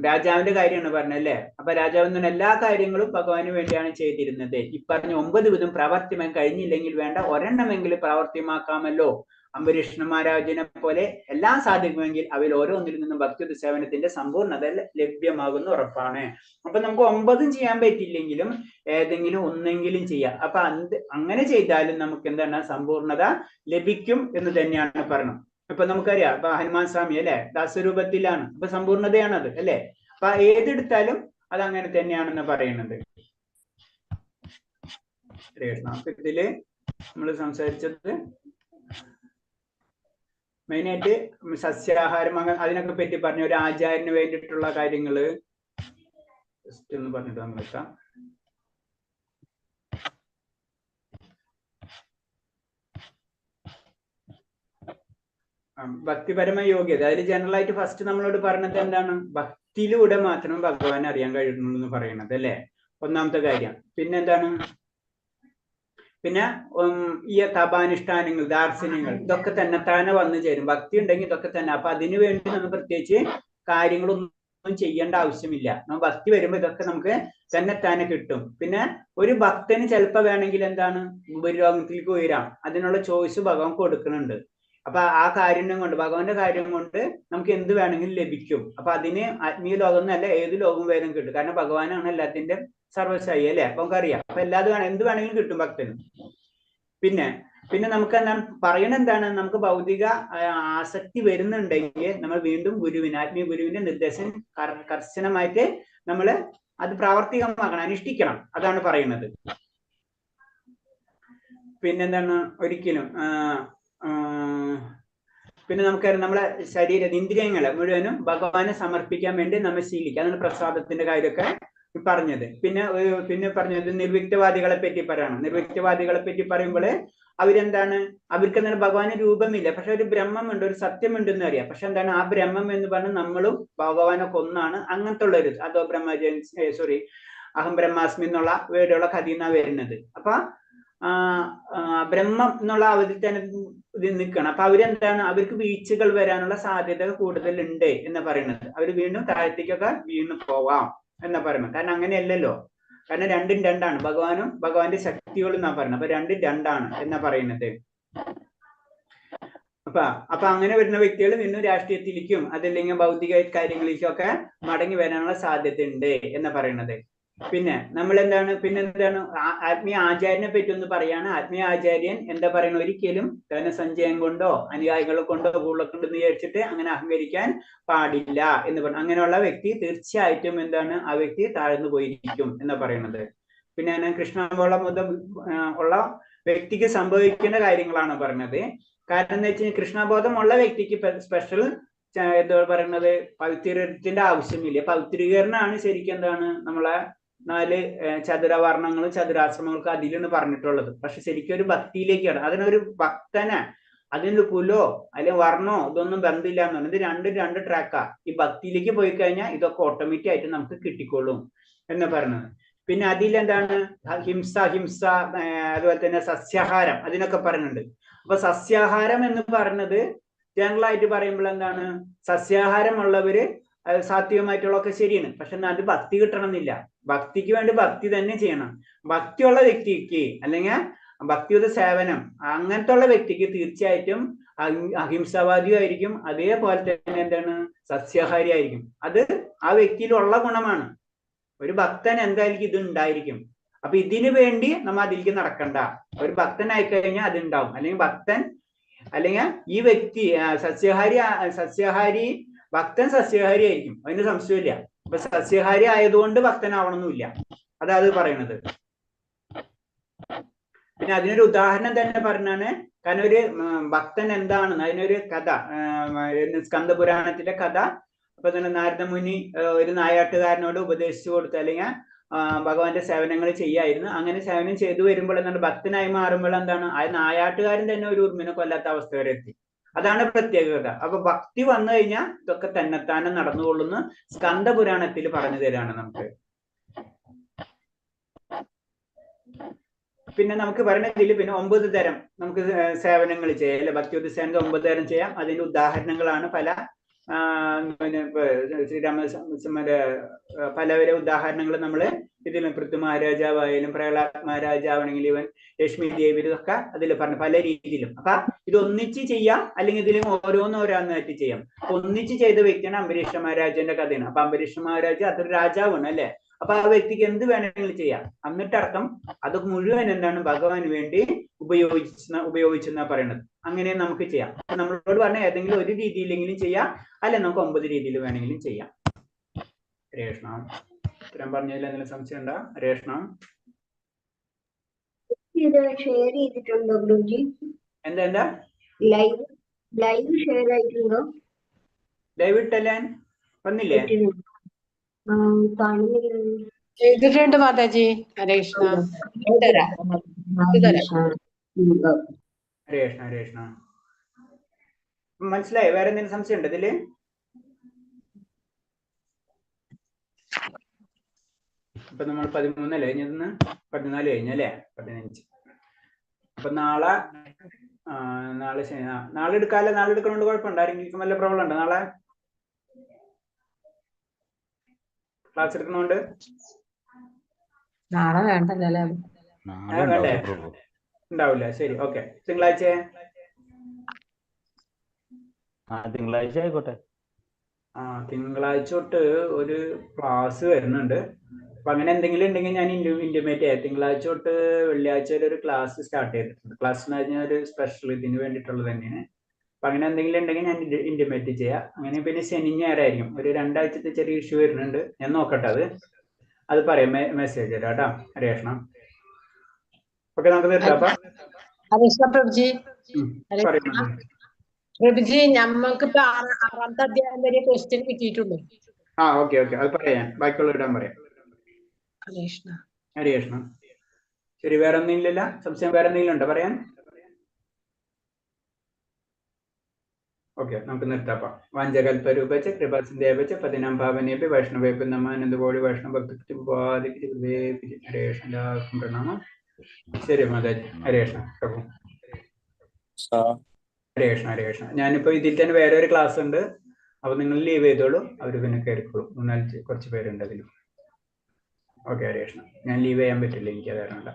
S1: രാജാവിന്റെ കാര്യമാണ് പറഞ്ഞല്ലേ. അപ്പൊ രാജാവിന് എല്ലാ കാര്യങ്ങളും ഭഗവാന് വേണ്ടിയാണ് ചെയ്തിരുന്നത്. ഈ പറഞ്ഞ 9 വിധം പ്രാവർത്തികമായി കഴിഞ്ഞില്ലെങ്കിൽ വേണ്ട ഒരെണ്ണമെങ്കിലും പ്രാവർത്തികമാക്കാമല്ലോ. അംബരീഷ മഹാരാജനെ പോലെ എല്ലാം സാധിക്കുമെങ്കിൽ അവയിൽ ഓരോന്നിൽ നിന്നും ഭക്തി സേവനത്തിന്റെ സമ്പൂർണ്ണത ലഭ്യമാകുന്ന ഉറപ്പാണ്. അപ്പൊ നമുക്ക് 9 ചെയ്യാൻ പറ്റില്ലെങ്കിലും ഏതെങ്കിലും ഒന്നെങ്കിലും ചെയ്യാം. അപ്പൊ അങ്ങനെ ചെയ്താലും നമുക്ക് എന്താണ് സമ്പൂർണത ലഭിക്കും എന്ന് തന്നെയാണ് പറഞ്ഞത്. ഇപ്പൊ നമുക്കറിയാം, ഇപ്പൊ ഹനുമാൻ സ്വാമി അല്ലെ ദാസരൂപത്തിലാണ്. അപ്പൊ സമ്പൂർണതയാണത് അല്ലെ. അപ്പൊ ഏതെടുത്താലും അത് അങ്ങനെ തന്നെയാണെന്ന് പറയുന്നത്. ഇതില് നമ്മൾ സംസാരിച്ചത് മെയിനായിട്ട് സസ്യാഹാരം അതിനൊക്കെ പറ്റി പറഞ്ഞ ഒരു ആചാര്യന് വേണ്ടിയിട്ടുള്ള കാര്യങ്ങള് ജസ്റ്റ് ഒന്ന് പറഞ്ഞിട്ട് നമ്മൾ വെക്കാം. ഭക്തിപരമായ യോഗ്യത അതിൽ ജനറൽ ആയിട്ട് ഫസ്റ്റ് നമ്മളോട് പറഞ്ഞത് എന്താണ്, ഭക്തിയിലൂടെ മാത്രമേ ഭഗവാനെ അറിയാൻ കഴിയുള്ളൂ എന്ന് പറയുന്നത് അല്ലെ, ഒന്നാമത്തെ കാര്യം. പിന്നെന്താണ്, പിന്നെ ഈ തപാനുഷ്ഠാനങ്ങൾ, ദാർശനികങ്ങൾ ഇതൊക്കെ തന്നെ വന്നു ചേരും. ഭക്തി ഉണ്ടെങ്കിൽ ഇതൊക്കെ തന്നെ. അപ്പൊ അതിനു വേണ്ടി നമ്മൾ പ്രത്യേകിച്ച് കാര്യങ്ങളൊന്നും ചെയ്യേണ്ട ആവശ്യമില്ല. നമ്മൾ ഭക്തി വരുമ്പോൾ ഇതൊക്കെ നമുക്ക് തന്നെ കിട്ടും. പിന്നെ ഒരു ഭക്തന് ചിലപ്പോൾ വേണമെങ്കിൽ എന്താണ് ഉപരോഗത്തിലേക്ക് ഉയരാം. അതിനുള്ള ചോയ്സ് ഭഗവാൻ കൊടുക്കുന്നുണ്ട്. അപ്പൊ ആ കാര്യം കൊണ്ട്, ഭഗവാന്റെ കാര്യം കൊണ്ട് നമുക്ക് എന്ത് വേണമെങ്കിലും ലഭിക്കും. അപ്പൊ അതിന് ആത്മീയ ലോകം എന്നല്ല ഏത് ലോകം വേണം കിട്ടും. കാരണം ഭഗവാനാണ് എല്ലാത്തിന്റെ സർവശായി അല്ലെ. അപ്പൊ നമുക്കറിയാം. അപ്പൊ എന്ത് വേണമെങ്കിലും കിട്ടും ഭക്തന്. പിന്നെ നമുക്ക് എന്താണ് പറയണ എന്താണ്, നമുക്ക് ഭൗതിക ആസക്തി വരുന്നുണ്ടെങ്കിൽ നമ്മൾ വീണ്ടും ആത്മീയ ഗുരുവിന്റെ നിർദ്ദേശം കർശനമായിട്ട് നമ്മൾ അത് പ്രാവർത്തികമാക്കണം, അനുഷ്ഠിക്കണം. അതാണ് പറയുന്നത്. പിന്നെന്താണ്, ഒരിക്കലും പിന്നെ നമുക്കറിയാം നമ്മളെ ഇന്ദ്രിയങ്ങളെ മുഴുവനും ഭഗവാനെ സമർപ്പിക്കാൻ വേണ്ടി നമ്മൾ ശീലിക്കുക. അതാണ് പ്രസാദത്തിന്റെ കാര്യമൊക്കെ പറഞ്ഞത്. പിന്നെ പറഞ്ഞത് നിർവിക്തവാദികളെ പറ്റി പറയണം. നിർവിക്തവാദികളെ പറ്റി പറയുമ്പോൾ അവരെന്താണ്, അവർക്ക് എന്താണ് ഭഗവാന് രൂപമില്ല, പക്ഷെ ഒരു ബ്രഹ്മമുണ്ട്, ഒരു സത്യമുണ്ട് എന്ന് അറിയാം. പക്ഷെ എന്താണ് ആ ബ്രഹ്മം എന്ന് പറഞ്ഞാൽ നമ്മളും ഭഗവാനൊക്കെ ഒന്നാണ്, അങ്ങനത്തെ ഉള്ളൊരു അതോ അഹം ബ്രഹ്മാസ്മി എന്നുള്ള വേടുള്ള കഥീന്നാ വരുന്നത്. അപ്പൊ ബ്രഹ്മം എന്നുള്ള അവധിൽ തന്നെ ഇത് നിൽക്കണം. അപ്പൊ അവരെന്താണ്, അവർക്ക് വീഴ്ചകൾ വരാനുള്ള സാധ്യത കൂടുതലുണ്ട് എന്ന് പറയുന്നത്. അവർ വീണ്ടും താഴത്തേക്കൊക്കെ വീണ് പോവാം എന്നാ പറയുന്നത്. കാരണം അങ്ങനെയല്ലല്ലോ. കാരണം രണ്ടും രണ്ടാണ്. ഭഗവാനും ഭഗവാന്റെ ശക്തികളും എന്നാ പറയുന്നത്. അപ്പൊ രണ്ടും രണ്ടാണ് എന്നാ പറയുന്നത്. അപ്പൊ അങ്ങനെ വരുന്ന വ്യക്തികൾ വീണ്ടും രാഷ്ട്രീയത്തിലേക്കും അതല്ലെങ്കിൽ ഭൗതിക കാര്യങ്ങളിലേക്കും ഒക്കെ മടങ്ങി വരാനുള്ള സാധ്യത ഉണ്ട് എന്ന് പറയുന്നത്. പിന്നെ പിന്നെന്താണ് ആത്മീയ ആചാര്യനെ പറ്റി ഒന്ന് പറയാണ്. ആത്മീയ ആചാര്യൻ എന്താ പറയുന്നത്, ഒരിക്കലും ധനസഞ്ചയം കൊണ്ടോ അനുയായികളെ കൊണ്ടോ കൂടുതലൊക്കെ വിചാരിച്ചിട്ട് അങ്ങനെ അഹങ്കരിക്കാൻ പാടില്ല എന്ന് പറഞ്ഞു. അങ്ങനെയുള്ള വ്യക്തി തീർച്ചയായിട്ടും എന്താണ്, ആ വ്യക്തി താഴ്ന്നു പോയിരിക്കും എന്ന് പറയുന്നത്. പിന്നെ കൃഷ്ണബോധം ഉള്ള വ്യക്തിക്ക് സംഭവിക്കേണ്ട കാര്യങ്ങളാണ് പറഞ്ഞത്. കാരണം എന്താ വെച്ചാൽ കൃഷ്ണബോധം ഉള്ള വ്യക്തിക്ക് സ്പെഷ്യൽ എന്താ പറയുന്നത്, പവിത്രീകരണത്തിന്റെ ആവശ്യമില്ല. പവിത്രീകരണമാണ് ശരിക്കും എന്താണ് നമ്മളെ 4 ചതുരവർണ്ണങ്ങളും ചതുരാശ്രമങ്ങൾക്കും അതിലാണ് പറഞ്ഞിട്ടുള്ളത്. പക്ഷെ ശരിക്കും ഒരു ഭക്തിയിലേക്കാണ്. അതിനൊരു ഭക്തനെ അതിനൊരു കുലോ അല്ലെങ്കിൽ വർണ്ണോ ഇതൊന്നും ബന്ധമില്ല എന്ന് പറഞ്ഞത്. ഇത് രണ്ട് ട്രാക്കാ. ഈ ഭക്തിയിലേക്ക് പോയി കഴിഞ്ഞാൽ ഇതൊക്കെ ഓട്ടോമാറ്റിക് ആയിട്ട് നമുക്ക് കിട്ടിക്കൊള്ളും എന്ന് പറയുന്നത്. പിന്നെ അതിലെന്താണ് ഹിംസ അതുപോലെ തന്നെ സസ്യാഹാരം അതിനൊക്കെ പറയുന്നുണ്ട്. അപ്പൊ സസ്യാഹാരം എന്ന് പറയുന്നത് ജനറൽ ആയിട്ട് പറയുമ്പോൾ എന്താണ്, സസ്യാഹാരമുള്ളവര് സാത്വികമായിട്ടുള്ളതൊക്കെ ശരിയാണ്. പക്ഷെ എന്നാൽ അത് ഭക്തി കിട്ടണമെന്നില്ല. ഭക്തിക്ക് വേണ്ടി ഭക്തി തന്നെ ചെയ്യണം. ഭക്തിയുള്ള വ്യക്തിക്ക് അല്ലെങ്കിൽ ഭക്തിയുടെ സേവനം അങ്ങനത്തെ ഉള്ള വ്യക്തിക്ക് തീർച്ചയായിട്ടും അഹിംസാവാദിയായിരിക്കും. അതേപോലെ തന്നെ എന്താണ്, സസ്യാഹാരി ആയിരിക്കും. അത് ആ വ്യക്തിയിലുള്ള ഗുണമാണ്. ഒരു ഭക്തൻ എന്തായിരിക്കും ഇത് ഉണ്ടായിരിക്കും. അപ്പൊ ഇതിനു വേണ്ടി നമ്മൾ അതിലേക്ക് നടക്കണ്ട. ഒരു ഭക്തനായി കഴിഞ്ഞാൽ അത് ഉണ്ടാവും. അല്ലെങ്കിൽ ഭക്തൻ അല്ലെങ്കിൽ ഈ വ്യക്തി സസ്യാഹാരി ഭക്തൻ സസ്യാഹാരി ആയിരിക്കും, അതിന് സംശയമില്ല. അപ്പൊ സസ്യാഹാരി ആയതുകൊണ്ട് ഭക്തനാവണമെന്നില്ല. അതായത് പറയണത്. പിന്നെ അതിനൊരു ഉദാഹരണം തന്നെ പറഞ്ഞാണ്. കാരണം ഒരു ഭക്തൻ എന്താണെന്ന് അതിനൊരു കഥ, സ്കന്ദപുരാണത്തിലെ കഥ. അപ്പൊ തന്നെ നാരദമുനി ഒരു നായാട്ടുകാരനോട് ഉപദേശിച്ചു കൊടുത്തു, അല്ലെങ്കിൽ ഭഗവാന്റെ സേവനങ്ങൾ ചെയ്യായിരുന്നു. അങ്ങനെ സേവനം ചെയ്തു വരുമ്പോൾ എന്താണ്, ഭക്തനായി മാറുമ്പോൾ എന്താണ്, ആ നായാട്ടുകാരൻ തന്നെ ഒരു ഉറുമ്പിനെ കൊല്ലാത്ത അവസ്ഥ വരെ എത്തി. അതാണ് പ്രത്യേകത. അപ്പൊ ഭക്തി വന്നു കഴിഞ്ഞാൽ ഇതൊക്കെ തന്നെത്താനെ നടന്നുകൊള്ളുന്ന സ്കന്ദപുരാണത്തിൽ പറഞ്ഞു തരാണ് നമുക്ക്. പിന്നെ നമുക്ക് പറയുന്നതിൽ പിന്നെ 9 തരം നമുക്ക് സേവനങ്ങൾ ചെയ്യാം അല്ലെ. ഭക്തിയുദ്ധ സേവനം 9 തരം ചെയ്യാം. അതിന്റെ ഉദാഹരണങ്ങളാണ് പല പലവരെ ഉദാഹരണങ്ങൾ നമ്മൾ ഇതിൽ പൃഥ്വി മഹാരാജാവായാലും പ്രഹ്ലാദ് മഹാരാജാവാണെങ്കിൽ ഇവൻ ലക്ഷ്മി ദേവി, ഇതൊക്കെ അതിൽ പറഞ്ഞു പല രീതിയിലും. അപ്പൊ ഇത് ഒന്നിച്ച് ചെയ്യാം, അല്ലെങ്കിൽ ഇതിലും ഓരോന്നായിട്ട് ചെയ്യാം. ഒന്നിച്ച് ചെയ്ത വ്യക്തിയാണ് അംബരീഷ മഹാരാജന്റെ കഥയാണ്. അപ്പൊ അംബരീഷ മഹാരാജ് അതൊരു രാജാവാണ് അല്ലെ. അപ്പൊ ആ വ്യക്തിക്ക് എന്ത് വേണമെങ്കിലും ചെയ്യാം. എന്നിട്ടടക്കം അത് മുഴുവൻ എന്താണ് ഭഗവാന് വേണ്ടി ഉപയോഗിച്ചെന്നാ പറയണത്. അങ്ങനെ നമുക്ക് ചെയ്യാം. നമ്മളോട് പറഞ്ഞ ഏതെങ്കിലും ഒരു രീതിയിലെങ്കിലും ചെയ്യാം, അല്ലെ നമുക്ക് 9 രീതിയിൽ വേണമെങ്കിലും ചെയ്യാം. രേഷ്ണ ഉത്തരം പറഞ്ഞതിൽ എന്തെങ്കിലും സംശയം ഉണ്ടോ? രേഷ്ണ
S2: ഷെയർ ചെയ്തിട്ടുണ്ടോ ഗുരുജി?
S1: എന്താ
S2: ലൈവ് ഷെയർ ആയിട്ടുണ്ടോ?
S1: ലൈവ് ഇട്ടല്ലേ വന്നില്ലേ?
S4: ചെയ്തിട്ടുണ്ട് മാതാജി. ഹരേ കൃഷ്ണ.
S1: രേഷ്ണ മനസ്സിലായി? വേറെ എന്തെങ്കിലും സംശയം ഉണ്ട് ഇതില്? ഇപ്പൊ നമ്മൾ 13 അല്ലേ കഴിഞ്ഞിരുന്ന്, 14 കഴിഞ്ഞല്ലേ, 15. അപ്പൊ നാളെ എടുക്കാല്ലേ? നാളെ എടുക്കണോണ്ട് കുഴപ്പമുണ്ടോ? ആരെങ്കിലും വല്ല പ്രോബ്ലം ഉണ്ടോ? നാളെ ക്ലാസ് എടുക്കണോണ്ട്
S4: നാളെ വേണ്ടല്ലോ.
S1: വേണ്ടേ? ഉണ്ടാവില്ല. ശരി, ഓക്കെ. തിങ്കളാഴ്ച
S3: ആയിക്കോട്ടെ.
S1: തിങ്കളാഴ്ച തൊട്ട് ഒരു ക്ലാസ് വരുന്നുണ്ട്. അപ്പൊ അങ്ങനെ എന്തെങ്കിലും ഉണ്ടെങ്കിൽ ഞാൻ ഇന്റിമേറ്റ് ചെയ്യാം. തിങ്കളാഴ്ച തൊട്ട് വെള്ളിയാഴ്ച വരെ ഒരു ക്ലാസ് സ്റ്റാർട്ട് ചെയ്തിട്ടുണ്ട്. ക്ലാസ് എന്ന് പറഞ്ഞാൽ ഒരു സ്പെഷ്യൽ ഇതിന് വേണ്ടിയിട്ടുള്ളത് തന്നെയാണ്. അപ്പൊ അങ്ങനെ എന്തെങ്കിലും ഉണ്ടെങ്കിൽ ഞാൻ ഇന്റിമേറ്റ് ചെയ്യാം. അങ്ങനെ പിന്നെ ശനി ഞായറായിരിക്കും. ഒരു 2 ആഴ്ചത്തെ ചെറിയ ഇഷ്യൂ വരുന്നുണ്ട്. ഞാൻ നോക്കട്ടെ, അത് പറയാം, മെസ്സേജ് തരാം കേട്ടോ. രേഷ്ണ ഓക്കെ, നമുക്ക് നിർത്താം.
S4: പ്രഭുജി ഞമ്മക്ക് ഇപ്പൊ 6ാമത്തെ അധ്യായം വരെ ക്വസ്റ്റ്യൻ കിട്ടിയിട്ടുള്ളൂ.
S1: ഓക്കെ അത് പറയാം. ബാക്കിയുള്ള ഇടാൻ പറയാം. ഹരേ കൃഷ്ണ. ശരി, വേറെ ഒന്നും സംശയം? വേറെ എന്തെങ്കിലും ഉണ്ടോ പറയാൻ? ഓക്കെ, നമുക്ക് നിർത്താം. വാഞ്ചകൽപരൂപച്ച കൃപാസിന്ദേവച്ച പതിനാം ഭാവനേപി വൈഷ്ണവേപി നമാനന്ദകോടി വൈഷ്ണവ ഭക്തി ഹരേ കൃഷ്ണ. പ്രണാമം. ശരി മാതാജി. ഹരേ കൃഷ്ണ പ്രഭു. ഹരേ കൃഷ്ണ. ഞാനിപ്പോ ഇതിൽ തന്നെ വേറെ ഒരു ക്ലാസ് ഉണ്ട്. അപ്പൊ നിങ്ങൾ ലീവ് ചെയ്തോളൂ, അവര് പിന്നെ കയറിക്കോളൂ. 3-4 കുറച്ച് പേരുണ്ട് അതിൽ. ഓക്കെ, ഹരേ കൃഷ്ണ. ഞാൻ ലീവ് ചെയ്യാൻ പറ്റില്ല, എനിക്ക് അതാരണല്ല.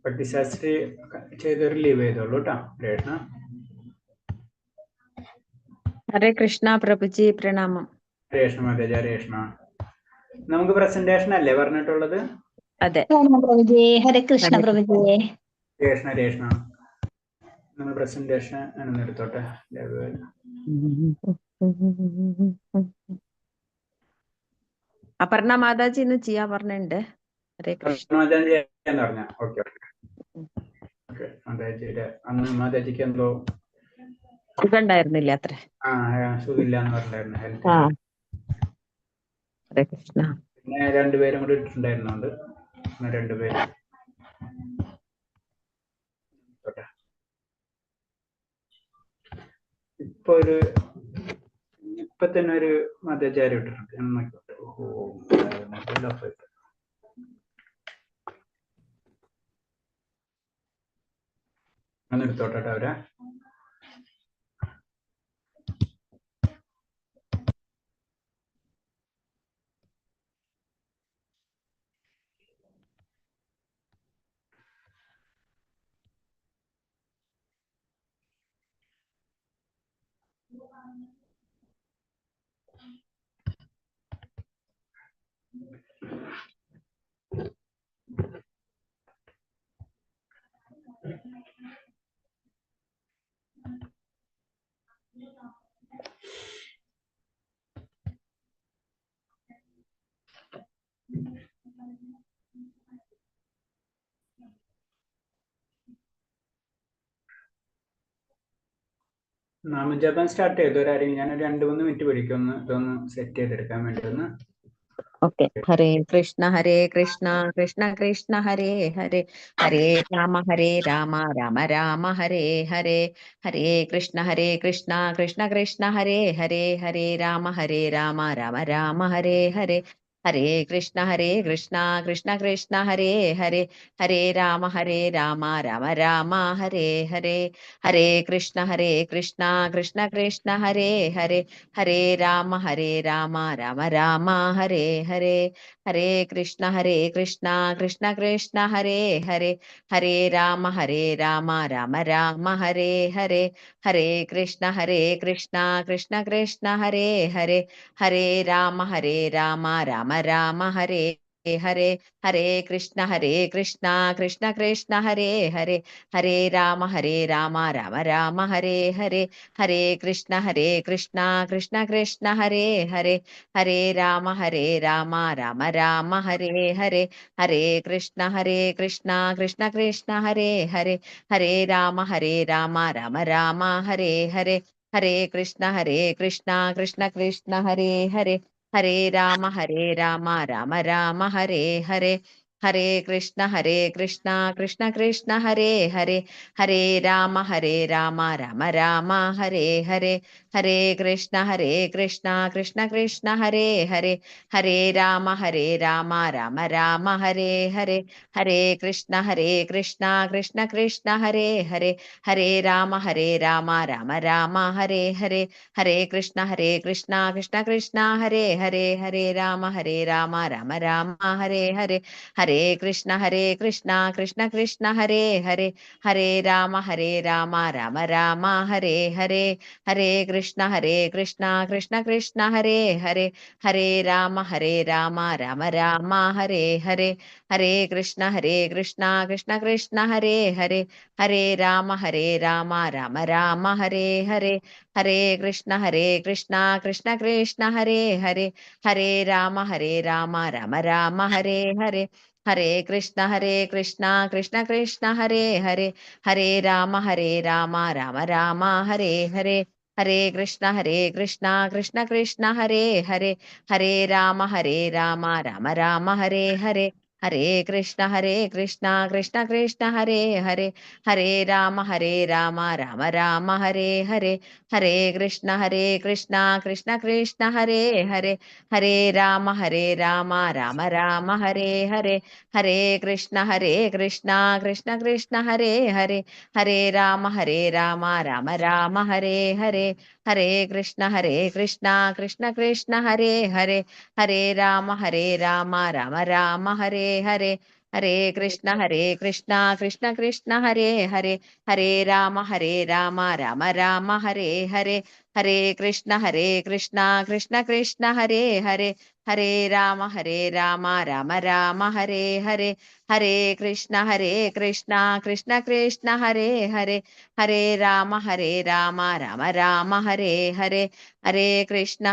S1: ഭക്തിശാസ്ത്രി ചെയ്തൊരു ലീവ് ചെയ്തോളൂ കേട്ടോ. ഹരേ കൃഷ്ണ.
S5: ഹരേ കൃഷ്ണ പ്രഭുജി, പ്രണാമം.
S1: ഹരേ കൃഷ്ണ മാതാജി. ഹരേ കൃഷ്ണ. നമുക്ക് പ്രസന്റേഷൻ അല്ലേ പറഞ്ഞിട്ടുള്ളത്?
S5: അതെ
S6: പ്രഭുജി. ഹരേ കൃഷ്ണ പ്രഭുജി.
S1: ഹരേ കൃഷ്ണ. നമ്മൾ പ്രസന്റേഷൻ എടുത്തോട്ടെ.
S5: അപർണ മാതാജി ഇന്ന് ചെയ്യാൻ പറഞ്ഞിട്ടുണ്ട്. ഹരേ കൃഷ്ണ.
S1: പറഞ്ഞ ഓക്കെ. മാതാജിയുടെ അന്ന് മാതാജിക്ക് എന്തോ
S5: സുഖം ഉണ്ടായിരുന്നില്ല അത്ര.
S1: സുഖമില്ല എന്ന് പറഞ്ഞിട്ടുണ്ടായിരുന്നു, ഹെൽത്ത്.
S5: ഹരേ കൃഷ്ണ.
S1: പിന്നെ 2 പേരും കൂടി ഇട്ടിട്ടുണ്ടായിരുന്നുണ്ട്. 2 പേര് ഇപ്പൊ തന്നെ ഒരു മാതാചാര്യം ഇട്ടിട്ടുണ്ട്. മൊബൈൽ ഓഫ് ആയിട്ട് ഒന്ന് എടുത്തോട്ടെ അവരെ. നാമജപം സ്റ്റാർട്ട് ചെയ്തു ഒരാരെയും. ഞാനൊരു 2-3 മിനിറ്റ് പിടിക്കും ഇതൊന്ന് സെറ്റ് ചെയ്തെടുക്കാൻ വേണ്ടി ഒന്ന്.
S5: ഓക്കെ. ഹരേ കൃഷ്ണ കൃഷ്ണ കൃഷ്ണ ഹരേ ഹരേ, ഹരേ രാമ രാമ രാമ ഹരേ ഹരേ, ഹരേ കൃഷ്ണ കൃഷ്ണ കൃഷ്ണ ഹരേ ഹരേ, ഹരേ രാമ രാമ രാമ ഹരേ ഹരേ, ഹരേ കൃഷ്ണ കൃഷ്ണ കൃഷ്ണ ഹരേ ഹരേ, ഹരേ രാമ രാമ രാമ ഹരേ ഹരേ, ഹരേ കൃഷ്ണ കൃഷ്ണ കൃഷ്ണ ഹരേ ഹരേ, ഹരേ രാമ രാമ രാമ ഹരേ ഹരേ, ഹരേ കൃഷ്ണ കൃഷ്ണ കൃഷ്ണ ഹരേ ഹരേ, ഹരേ രാമ രാമ രാമ ഹരേ ഹരേ, ഹരേ കൃഷ്ണ കൃഷ്ണ കൃഷ്ണ ഹരേ ഹരേ, ഹരേ രാമ രാമ രാമ ഹരേ ഹരേ, ഹരേ കൃഷ്ണ കൃഷ്ണ കൃഷ്ണ ഹരേ ഹരേ, ഹരേ രാമ രാമ രാമ ഹരേ ഹരേ, ഹരേ കൃഷ്ണ കൃഷ്ണ കൃഷ്ണ ഹരേ ഹരേ, ഹരേ രാമ രാമ രാമ ഹരേ ഹരേ, ഹരേ കൃഷ്ണ കൃഷ്ണ കൃഷ്ണ ഹരേ ഹരേ, ഹരേ രാമ രാമ രാമ ഹരേ ഹരേ, ഹരേ കൃഷ്ണ കൃഷ്ണ കൃഷ്ണ ഹരേ ഹരേ, ഹരേ രാമ രാമ രാമ ഹരേ ഹരേ, ഹരേ കൃഷ്ണ കൃഷ്ണ കൃഷ്ണ ഹരേ ഹരേ, ഹരേ രാമ രാമ രാമ ഹരേ ഹരേ, ഹരേ കൃഷ്ണ കൃഷ്ണ കൃഷ്ണ ഹരേ ഹരേ, ഹരേ രാമ രാമ രാമ ഹരേ ഹരേ, ഹരേ കൃഷ്ണ കൃഷ്ണ കൃഷ്ണ ഹരേ ഹരേ, ഹരേ രാമ രാമ രാമ ഹരേ ഹരേ, ഹരേ കൃഷ്ണ കൃഷ്ണ കൃഷ്ണ ഹരേ ഹരേ, ഹരേ രാമ രാമ രാമ ഹരേ ഹരേ, ഹരേ കൃഷ്ണ കൃഷ്ണ കൃഷ്ണ ഹരേ ഹരേ, ഹരേ രാമ രാമ രാമ ഹരേ ഹരേ, ഹരേ കൃഷ്ണ കൃഷ്ണ കൃഷ്ണ ഹരേ ഹരേ, ഹരേ രാമ രാമ രാമ ഹരേ ഹരേ, ഹരേ കൃഷ്ണ കൃഷ്ണ കൃഷ്ണ ഹരേ ഹരേ, ഹരേ രാമ രാമ രാമ ഹരേ ഹരേ, ഹരേ കൃഷ്ണ കൃഷ്ണ കൃഷ്ണ ഹരേ ഹരേ, ഹരേ രാമ രാമ രാമ ഹരേ ഹരേ, ഹരേ കൃഷ്ണ കൃഷ്ണ കൃഷ്ണ ഹരേ ഹരേ, ഹരേ രാമ രാമ രാമ ഹരേ ഹരേ, ഹരേ കൃഷ്ണ കൃഷ്ണ കൃഷ്ണ ഹരേ ഹരേ, ഹരേ രാമ രാമ രാമ ഹരേ ഹരേ, ഹരേ കൃഷ്ണ കൃഷ്ണ കൃഷ്ണ ഹരേ ഹരേ, ഹരേ രാമ രാമ രാമ ഹരേ ഹരേ, ഹരേ കൃഷ്ണ കൃഷ്ണ കൃഷ്ണ ഹരേ ഹരേ, ഹരേ രാമ രാമ രാമ ഹരേ ഹരേ, ഹരേ കൃഷ്ണ കൃഷ്ണ കൃഷ്ണ ഹരേ ഹരേ, ഹരേ രാമ രാമ രാമ ഹരേ ഹരേ, ഹരേ കൃഷ്ണ കൃഷ്ണ കൃഷ്ണ ഹരേ ഹരേ, ഹരേ രാമ രാമ രാമ ഹരേ ഹരേ, ഹരേ കൃഷ്ണ കൃഷ്ണ കൃഷ്ണ ഹരേ ഹരേ, ഹരേ രാമ രാമ രാമ ഹരേ ഹരേ, ഹരേ കൃഷ്ണ കൃഷ്ണ കൃഷ്ണ ഹരേ ഹരേ, ഹരേ രാമ രാമ രാമ ഹരേ ഹരേ, ഹരേ കൃഷ്ണ കൃഷ്ണ കൃഷ്ണ ഹരേ ഹരേ, ഹരേ രാമ രാമ രാമ ഹരേ ഹരേ, ഹരേ കൃഷ്ണ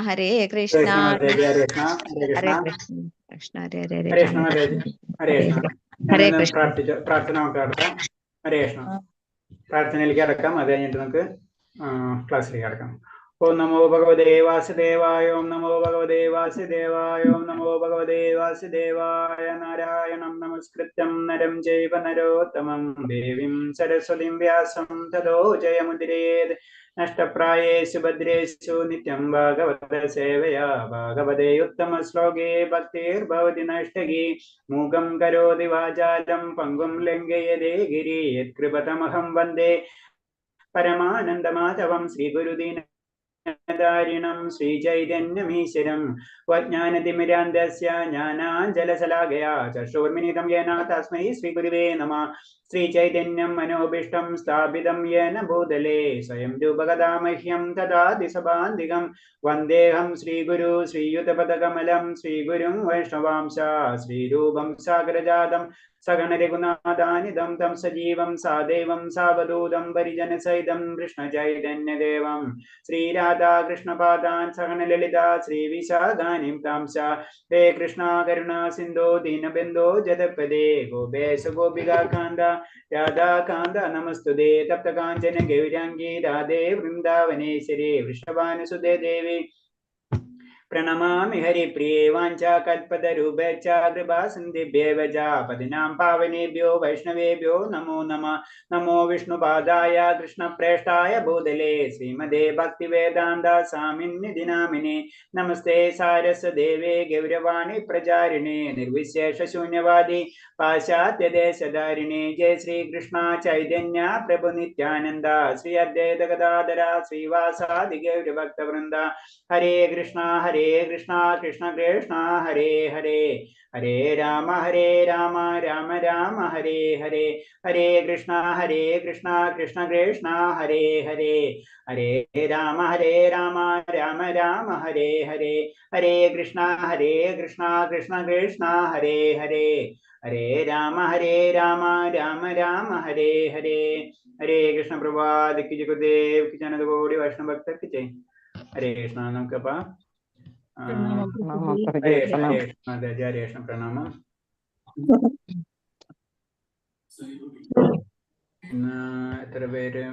S1: കൃഷ്ണ മാതാജി, ഹരേ കൃഷ്ണ, ഹരേ
S5: ഹരേ
S1: കൃഷ്ണ,
S5: കൃഷ്ണ ഹരേ ഹരേ
S1: ഹരേ കൃഷ്ണ മാതാജി, ഹരേ
S5: ഹരേ
S1: കൃഷ്ണ.
S5: ഹരേ
S1: ഞാനൊന്ന്
S5: കൃഷ്ണ.
S1: പ്രാർത്ഥന നമുക്ക് നടത്താം. ഹരേ കൃഷ്ണ. പ്രാർത്ഥനയിലേക്ക് അടക്കാം. അത് കഴിഞ്ഞിട്ട് നമുക്ക് ക്ലാസ്സിലേക്ക് അടക്കാം. ഓം നമോ ഭഗവതേ വാസുദേവായ, ഓം നമോ ഭഗവതേ വാസുദേവായ, ഓം നമോ ഭഗവതേ വാസുദേവായ. നാരായണം നമസ്കൃത്യം നരം ചൈവ നരോത്തമം ദേവീം സരസ്വതീം വ്യാസം തതോ ജയമുദിരേത്. നഷ്ടപ്രായേഷു ഭദ്രേഷു നിത്യം ഭാഗവത സേവയാ ഭാഗവതേ ഉത്തമ ശ്ലോകേ ഭക്തിർഭവതി നഷ്ടകി മൂകം കരോതി വാചാലം പങ്കും ലംഘയതേ ഗിരി യത്കൃപതമഹം വന്ദേ പരമാനന്ദമാധവം ശ്രീഗുരുദീനദാരിണം ശ്രീചൈതന്യമീശ്വരം വജ്ഞാനതിമിരാന്തസ്യ ജ്ഞാനാഞ്ജലശലാകയാ ചക്ഷുർമിലിതം യേന തസ്മൈ ശ്രീഗുരുവേ നമഃ ശ്രീചൈതന്യം മനോഭീഷ്ടം സ്ഥാപിതം യേന ഭൂതലേ സ്വയം രൂപകഥാ മഹ്യം ദദാതി സഭാന്തികം വന്ദേഹം ശ്രീഗുരു ശ്രീയുതപദകമലം ശ്രീഗുരും വൈഷ്ണവാംശ ശ്രീരൂപം സാഗരജാതം സഗണ രഘുനാഥാനിധം തം സജീവം സാദേവം സാവധൂതം പരിജനസഹിതം കൃഷ്ണചൈതന്യദേവം ശ്രീരാധാകൃഷ്ണപാദാൻ സഗണ ലളിത ശ്രീവിശാഖാനിം താംസ ഹേ കൃഷ്ണ കരുണ സിന്ധോ ദീനബന്ധോ ജഗത്പദേ ഗോപേശ ഗോപികാകാന്ത രാധാകാന്ത നമസ്തുതേ തപ്തകാഞ്ചന ഗൗരാംഗീ രാധേ വൃന്ദാവനേശ്വരി വൃഷഭാനുസുതേ ദേവി പ്രണമാമി ഹരിപ്രിയേ വാഞ്ചാകൽപതരൂപേച്ഛ കൃപാസിന്ധിഭ്യേവ ച പതിനാം പാവനേഭ്യോ വൈഷ്ണവേഭ്യോ നമോ നമഃ നമോ വിഷ്ണുപാദായ കൃഷ്ണപ്രേഷ്ഠായ ഭൂതലേ ശ്രീമദേ ഭക്തിവേദാന്ത സ്വാമിന്നിധി നാമിനേ നമസ്തേ സാരസ്വദേവേ ഗൗരവാണി പ്രചാരിണേ നിർവിശേഷ ശൂന്യവാദി പാശ്ചാത്യദേശധാരിണേ ജയ ശ്രീകൃഷ്ണ ചൈതന്യ പ്രഭു നിത്യാനന്ദ ശ്രീ അദ്വൈത ഗദാധര ശ്രീവാസാദി ഗൗരഭക്തവൃന്ദ ഹരേ കൃഷ്ണ കൃഷ്ണ കൃഷ്ണ കൃഷ്ണ ഹരേ ഹരേ ഹരേ രാമ രാമ രാമ ഹരേ ഹരേ ഹരേ കൃഷ്ണ കൃഷ്ണ കൃഷ്ണ ഹരേ ഹരേ ഹരേ രാമ രാമ രാമ ഹരേ ഹരേ ഹരേ കൃഷ്ണ കൃഷ്ണ കൃഷ്ണ ഹരേ ഹരേ ഹരേ രാമ രാമ രാമ ഹരേ ഹരേ ഹരേ കൃഷ്ണ പ്രഭാത് ജഗുദേവ് കി ജനതകോടി വൈഷ്ണവ ഭക്തർക്ക് ജയ് ഹരേ കൃഷ്ണ നമുക്കപ്പ ഹരേ കൃഷ്ണ ഹരേ കൃഷ്ണ പ്രണാമം ഇന്ന് എത്ര പേര്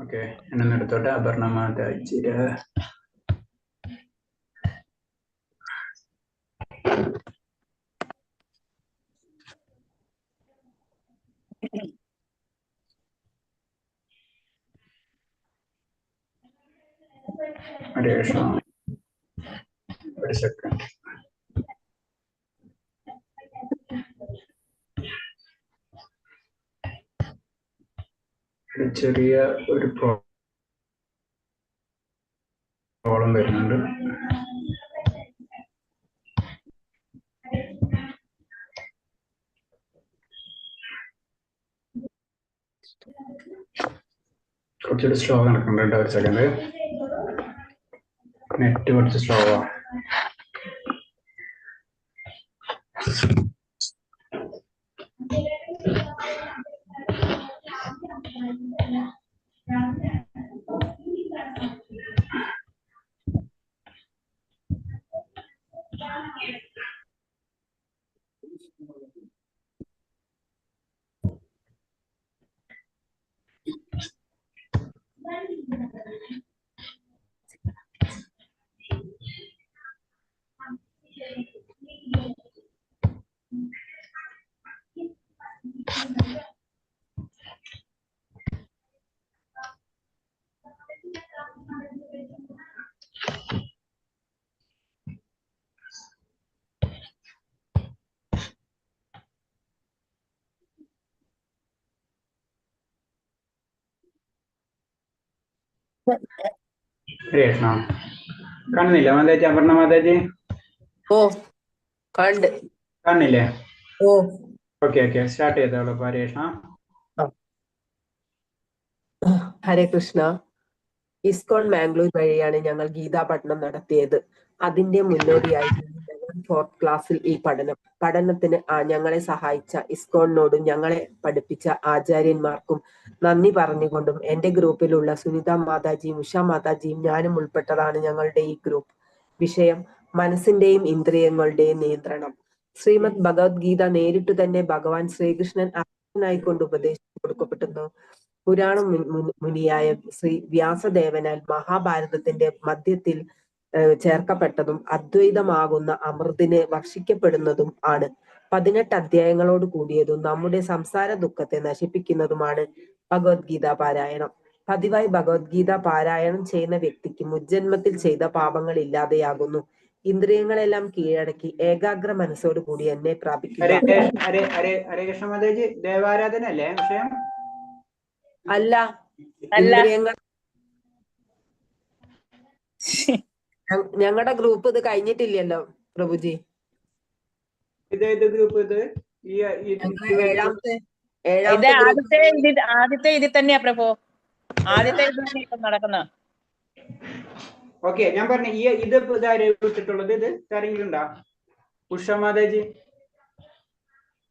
S1: ഓക്കെ എന്നെ എടുത്തോട്ടെ അപർണമാത ചിര ഹരേ കൃഷ്ണ ഒരു സെക്കൻഡ് ചെറിയ ഒരു പ്രോബ്ലം വരുന്നുണ്ട്. കുറച്ചുകൂടി സ്ലോ നടക്കുന്നുണ്ട്. ഒരു സെക്കൻഡ്, നെറ്റ് കുറച്ച് സ്ലോ ആണ്. കൃഷ്ണ കാണുന്നില്ല മാതാജി? അപർണ മാതാജി
S7: ഓ കണ്ട്
S1: കാണുന്നില്ലേ?
S7: ഓ
S1: ഓക്കെ ഓക്കെ, സ്റ്റാർട്ട് ചെയ്തോളൂ. ഹരേ കൃഷ്ണ.
S7: ഹരേ കൃഷ്ണ. ഇസ്കോൺ മാംഗ്ലൂർ വഴിയാണ് ഞങ്ങൾ ഗീതാ പഠനം നടത്തിയത്. അതിന്റെ മുന്നോടിയായി ഞങ്ങൾ 4th ക്ലാസ്സിൽ ഈ പഠനത്തിന് ഞങ്ങളെ സഹായിച്ച ഇസ്കോണിനോടും ഞങ്ങളെ പഠിപ്പിച്ച ആചാര്യന്മാർക്കും നന്ദി പറഞ്ഞുകൊണ്ടും എന്റെ ഗ്രൂപ്പിലുള്ള സുനിത മാതാജിയും ഉഷ മാതാജിയും ഞാനും ഉൾപ്പെട്ടതാണ് ഞങ്ങളുടെ ഈ ഗ്രൂപ്പ്. വിഷയം മനസ്സിന്റെയും ഇന്ദ്രിയങ്ങളുടെയും നിയന്ത്രണം. ശ്രീമദ് ഭഗവത്ഗീത നേരിട്ടു തന്നെ ഭഗവാൻ ശ്രീകൃഷ്ണൻ അർജുനായിക്കൊണ്ട് ഉപദേശിച്ചു കൊടുക്കപ്പെടുന്നു. പുരാണ മുനിയായ ശ്രീ വ്യാസദേവനാൽ മഹാഭാരതത്തിന്റെ മധ്യത്തിൽ ചേർക്കപ്പെട്ടതും അദ്വൈതമാകുന്ന അമൃതിനെ വർഷിക്കപ്പെടുന്നതും ആണ്. 18 അധ്യായങ്ങളോട് കൂടിയതും നമ്മുടെ സംസാര ദുഃഖത്തെ നശിപ്പിക്കുന്നതുമാണ് ഭഗവത്ഗീത പാരായണം. പതിവായി ഭഗവത്ഗീത പാരായണം ചെയ്യുന്ന വ്യക്തിക്ക് മുജ്ജന്മത്തിൽ ചെയ്ത പാപങ്ങൾ ഇല്ലാതെയാകുന്നു. ഇന്ദ്രിയങ്ങളെല്ലാം കീഴടക്കി ഏകാഗ്ര മനസ്സോടു കൂടി എന്നെ പ്രാപിക്കുക.
S1: ഹരേ കൃഷ്ണ മാതാജി, ദേവാരാധന അല്ലേ വിഷയം?
S7: അല്ല,
S4: അല്ല.
S7: ഇന്ദ്രിയങ്ങൾ ഞങ്ങളുടെ ഗ്രൂപ്പ് ഇത് കഴിഞ്ഞിട്ടില്ലല്ലോ പ്രഭുജി.
S1: ഇത് ഗ്രൂപ്പ് ഇത്
S7: ഏഴാമത്തെ
S4: ഇത് ആദ്യത്തെ ഇതിൽ തന്നെയാ പ്രഭു. ആദ്യത്തെ ഇത് തന്നെ ഇപ്പൊ നടക്കുന്നത്.
S1: ഓക്കെ, ഞാൻ പറഞ്ഞു ഇത് വിട്ടിട്ടുള്ളത്. ഇത് ആരെങ്കിലും ഉണ്ടോ? ഉഷ മാതാജി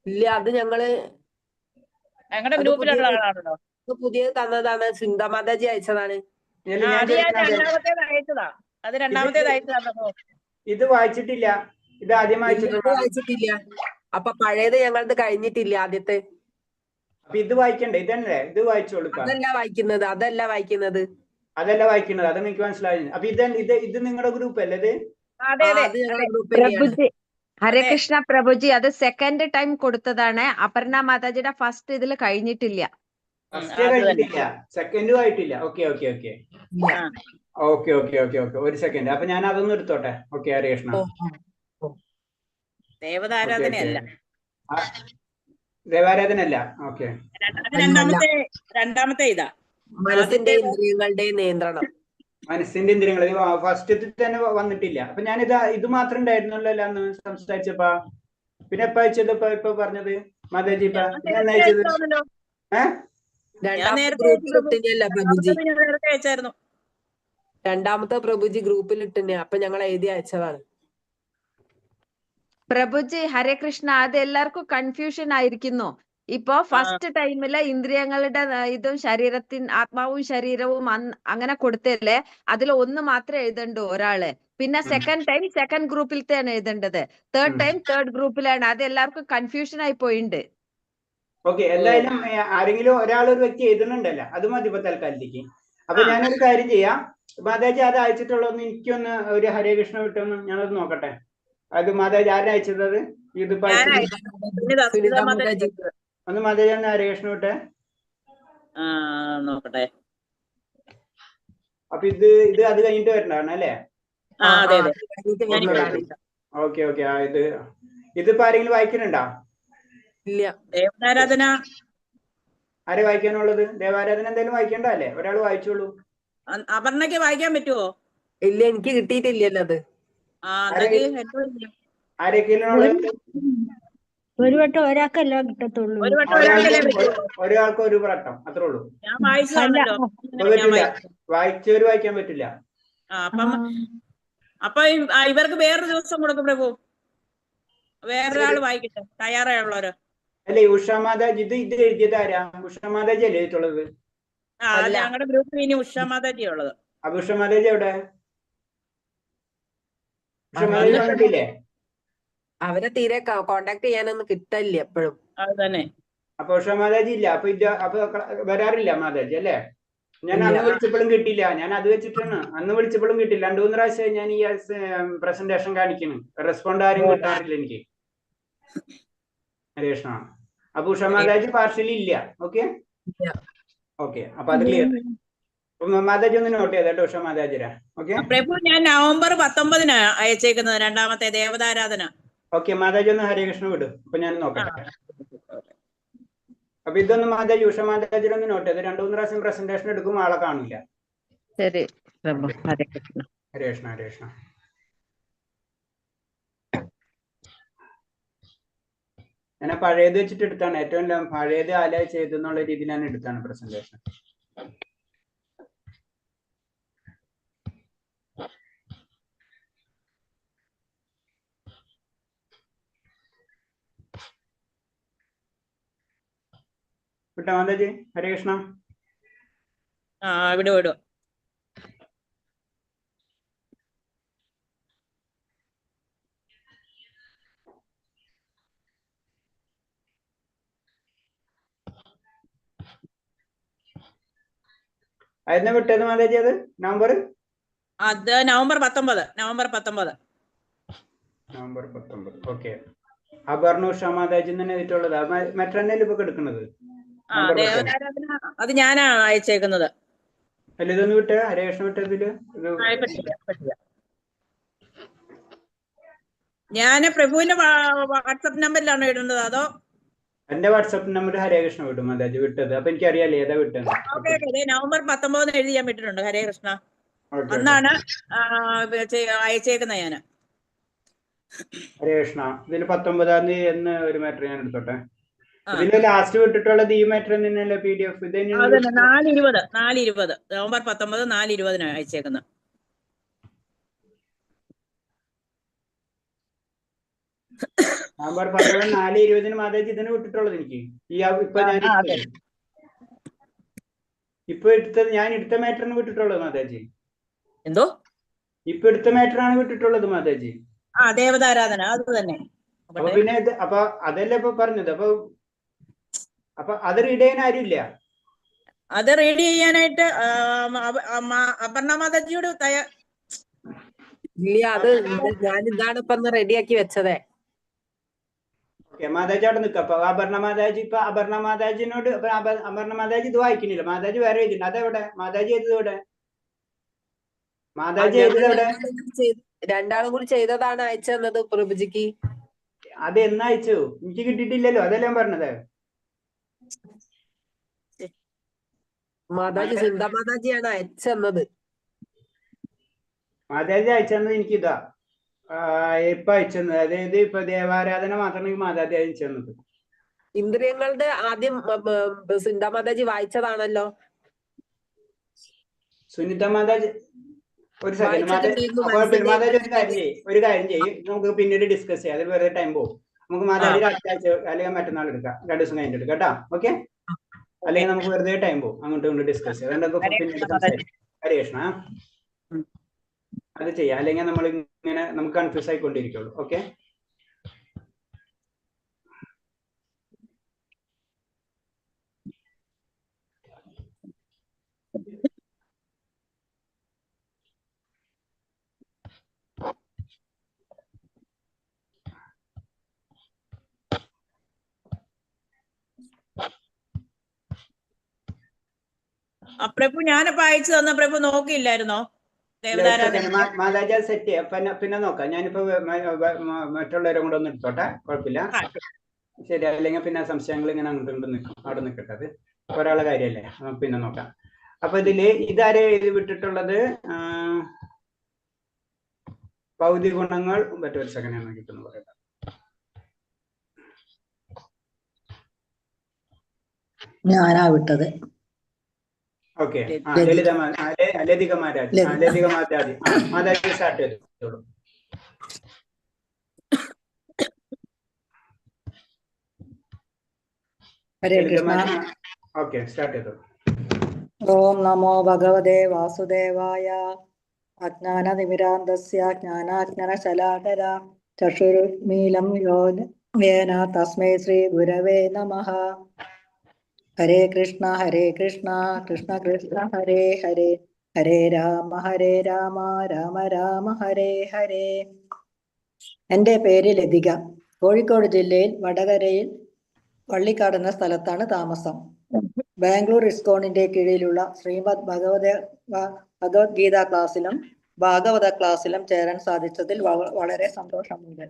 S7: ഇല്ല, അത് ഞങ്ങള്
S4: ഞങ്ങളുടെ ഗ്രൂപ്പിലുള്ള ആളാണല്ലോ.
S7: പുതിയത് തന്നതാണ്. സിന്ധ മാതാജി അയച്ചതാണ്.
S4: അത് ഞാൻ രണ്ടാമത്തേത് അയച്ചതാ. അത് രണ്ടാമത്തേത് അയച്ചതാ പ്രഭു.
S1: ഇത് വായിച്ചിട്ടില്ല. ഇത് ആദ്യം
S7: വായിച്ചിട്ടില്ല. അപ്പൊ പഴയത് ഞങ്ങളത് കഴിഞ്ഞിട്ടില്ല ആദ്യത്തെ.
S1: അപ്പൊ ഇത് വായിക്കണ്ടേ? ഇതല്ലേ ഇത് വായിച്ചോളൂ.
S7: അതല്ല വായിക്കുന്നത്.
S1: അതല്ല വായിക്കുന്നത്. അത് എനിക്ക് മനസ്സിലായി. അപ്പൊ ഇത് നിങ്ങളുടെ ഗ്രൂപ്പ് അല്ലേ? ഇത്
S4: അതെ അതെ.
S5: പ്രഭുജി, ഹരേ കൃഷ്ണ പ്രഭുജി, അത് സെക്കൻഡ് ടൈം കൊടുത്തതാണ്. അപർണ മാതാജിയുടെ ഫസ്റ്റ് ഇതിൽ കഴിഞ്ഞിട്ടില്ല.
S1: സെക്കൻഡും ആയിട്ടില്ല. ഓക്കെ, ഒരു സെക്കൻഡ്. അപ്പൊ ഞാൻ അതൊന്നും എടുത്തോട്ടെ. ഓക്കെ, ഹരേ കൃഷ്ണ.
S4: ദേവതാരാധനയല്ല.
S1: ദേവാരാധനല്ല. ഓക്കെ,
S4: രണ്ടാമത്തെ ഇതാ
S7: മനസ്സിന്റെ ഇന്ദ്രിയങ്ങളുടെ നിയന്ത്രണം.
S1: മനസ്സിന്റെ ഇന്ദ്രിയങ്ങൾ ഫസ്റ്റ് തന്നെ വന്നിട്ടില്ല. അപ്പൊ ഞാൻ ഇത് മാത്രം ഉണ്ടായിരുന്നല്ലോ അന്ന് സംസാരിച്ചപ്പാ. പിന്നെ എപ്പ അയച്ചത്? ഇപ്പൊ പറഞ്ഞത് മാതാജി
S7: രണ്ടാമത്തെ പ്രഭുജി ഗ്രൂപ്പിൽ ഇട്ടുന്നെ. അപ്പൊ ഞങ്ങൾ എഴുതി അയച്ചതാണ്.
S5: പ്രഭുജി, ഹരേ കൃഷ്ണ, അത് എല്ലാവർക്കും കൺഫ്യൂഷൻ ആയിരിക്കുന്നു. ഇപ്പൊ ഫസ്റ്റ് ടൈമില് ഇന്ദ്രിയങ്ങളുടെ ഇതും ആത്മാവും ശരീരവും അങ്ങനെ കൊടുത്തല്ലേ, അതിൽ ഒന്ന് മാത്രമേ എഴുതണ്ടു ഒരാള്. പിന്നെ സെക്കൻഡ് ടൈം സെക്കൻഡ് ഗ്രൂപ്പിലത്തെയാണ് എഴുതേണ്ടത്. തേർഡ് ടൈം തേർഡ് ഗ്രൂപ്പിലാണ്. അത് എല്ലാവർക്കും കൺഫ്യൂഷൻ ആയി പോയിണ്ട്.
S1: ഓക്കെ, എന്തായാലും ആരെങ്കിലും ഒരാളൊരു വ്യക്തി എഴുതുന്നുണ്ടല്ലോ, അത് മതി ഇപ്പൊ തൽക്കാലത്തേക്ക്. അപ്പൊ ഞാനൊരു കാര്യം ചെയ്യാം. മാതാജി അത് അയച്ചിട്ടുള്ളതെന്ന് എനിക്കൊന്ന് ഒരു ഹരേ കൃഷ്ണ വിട്ടൊന്ന് ഞാനത് നോക്കട്ടെ. അത് മാതാജി ആരാ അയച്ചത്? ഇത് ഒന്ന് മാതാജി ഒന്ന് ഹരേ കൃഷ്ണ വിട്ടെ
S4: നോക്കട്ടെ.
S1: അപ്പൊ ഇത് അത് കഴിഞ്ഞിട്ട് വരണ്ടാണ് അല്ലേ? ഓക്കെ. ഇതിപ്പോ ആരെങ്കിലും വായിക്കുന്നുണ്ടോ?
S7: ഇല്ല.
S4: ദേവതാരാധന
S1: ആരെ വായിക്കാനുള്ളത്? ദേവാരാധന എന്തായാലും വായിക്കണ്ട അല്ലേ? ഒരാൾ വായിച്ചോളൂ.
S4: അപർണയ്ക്ക് വായിക്കാൻ പറ്റുമോ?
S7: ഇല്ല, എനിക്ക് കിട്ടിയിട്ടില്ലല്ലോ അത്.
S1: ആരൊക്കെയാണ്?
S6: ഒരു വട്ടം ഒരാൾക്കല്ല കിട്ടത്തുള്ളൂ.
S1: ഒരാൾക്ക് ഒരു വട്ടം, അത്രേ ഉള്ളൂ.
S4: ഞാൻ വായിച്ചതാണല്ലോ.
S1: വായിച്ചവര് വായിക്കാൻ പറ്റില്ല.
S4: അപ്പൊ ഇവർക്ക് വേറൊരു ദിവസം കൊടുക്കും പ്രഭു. വേറൊരാൾ വായിക്കട്ടെ, തയ്യാറായുള്ളവര്.
S1: അല്ലേ ഉഷ മാതാജി ഇത് എഴുതിയത് ആരാ? ഉഷ മാതാജി അല്ലേ എഴുതിയിട്ടുള്ളത്?
S4: ഞങ്ങളുടെ ഗ്രൂപ്പിൽ ഇനി ഉഷ മാതാജി ഉള്ളത്.
S1: അപ്പൊ ഉഷ മാതാജി എവിടെ? ഉഷ മാതാജി വന്നിട്ടില്ലേ?
S7: അവരെ തീരെ കോണ്ടാക്ട് ചെയ്യാനൊന്നും കിട്ടില്ല എപ്പോഴും.
S4: അത് തന്നെ.
S1: അപ്പൊ ഉഷ മാതാജി ഇല്ല. അപ്പൊ വരാറില്ല മാതാജി അല്ലേ? ഞാൻ അന്ന് വിളിച്ചപ്പോഴും കിട്ടില്ല. ഞാൻ അത് വെച്ചിട്ടാണ് അന്ന് വിളിച്ചപ്പോഴും കിട്ടില്ല. 2-3 പ്രാവശ്യം ഞാൻ ഈ പ്രസന്റേഷൻ കാണിക്കുന്നു. റെസ്പോണ്ട് ആരും കിട്ടാറില്ല എനിക്ക്. ഹരേ കൃഷ്ണ. അപ്പൊ ഉഷ മാതാജി പാർഷ്യലി ഇല്ല. ഓക്കെ. അപ്പൊ അത് ക്ലിയർ. മാതാജി ഒന്ന് നോട്ട് ചെയ്തോ ഉഷ മാതാജിരാ. ഓക്കെ
S4: പ്രഭു, ഞാൻ നവംബർ 19 അയച്ചേക്കുന്നത് രണ്ടാമത്തെ ദേവതാരാധന.
S1: ഓക്കെ, മാതാജി ഒന്ന് ഹരേ കൃഷ്ണ വിടും. അപ്പൊ ഞാൻ നോക്കട്ടെ. അപ്പൊ ഇതൊന്ന് മാതാജി ഉഷ മാതാജിയുടെ ഒന്ന് നോട്ട് ചെയ്ത് 2-3 പ്രാവശ്യം പ്രസന്റേഷൻ എടുക്കും ആളെ കാണില്ല.
S5: ശരി പ്രഭു. ഹരേ കൃഷ്ണ.
S1: ഹരേ കൃഷ്ണ. ഹരേ കൃഷ്ണ. ഞാൻ പഴയത് വെച്ചിട്ട് എടുത്താണ്. ഏറ്റവും പഴയത് ആല ചെയ്തെന്നുള്ള രീതിയിൽ ഞാൻ എടുത്താണ് പ്രസന്റേഷൻ. വിട്ടോ മാതാജി? ഹരേ കൃഷ്ണ.
S4: വിടും.
S1: അതെന്നാ വിട്ടത് മാതാജി? അത് നവംബർ
S4: 19.
S1: ഓക്കെ. അപർണ ഉഷ മാതാജി തന്നെ എഴുതിയിട്ടുള്ളത്. മറ്റന്നല്ലേ ഇപ്പൊ എടുക്കുന്നത്?
S4: ദേവതാരാധന അത് ഞാനാണ് അയച്ചേക്കുന്നത്.
S1: അല്ല ഇതൊന്ന് വിട്ടേ, ഹരേ കൃഷ്ണ വിട്ടതില്
S4: പറ്റില്ല. ഞാന് പ്രഭുവിന്റെ വാട്സപ്പ് നമ്പറിലാണോ ഇടേണ്ടത് അതോ?
S1: എന്റെ വാട്സപ്പ് നമ്പർ ഹരേ കൃഷ്ണ വിടും മാതാജി വിട്ടത്. അപ്പൊ എനിക്കറിയാലേ ഏതാ വിട്ടത്.
S4: ഓക്കെ നവംബർ 19 എഴുതി ഞാൻ വിട്ടിട്ടുണ്ട് ഹരേ കൃഷ്ണ.
S1: ഓക്കെ
S4: അന്നാണ് അയച്ചേക്കുന്ന ഞാന്.
S1: ഹരേ കൃഷ്ണ. ഇതിൽ 19-ാം തീയതി എന്ന് ഒരു മാറ്റർ ഞാൻ എടുത്തോട്ടെ. ഇതില് ലാസ്റ്റ് വിട്ടിട്ടുള്ളത് ഈ മാറ്റർ തന്നെയല്ലേ PDF? ഇത്
S4: അതന്നെ 4/20 നവംബർ 19 4/20 അയച്ചേക്കുന്നത്.
S1: നവംബർ 19 4/20 മാതാജി ഇതിന് വിട്ടിട്ടുള്ളത് എനിക്ക്. ഇപ്പൊ എടുത്തത് ഞാൻ എടുത്ത മാറ്ററിന് വിട്ടിട്ടുള്ളത് മാതാജി.
S4: എന്തോ
S1: ഇപ്പൊ എടുത്ത മാറ്ററാണ് വിട്ടിട്ടുള്ളത് മാതാജി.
S4: ദേവതാരാധന അത് തന്നെ.
S1: അപ്പൊ പിന്നെ അപ്പൊ അതല്ലേ ഇപ്പൊ പറഞ്ഞത്. അപ്പൊ അത് റീഡ് ചെയ്യാൻ ആരുമില്ല.
S4: അത് റീഡ് ചെയ്യാനായിട്ട് അപർണ മാതാജിയോട്
S7: ഇല്ല, അത് ഞാൻ ഇതാണ് ഇപ്പൊ റെഡിയാക്കി വെച്ചതേ.
S1: ഓക്കെ മാതാജി അവിടെ നിൽക്കുക. അപ്പൊ അപർണ മാതാജിനോട് അപർണ മാതാജി ഇത് വായിക്കുന്നില്ല. മാതാജി വേറെ എഴുതിണ്ട്. അതെവിടെ മാതാജി എഴുതത്? എവിടെ മാതാജി എഴുതത്? എവിടെ?
S7: രണ്ടാളും കൂടി ചെയ്തതാണ് അയച്ചു തന്നത് പ്രഭുജിക്ക്.
S1: അത് എന്ന് അയച്ചു? എനിക്ക് കിട്ടിയിട്ടില്ലല്ലോ. അതല്ലേ ഞാൻ പറഞ്ഞത്.
S7: മാതാജി സുന്ദ മാതാജിയാണ് അയച്ചു തന്നത്.
S1: മാതാജി അയച്ചു തന്നത് എനിക്കിതാ ഇപ്പൊ അയച്ചു തന്നത്. അതായത് ഇപ്പൊ ദേവാരാധന മാത്രമാണ് മാതാജി അയച്ചു തന്നത്.
S7: ഇന്ദ്രിയങ്ങളുടെ ആദ്യം സുന്ദ മാതാജി വായിച്ചതാണല്ലോ.
S1: സുനിത മാതാജി ഒരു സെക്കൻഡ് മാതാജി ഒരു കാര്യം ചെയ്യും. നമുക്ക് പിന്നീട് ഡിസ്കസ് ചെയ്യാം. അതിൽ വേറെ ടൈം പോകും. നമുക്ക് മാതാജി അടുത്ത ആഴ്ച അല്ലെങ്കിൽ മറ്റന്നാൾ എടുക്കാം. 2 ദിവസം കഴിഞ്ഞിട്ട് എടുക്കാം കേട്ടോ. ഓക്കെ? അല്ലെങ്കിൽ നമുക്ക് വെറുതെ ടൈം പോകും. അങ്ങോട്ടും ഇങ്ങോട്ട് ഡിസ്കസ് ചെയ്യാം. പിന്നീട് സംസാരിക്കാം. ഹരേ കൃഷ്ണ. അത് ചെയ്യാം. അല്ലെങ്കിൽ നമ്മൾ ഇങ്ങനെ നമുക്ക് കൺഫ്യൂസ് ആയിക്കൊണ്ടിരിക്കുള്ളൂ. ഓക്കെ?
S4: പ്രഭു ഞാനപ്പോ അയച്ചു തന്ന പ്രഭു നോക്കിയില്ലായിരുന്നോ?
S1: മാതാജി സെറ്റ് ചെയ്യാം. പിന്നെ നോക്കാം. ഞാനിപ്പോ മറ്റുള്ളവരെ കൂടെ ഒന്ന് എടുത്തോട്ടെ. കുഴപ്പമില്ല. ശരി. അല്ലെങ്കിൽ പിന്നെ സംശയങ്ങൾ ഇങ്ങനെ അങ്ങോട്ട് നിൽക്കും. അവിടെ നിൽക്കട്ടെ. അത് ഒരാളെ കാര്യമല്ലേ. പിന്നെ നോക്കാം. അപ്പൊ ഇതില് ഇതാരെ എഴുതി വിട്ടിട്ടുള്ളത്? ഭൗതിക ഗുണങ്ങൾ. മറ്റൊരു സെക്കൻഡ് ഞാൻ നോക്കിയിട്ടെന്ന് പറയട്ടെ.
S8: ഞാനാ വിട്ടത്.
S1: ഓക്കെ. ലതിക മാതാജി. മാതാജി സ്റ്റാർട്ട് ചെയ്തോളൂ.
S8: ഹരേ കൃഷ്ണ.
S1: ഓക്കെ, സ്റ്റാർട്ട് ചെയ്തോളൂ.
S8: ഓം നമോ ഭഗവതേ വാസുദേവായ. അജ്ഞാനതിമിരാന്തസ്യ ജ്ഞാനാജ്ഞനശലാകര ചക്ഷുരുന്മീലം യേന തസ്മൈ ശ്രീ ഗുരവേ നമഃ. ഹരേ കൃഷ്ണ കൃഷ്ണ കൃഷ്ണ ഹരേ ഹരേ ഹരേ രാമ രാമ രാമ ഹരേ ഹരേ. എൻ്റെ പേര് ലതിക. കോഴിക്കോട് ജില്ലയിൽ വടകരയിൽ പള്ളിക്കാട് എന്ന സ്ഥലത്താണ് താമസം. ബാംഗ്ലൂർ ഇസ്കോണിന്റെ കീഴിലുള്ള ശ്രീമദ് ഭഗവത്ഗീത ക്ലാസ്സിലും ഭാഗവത ക്ലാസ്സിലും ചേരാൻ സാധിച്ചതിൽ വളരെ സന്തോഷമുണ്ട്.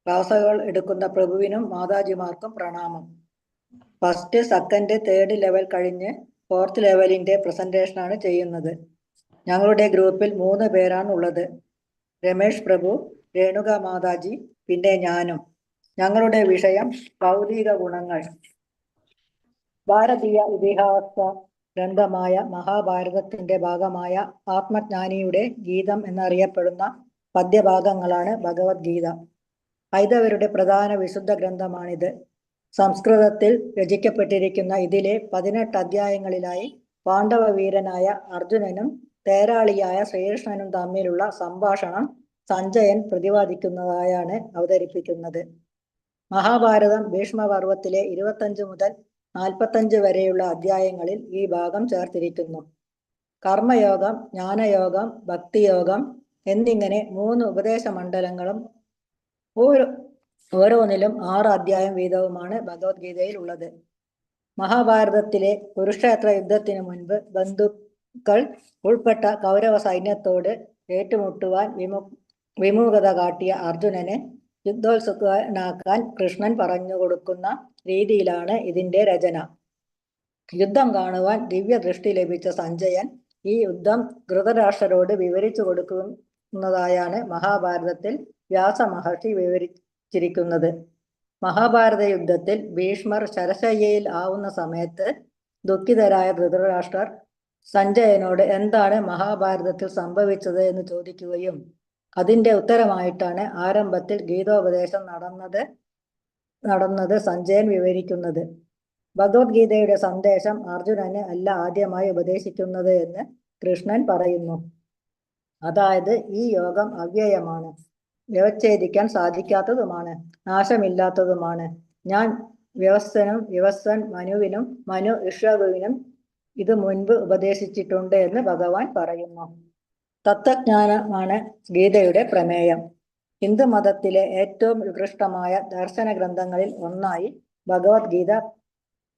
S8: ക്ലാസുകൾ എടുക്കുന്ന പ്രഭുവിനും മാതാജിമാർക്കും പ്രണാമം. ഫസ്റ്റ്, സെക്കൻഡ്, തേർഡ് ലെവൽ കഴിഞ്ഞ് 4th ലെവലിന്റെ പ്രസന്റേഷനാണ് ചെയ്യുന്നത്. ഞങ്ങളുടെ ഗ്രൂപ്പിൽ 3 പേരാണ് ഉള്ളത്. രമേഷ് പ്രഭു, രേണുക മാതാജി, പിന്നെ ഞാനും. ഞങ്ങളുടെ വിഷയം ഭൗതിക ഗുണങ്ങൾ. ഭാരതീയ ഇതിഹാസ ഗ്രന്ഥമായ മഹാഭാരതത്തിന്റെ ഭാഗമായ ആത്മജ്ഞാനിയുടെ ഗീതം എന്നറിയപ്പെടുന്ന പദ്യഭാഗങ്ങളാണ് ഭഗവത്ഗീത. ഹൈന്ദവരുടെ പ്രധാന വിശുദ്ധ ഗ്രന്ഥമാണിത്. സംസ്കൃതത്തിൽ രചിക്കപ്പെട്ടിരിക്കുന്ന ഇതിലെ 18 അധ്യായങ്ങളിലായി പാണ്ഡവ വീരനായ അർജുനനും തേരാളിയായ ശ്രീകൃഷ്ണനും തമ്മിലുള്ള സംഭാഷണം സഞ്ജയൻ പ്രതിപാദിക്കുന്നതായാണ് അവതരിപ്പിക്കുന്നത്. മഹാഭാരതം ഭീഷ്മപർവത്തിലെ 25 മുതൽ 45 വരെയുള്ള അധ്യായങ്ങളിൽ ഈ ഭാഗം ചേർത്തിരിക്കുന്നു. കർമ്മയോഗം, ജ്ഞാനയോഗം, ഭക്തിയോഗം എന്നിങ്ങനെ 3 ഉപദേശ മണ്ഡലങ്ങളും ഓരോന്നിലും 6 അധ്യായം വീതവുമാണ് ഭഗവത്ഗീതയിൽ ഉള്ളത്. മഹാഭാരതത്തിലെ കുരുക്ഷേത്ര യുദ്ധത്തിനു മുൻപ് ശത്രുക്കൾ ഉൾപ്പെട്ട കൗരവ സൈന്യത്തോട് ഏറ്റുമുട്ടുവാൻ വിമുഖത കാട്ടിയ അർജുനനെ യുദ്ധോത്സുകനാക്കാൻ കൃഷ്ണൻ പറഞ്ഞു കൊടുക്കുന്ന രീതിയിലാണ് ഇതിന്റെ രചന. യുദ്ധം കാണുവാൻ ദിവ്യ ദൃഷ്ടി ലഭിച്ച സഞ്ജയൻ ഈ യുദ്ധം ധൃതരാഷ്ട്രരോട് വിവരിച്ചു കൊടുക്കുന്നതായാണ് മഹാഭാരതത്തിൽ വ്യാസ മഹർഷി വിവരിച്ചിരിക്കുന്നത്. മഹാഭാരത യുദ്ധത്തിൽ ഭീഷ്മർ ശരശയ്യയിൽ ആവുന്ന സമയത്ത് ദുഃഖിതരായ ധൃതരാഷ്ട്രർ സഞ്ജയനോട് എന്താണ് മഹാഭാരതത്തിൽ സംഭവിച്ചത് എന്ന് ചോദിക്കുകയും അതിന്റെ ഉത്തരമായിട്ടാണ് ആരംഭത്തിൽ ഗീതോപദേശം നടന്നത് സഞ്ജയൻ വിവരിക്കുന്നത്. ഭഗവത്ഗീതയുടെ സന്ദേശം അർജുനന് അല്ല ആദ്യമായി ഉപദേശിക്കുന്നത് എന്ന് കൃഷ്ണൻ പറയുന്നു. അതായത് ഈ യോഗം അവ്യയമാണ്, വ്യവച്ഛേദിക്കാൻ സാധിക്കാത്തതുമാണ്, നാശമില്ലാത്തതുമാണ്. ഞാൻ വിവസ്വൻ മനുവിനും മനു ഇക്ഷ്വാകുവിനും ഇത് മുൻപ് ഉപദേശിച്ചിട്ടുണ്ട് എന്ന് ഭഗവാൻ പറയുന്നു. തത്വജ്ഞാനമാണ് ഗീതയുടെ പ്രമേയം. ഹിന്ദു മതത്തിലെ ഏറ്റവും ഉത്കൃഷ്ടമായ ദർശന ഗ്രന്ഥങ്ങളിൽ ഒന്നായി ഭഗവത്ഗീത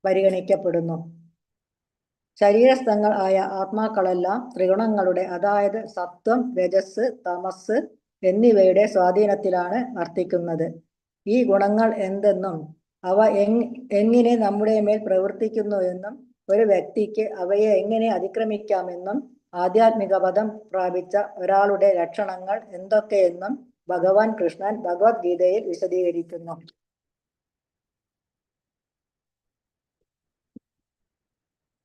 S8: പരിഗണിക്കപ്പെടുന്നു. ശരീരസ്ഥങ്ങൾ ആയ ആത്മാക്കളെല്ലാം ത്രിഗുണങ്ങളുടെ, അതായത് സത്വം, രജസ്, തമസ് എന്നിവയുടെ സ്വാധീനത്തിലാണ് വർത്തിക്കുന്നത്. ഈ ഗുണങ്ങൾ എന്തെന്നും അവ എങ്ങനെ നമ്മുടെ മേൽ പ്രവർത്തിക്കുന്നു എന്നും ഒരു വ്യക്തിക്ക് അവയെ എങ്ങനെ അതിക്രമിക്കാമെന്നും ആധ്യാത്മിക പദം പ്രാപിച്ച ഒരാളുടെ ലക്ഷണങ്ങൾ എന്തൊക്കെയെന്നും ഭഗവാൻ കൃഷ്ണൻ ഭഗവത്ഗീതയിൽ വിശദീകരിക്കുന്നു.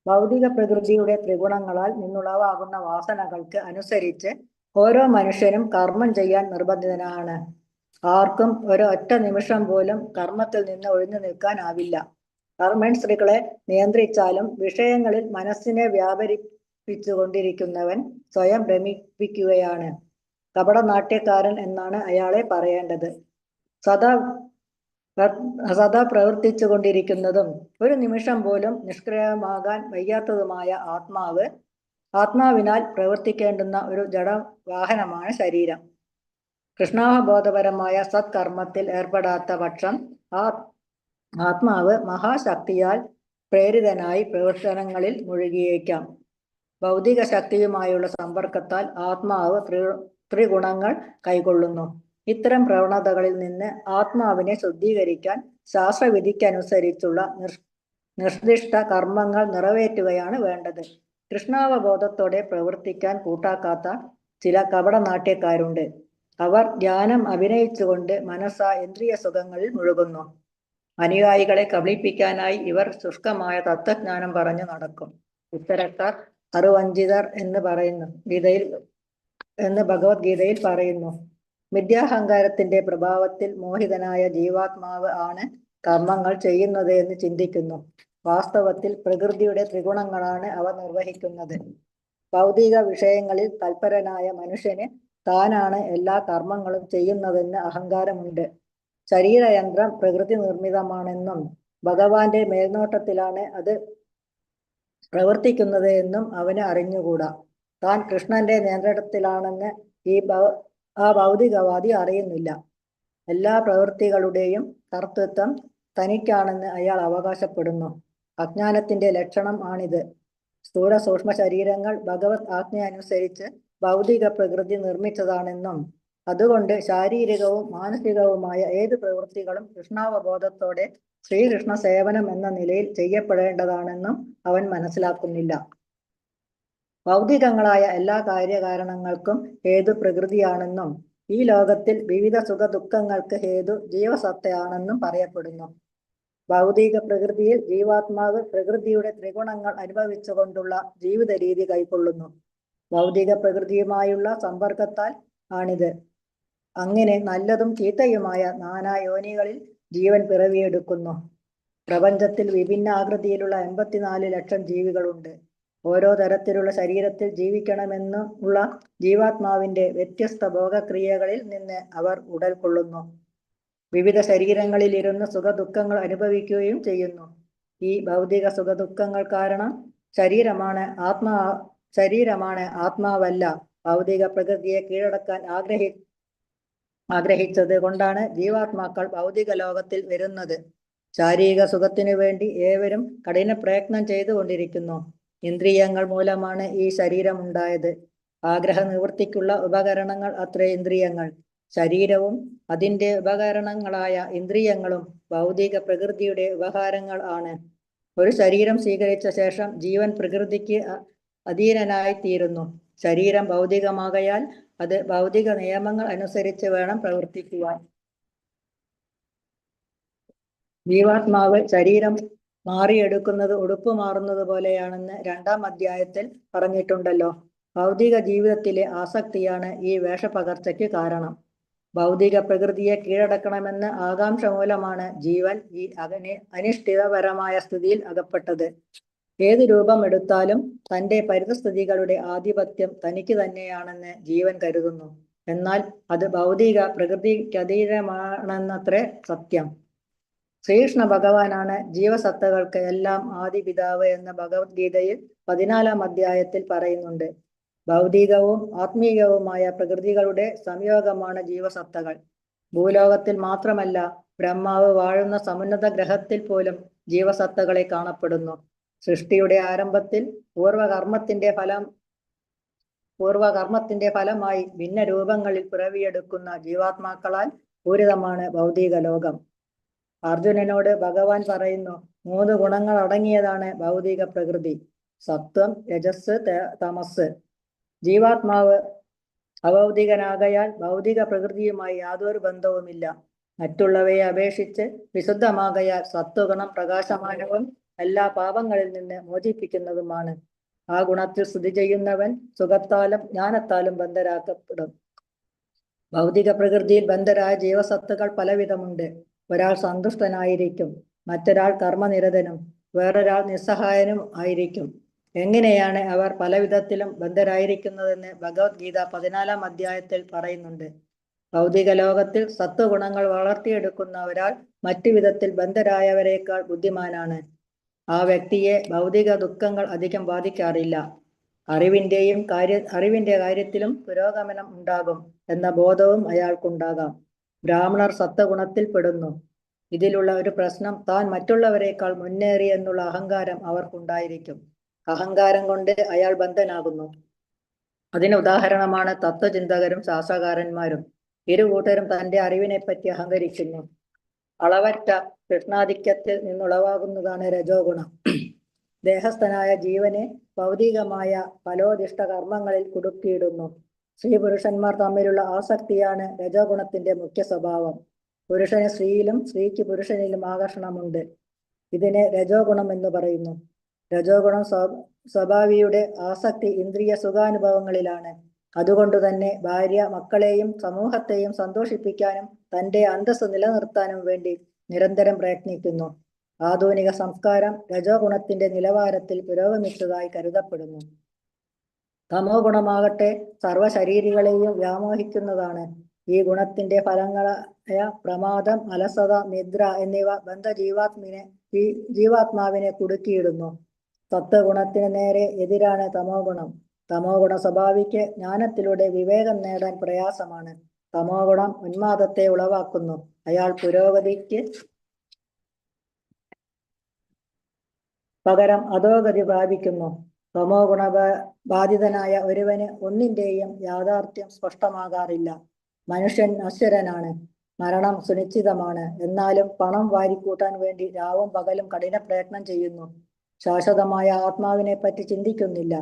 S8: ഭൗതിക പ്രകൃതിയുടെ ത്രിഗുണങ്ങളാൽ നിന്നുളവാകുന്ന വാസനകൾക്ക് അനുസരിച്ച് ഓരോ മനുഷ്യനും കർമ്മം ചെയ്യാൻ നിർബന്ധിതനാണ്. ആർക്കും ഒരൊറ്റ നിമിഷം പോലും കർമ്മത്തിൽ നിന്ന് ഒഴിഞ്ഞു നിൽക്കാനാവില്ല. കർമ്മേന്ദ്രിയങ്ങളെ നിയന്ത്രിച്ചാലും വിഷയങ്ങളിൽ മനസ്സിനെ വ്യാപരിപ്പിച്ചുകൊണ്ടിരിക്കുന്നവൻ സ്വയം ഭ്രമിപ്പിക്കുകയാണ്. കപടനാട്യക്കാരൻ എന്നാണ് അയാളെ പറയേണ്ടത്. സദാ പ്രവർത്തിച്ചു കൊണ്ടിരിക്കുന്നതും ഒരു നിമിഷം പോലും നിഷ്ക്രിയമാകാൻ വയ്യാത്തതുമായ ആത്മാവിനാൽ പ്രവർത്തിക്കേണ്ടുന്ന ഒരു ജഡവാഹനമാണ് ശരീരം. കൃഷ്ണാവബോധപരമായ സത്കർമ്മത്തിൽ ഏർപ്പെടാത്ത പക്ഷം ആത്മാവ് മഹാശക്തിയാൽ പ്രേരിതനായി പ്രവർത്തനങ്ങളിൽ മുഴുകിയേക്കാം. ഭൗതിക ശക്തിയുമായുള്ള സമ്പർക്കത്താൽ ആത്മാവ് ത്രിഗുണങ്ങൾ കൈക്കൊള്ളുന്നു. ഇത്തരം പ്രവണതകളിൽ നിന്ന് ആത്മാവിനെ ശുദ്ധീകരിക്കാൻ ശാസ്ത്രവിധിക്കനുസരിച്ചുള്ള നിർദ്ദിഷ്ട കർമ്മങ്ങൾ നിറവേറ്റുകയാണ് വേണ്ടത്. കൃഷ്ണാവബോധത്തോടെ പ്രവർത്തിക്കാൻ കൂട്ടാക്കാത്ത ചില കപടനാട്യക്കാരുണ്ട്. അവർ ധ്യാനം അഭിനയിച്ചുകൊണ്ട് മനസ്സാ ഇന്ദ്രിയ സുഖങ്ങളിൽ മുഴുകുന്നു. അനുയായികളെ കബളിപ്പിക്കാനായി ഇവർ ശുഷ്കമായ തത്വജ്ഞാനം പറഞ്ഞു നടക്കും. ഇത്തരക്കാർ അറിവഞ്ചിതർ എന്ന് ഭഗവത്ഗീതയിൽ പറയുന്നു. മിഥ്യാഹങ്കാരത്തിന്റെ പ്രഭാവത്തിൽ മോഹിതനായ ജീവാത്മാവ് ആണ് കർമ്മങ്ങൾ ചെയ്യുന്നത് എന്ന് ചിന്തിക്കുന്നു. വാസ്തവത്തിൽ പ്രകൃതിയുടെ ത്രിഗുണങ്ങളാണ് അവ നിർവഹിക്കുന്നത്. ഭൗതിക വിഷയങ്ങളിൽ തൽപരനായ മനുഷ്യന് താനാണ് എല്ലാ കർമ്മങ്ങളും ചെയ്യുന്നതെന്ന് അഹങ്കാരമുണ്ട്. ശരീരയന്ത്രം പ്രകൃതി നിർമ്മിതമാണെന്നും ഭഗവാന്റെ മേൽനോട്ടത്തിലാണ് അത് പ്രവർത്തിക്കുന്നത് എന്നും അവന് അറിഞ്ഞുകൂടാ. താൻ കൃഷ്ണന്റെ നിയന്ത്രണത്തിലാണെന്ന് ആ ഭൗതികവാദി അറിയുന്നില്ല. എല്ലാ പ്രവൃത്തികളുടെയും കർത്തൃത്വം തനിക്കാണെന്ന് അയാൾ അവകാശപ്പെടുന്നു. അജ്ഞാനത്തിന്റെ ലക്ഷണം ആണിത്. സ്ഥൂല സൂക്ഷ്മ ശരീരങ്ങൾ ഭഗവത് ആജ്ഞ അനുസരിച്ച് ഭൗതിക പ്രകൃതി നിർമ്മിച്ചതാണെന്നും അതുകൊണ്ട് ശാരീരികവും മാനസികവുമായ ഏത് പ്രവൃത്തികളും കൃഷ്ണാവബോധത്തോടെ ശ്രീകൃഷ്ണ സേവനം എന്ന നിലയിൽ ചെയ്യപ്പെടേണ്ടതാണെന്നും അവൻ മനസ്സിലാക്കുന്നില്ല. ഭൗതികങ്ങളായ എല്ലാ കാര്യകാരണങ്ങൾക്കും ഹേതു പ്രകൃതിയാണെന്നും ഈ ലോകത്തിൽ വിവിധ സുഖ ദുഃഖങ്ങൾക്ക് ഹേതു ജീവസത്തയാണെന്നും പറയപ്പെടുന്നു. ഭൗതിക പ്രകൃതിയിൽ ജീവാത്മാവ് പ്രകൃതിയുടെ ത്രിഗുണങ്ങൾ അനുഭവിച്ചുകൊണ്ടുള്ള ജീവിത രീതി കൈക്കൊള്ളുന്നു. ഭൗതിക പ്രകൃതിയുമായുള്ള സമ്പർക്കത്താൽ ആണിത്. അങ്ങനെ നല്ലതും ചീത്തയുമായ നാനായോനികളിൽ ജീവൻ പിറവിയെടുക്കുന്നു. പ്രപഞ്ചത്തിൽ വിഭിന്ന ആകൃതിയിലുള്ള 84 ലക്ഷം ജീവികളുണ്ട്. ഓരോ തരത്തിലുള്ള ശരീരത്തിൽ ജീവിക്കണമെന്നുള്ള ജീവാത്മാവിന്റെ വ്യത്യസ്ത ഭോഗക്രിയകളിൽ നിന്ന് അവർ ഉടൽ കൊള്ളുന്നു. വിവിധ ശരീരങ്ങളിൽ ഇരുന്ന് സുഖദുഃഖങ്ങൾ അനുഭവിക്കുകയും ചെയ്യുന്നു. ഈ ഭൗതിക സുഖദുഃഖങ്ങൾ കാരണം ശരീരമാണ് ആത്മാവല്ല. ഭൗതിക പ്രകൃതിയെ കീഴടക്കാൻ ആഗ്രഹിച്ചത് കൊണ്ടാണ് ജീവാത്മാക്കൾ ഭൗതിക ലോകത്തിൽ വരുന്നത്. ശാരീരിക സുഖത്തിനു വേണ്ടി ഏവരും കഠിന പ്രയത്നം ചെയ്തുകൊണ്ടിരിക്കുന്നു. ഇന്ദ്രിയങ്ങൾ മൂലമാണ് ഈ ശരീരം ഉണ്ടായത്. ആഗ്രഹ നിവൃത്തിക്കുള്ള ഉപകരണങ്ങൾ അത്രേ ഇന്ദ്രിയങ്ങൾ. ശരീരവും അതിൻ്റെ ഉപകരണങ്ങളായ ഇന്ദ്രിയങ്ങളും ഭൗതിക പ്രകൃതിയുടെ ഉപഹാരങ്ങൾ ആണ്. ഒരു ശരീരം സ്വീകരിച്ച ശേഷം ജീവൻ പ്രകൃതിക്ക് അധീനനായി തീരുന്നു. ശരീരം ഭൗതികമാകയാൽ അത് ഭൗതിക നിയമങ്ങൾ അനുസരിച്ച് വേണം പ്രവർത്തിക്കുവാൻ. ജീവാത്മാവ് ശരീരം മാറിയെടുക്കുന്നത് ഉടുപ്പ് മാറുന്നത് പോലെയാണെന്ന് 2-ാം അധ്യായത്തിൽ പറഞ്ഞിട്ടുണ്ടല്ലോ. ഭൗതിക ജീവിതത്തിലെ ആസക്തിയാണ് ഈ വേഷപകർച്ചയ്ക്ക് കാരണം. ഭൗതിക പ്രകൃതിയെ കീഴടക്കണമെന്ന ആകാംക്ഷ മൂലമാണ് ജീവൻ ഈ അനിഷ്ഠിതപരമായ സ്ഥിതിയിൽ അകപ്പെട്ടത്. ഏത് രൂപം എടുത്താലും തൻ്റെ പരിതസ്ഥിതികളുടെ ആധിപത്യം തനിക്ക് തന്നെയാണെന്ന് ജീവൻ കരുതുന്നു. എന്നാൽ അത് ഭൗതിക പ്രകൃതിക്കധീനമാണെന്നത്രേ സത്യം. ശ്രീകൃഷ്ണ ഭഗവാനാണ് ജീവസത്തകൾക്ക് എല്ലാം ആദിപിതാവ് എന്ന് ഭഗവത്ഗീതയിൽ 14-ാം അധ്യായത്തിൽ പറയുന്നുണ്ട്. ഭൗതികവും ആത്മീയവുമായ പ്രകൃതികളുടെ സംയോഗമാണ് ജീവസത്തകൾ. ഭൂലോകത്തിൽ മാത്രമല്ല, ബ്രഹ്മാവ് വാഴുന്ന സമുന്നത ഗ്രഹത്തിൽ പോലും ജീവസത്തകളെ കാണപ്പെടുന്നു. സൃഷ്ടിയുടെ ആരംഭത്തിൽ പൂർവകർമ്മത്തിന്റെ ഫലമായി ഭിന്ന രൂപങ്ങളിൽ പിറവിയെടുക്കുന്ന ജീവാത്മാക്കളാൽ പൂരിതമാണ് ഭൗതിക ലോകം. അർജുനനോട് ഭഗവാൻ പറയുന്നു, 3 ഗുണങ്ങൾ അടങ്ങിയതാണ് ഭൗതിക പ്രകൃതി: സത്വം, രജസ്, തമസ്. ജീവാത്മാവ് അഭൗതികനാകയാൽ ഭൗതിക പ്രകൃതിയുമായി യാതൊരു ബന്ധവുമില്ല. മറ്റുള്ളവയെ അപേക്ഷിച്ച് വിശുദ്ധമാകയാൽ സത്വഗുണം പ്രകാശമാനവും എല്ലാ പാപങ്ങളിൽ നിന്ന് മോചിപ്പിക്കുന്നതുമാണ്. ആ ഗുണത്തിൽ സ്ഥിതി ചെയ്യുന്നവൻ സുഖത്താലും ജ്ഞാനത്താലും ബന്ധരാക്കപ്പെടും. ഭൗതിക പ്രകൃതിയിൽ ബന്ധരായ ജീവസത്തുക്കൾ പലവിധമുണ്ട്. ഒരാൾ സന്തുഷ്ടനായിരിക്കും, മറ്റൊരാൾ കർമ്മനിരതനും, വേറൊരാൾ നിസ്സഹായനും ആയിരിക്കും. എങ്ങനെയാണ് അവർ പലവിധത്തിലും ബന്ധരായിരിക്കുന്നതെന്ന് ഭഗവത്ഗീത 14-ാം അധ്യായത്തിൽ പറയുന്നുണ്ട്. ഭൗതിക ലോകത്തിൽ സത്വഗുണങ്ങൾ വളർത്തിയെടുക്കുന്ന ഒരാൾ മറ്റു വിധത്തിൽ ബന്ധരായവരേക്കാൾ ബുദ്ധിമാനാണ്. ആ വ്യക്തിയെ ഭൗതിക ദുഃഖങ്ങൾ അധികം ബാധിക്കാറില്ല. അറിവിന്റെ കാര്യത്തിലും പുരോഗമനം ഉണ്ടാകും എന്ന ബോധവും അയാൾക്കുണ്ടാകാം. ബ്രാഹ്മണർ സത്വഗുണത്തിൽ പെടുന്നു. ഇതിലുള്ള ഒരു പ്രശ്നം, താൻ മറ്റുള്ളവരെക്കാൾ മുന്നേറി എന്നുള്ള അഹങ്കാരം അവർക്കുണ്ടായിരിക്കും. അഹങ്കാരം കൊണ്ട് അയാൾ ബന്ധനാകുന്നു. അതിന് ഉദാഹരണമാണ് തത്വചിന്തകരും ശാസ്ത്രകാരന്മാരും. ഇരുകൂട്ടരും തന്റെ അറിവിനെപ്പറ്റി അഹങ്കരിക്കുന്നു. അളവറ്റ കൃഷ്ണാധിക്യത്തിൽ നിന്നുളവാകുന്നതാണ് രജോ ഗുണം. ദേഹസ്ഥനായ ജീവനെ ഭൗതികമായ ഫലോദിഷ്ട കർമ്മങ്ങളിൽ കുടുക്കിയിടുന്നു. സ്ത്രീ പുരുഷന്മാർ തമ്മിലുള്ള ആസക്തിയാണ് രജോ ഗുണത്തിന്റെ മുഖ്യ സ്വഭാവം. പുരുഷന് സ്ത്രീയിലും സ്ത്രീക്ക് പുരുഷനിലും ആകർഷണമുണ്ട്. ഇതിനെ രജോ ഗുണം എന്ന് പറയുന്നു. രജോ ഗുണം സ്വഭാവിയുടെ ആസക്തി ഇന്ദ്രിയ സുഖാനുഭവങ്ങളിലാണ്. അതുകൊണ്ട് തന്നെ ഭാര്യ, മക്കളെയും സമൂഹത്തെയും സന്തോഷിപ്പിക്കാനും തന്റെ അന്തസ്സ് നിലനിർത്താനും വേണ്ടി നിരന്തരം പ്രയത്നിക്കുന്നു. ആധുനിക സംസ്കാരം രജോ ഗുണത്തിന്റെ നിലവാരത്തിൽ പുരോഗമിച്ചതായി കരുതപ്പെടുന്നു. തമോ ഗുണമാകട്ടെ സർവശരീരികളെയും വ്യാമോഹിക്കുന്നതാണ്. ഈ ഗുണത്തിന്റെ ഫലങ്ങളായ പ്രമാദം, അലസത, നിദ്ര എന്നിവ ജീവാത്മാവിനെ കുടുക്കിയിടുന്നു. സത്വഗുണത്തിന് നേരെ എതിരാണ് തമോ ഗുണം. തമോ ഗുണ സ്വഭാവിക്ക് ജ്ഞാനത്തിലൂടെ വിവേകം നേടാൻ പ്രയാസമാണ്. തമോ ഗുണം ഉന്മാദത്തെ ഉളവാക്കുന്നു. അയാൾ പുരോഗതിക്ക് പകരം അധോഗതി പ്രാപിക്കുന്നു. തമോ ഗുണ ബാധിതനായ ഒരുവന് ഒന്നിന്റെയും യാഥാർത്ഥ്യം സ്പഷ്ടമാകാറില്ല. മനുഷ്യൻ നശ്വരനാണ്, മരണം സുനിശ്ചിതമാണ്. എന്നാലും പണം വാരിക്കൂട്ടാൻ വേണ്ടി രാവും പകലും കഠിന പ്രയത്നം ചെയ്യുന്നു. ശാശ്വതമായ ആത്മാവിനെ പറ്റി ചിന്തിക്കുന്നില്ല.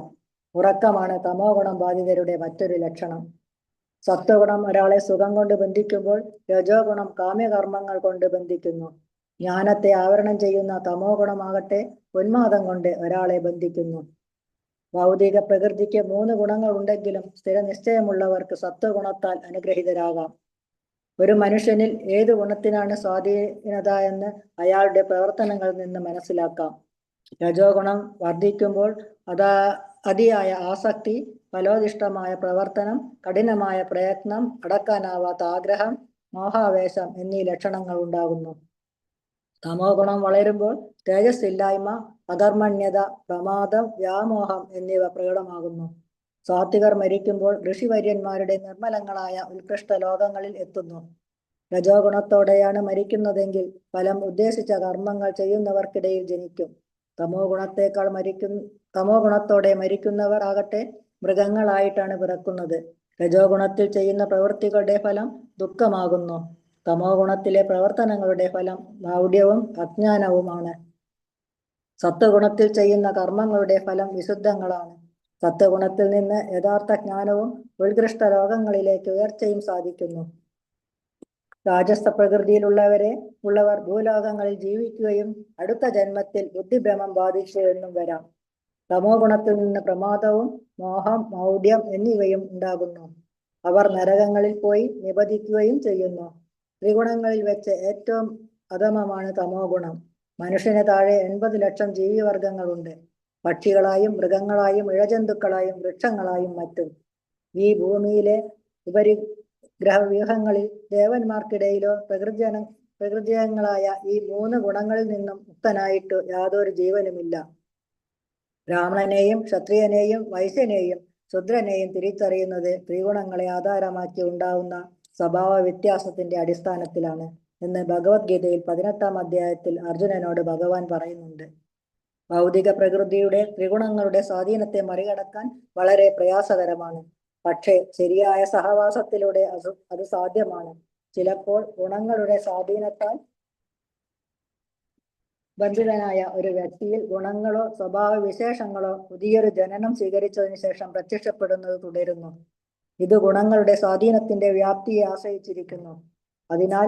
S8: ഉറക്കമാണ് തമോ ഗുണം ബാധിതരുടെ മറ്റൊരു ലക്ഷണം. സത്വഗുണം ഒരാളെ സുഖം കൊണ്ട് ബന്ധിക്കുമ്പോൾ രജോ ഗുണം കാമ്യകർമ്മങ്ങൾ കൊണ്ട് ബന്ധിക്കുന്നു. ജ്ഞാനത്തെ ആവരണം ചെയ്യുന്ന തമോ ഗുണമാകട്ടെ ഉന്മാദം കൊണ്ട് ഒരാളെ ബന്ധിക്കുന്നു. ഭൗതിക പ്രകൃതിക്ക് 3 ഗുണങ്ങൾ ഉണ്ടെങ്കിലും സ്ഥിരനിശ്ചയമുള്ളവർക്ക് സത്വഗുണത്താൽ അനുഗ്രഹീതരാകാം. ഒരു മനുഷ്യനിൽ ഏത് ഗുണത്തിനാണ് സ്വാധീനത എന്ന് അയാളുടെ പ്രവർത്തനങ്ങളിൽ നിന്ന് മനസ്സിലാക്കാം. രജോ ഗുണം വർദ്ധിക്കുമ്പോൾ അതിയായ ആസക്തി, ഫലോദിഷ്ടമായ പ്രവർത്തനം, കഠിനമായ പ്രയത്നം, അടക്കാനാവാത്ത ആഗ്രഹം, മോഹാവേശം എന്നീ ലക്ഷണങ്ങൾ ഉണ്ടാകുന്നു. തമോ ഗുണം വളരുമ്പോൾ തേജസ്സില്ലായ്മ, അകർമ്മണ്യത, പ്രമാദം, വ്യാമോഹം എന്നിവ പ്രകടമാകുന്നു. സാത്വികർ മരിക്കുമ്പോൾ ഋഷിവര്യന്മാരുടെ നിർമ്മലങ്ങളായ ഉത്കൃഷ്ട ലോകങ്ങളിൽ എത്തുന്നു. രജോ ഗുണത്തോടെയാണ് മരിക്കുന്നതെങ്കിൽ ഫലം ഉദ്ദേശിച്ച കർമ്മങ്ങൾ ചെയ്യുന്നവർക്കിടയിൽ ജനിക്കും. തമോ ഗുണത്തോടെ മരിക്കുന്നവർ ആകട്ടെ മൃഗങ്ങളായിട്ടാണ് പിറക്കുന്നത്. രജോ ഗുണത്തിൽ ചെയ്യുന്ന പ്രവൃത്തികളുടെ ഫലം ദുഃഖമാകുന്നു. തമോ ഗുണത്തിലെ പ്രവർത്തനങ്ങളുടെ ഫലം മൗഢ്യവും അജ്ഞാനവുമാണ്. സത്വഗുണത്തിൽ ചെയ്യുന്ന കർമ്മങ്ങളുടെ ഫലം വിശുദ്ധങ്ങളാണ്. സത്വഗുണത്തിൽ നിന്ന് യഥാർത്ഥ ജ്ഞാനവും ഉത്കൃഷ്ട ലോകങ്ങളിലേക്ക് ഉയർച്ചയും സാധിക്കുന്നു. രാജസ്ഥ പ്രകൃതിയിലുള്ളവർ ഭൂലോകങ്ങളിൽ ജീവിക്കുകയും അടുത്ത ജന്മത്തിൽ ബുദ്ധിഭ്രമം ബാധിച്ചുവെന്നും വരാം. തമോ ഗുണത്തിൽ നിന്ന് പ്രമാദവും മോഹം, മൗഢ്യം എന്നിവയും ഉണ്ടാകുന്നു. അവർ നരകങ്ങളിൽ പോയി നിപതിക്കുകയും ചെയ്യുന്നു. ത്രിഗുണങ്ങളിൽ വെച്ച് ഏറ്റവും അധമമാണ് തമോ ഗുണം. മനുഷ്യന് താഴെ 80 ലക്ഷം ജീവിവർഗങ്ങളുണ്ട്. പക്ഷികളായും മൃഗങ്ങളായും ഇഴജന്തുക്കളായും വൃക്ഷങ്ങളായും മറ്റും. ഈ ഭൂമിയിലെ ഉപരിഗ്രഹവ്യൂഹങ്ങളിൽ ദേവന്മാർക്കിടയിലോ പ്രകൃതിജനങ്ങളായ ഈ 3 ഗുണങ്ങളിൽ നിന്നും മുക്തനായിട്ട് യാതൊരു ജീവനുമില്ല. ബ്രാഹ്മണനെയും ക്ഷത്രിയനെയും വൈശ്യനെയും ശൂദ്രനെയും തിരിച്ചറിയുന്നത് ത്രിഗുണങ്ങളെ ആധാരമാക്കി ഉണ്ടാവുന്ന സ്വഭാവ വ്യത്യാസത്തിന്റെ അടിസ്ഥാനത്തിലാണ് എന്ന് ഭഗവത്ഗീതയിൽ 18-ാം അധ്യായത്തിൽ അർജുനനോട് ഭഗവാൻ പറയുന്നുണ്ട്. ഭൗതിക പ്രകൃതിയുടെ ത്രിഗുണങ്ങളുടെ സ്വാധീനത്തെ മറികടക്കാൻ വളരെ പ്രയാസകരമാണ്. പക്ഷേ ശരിയായ സഹവാസത്തിലൂടെ അത് സാധ്യമാണ്. ചിലപ്പോൾ ഗുണങ്ങളുടെ സ്വാധീനത്താൽ ബന്ധിതനായ ഒരു വ്യക്തിയിൽ ഗുണങ്ങളോ സ്വഭാവ വിശേഷങ്ങളോ പുതിയൊരു ജനനം സ്വീകരിച്ചതിന് ശേഷം പ്രത്യക്ഷപ്പെടുന്നത് തുടരുന്നു. ഇത് ഗുണങ്ങളുടെ സ്വാധീനത്തിന്റെ വ്യാപ്തിയെ ആശ്രയിച്ചിരിക്കുന്നു. അതിനാൽ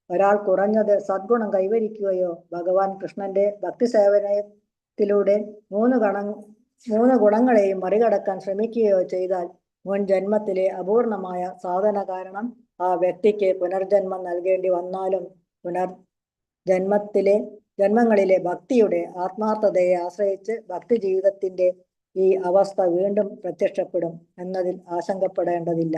S8: ഒരാൾ കുറഞ്ഞത് സദ്ഗുണം കൈവരിക്കുകയോ ഭഗവാൻ കൃഷ്ണന്റെ ഭക്തി സേവനത്തിലൂടെ 3 ഗുണങ്ങളെയും മറികടക്കാൻ ശ്രമിക്കുകയോ ചെയ്താൽ മുൻ ജന്മത്തിലെ അപൂർണമായ സാധന കാരണം ആ വ്യക്തിക്ക് പുനർജന്മം നൽകേണ്ടി വന്നാലും ജന്മങ്ങളിലെ ഭക്തിയുടെ ആത്മാർത്ഥതയെ ആശ്രയിച്ച് ഭക്തി ജീവിതത്തിന്റെ ഈ അവസ്ഥ വീണ്ടും പ്രത്യക്ഷപ്പെടും എന്നതിൽ ആശങ്കപ്പെടേണ്ടതില്ല.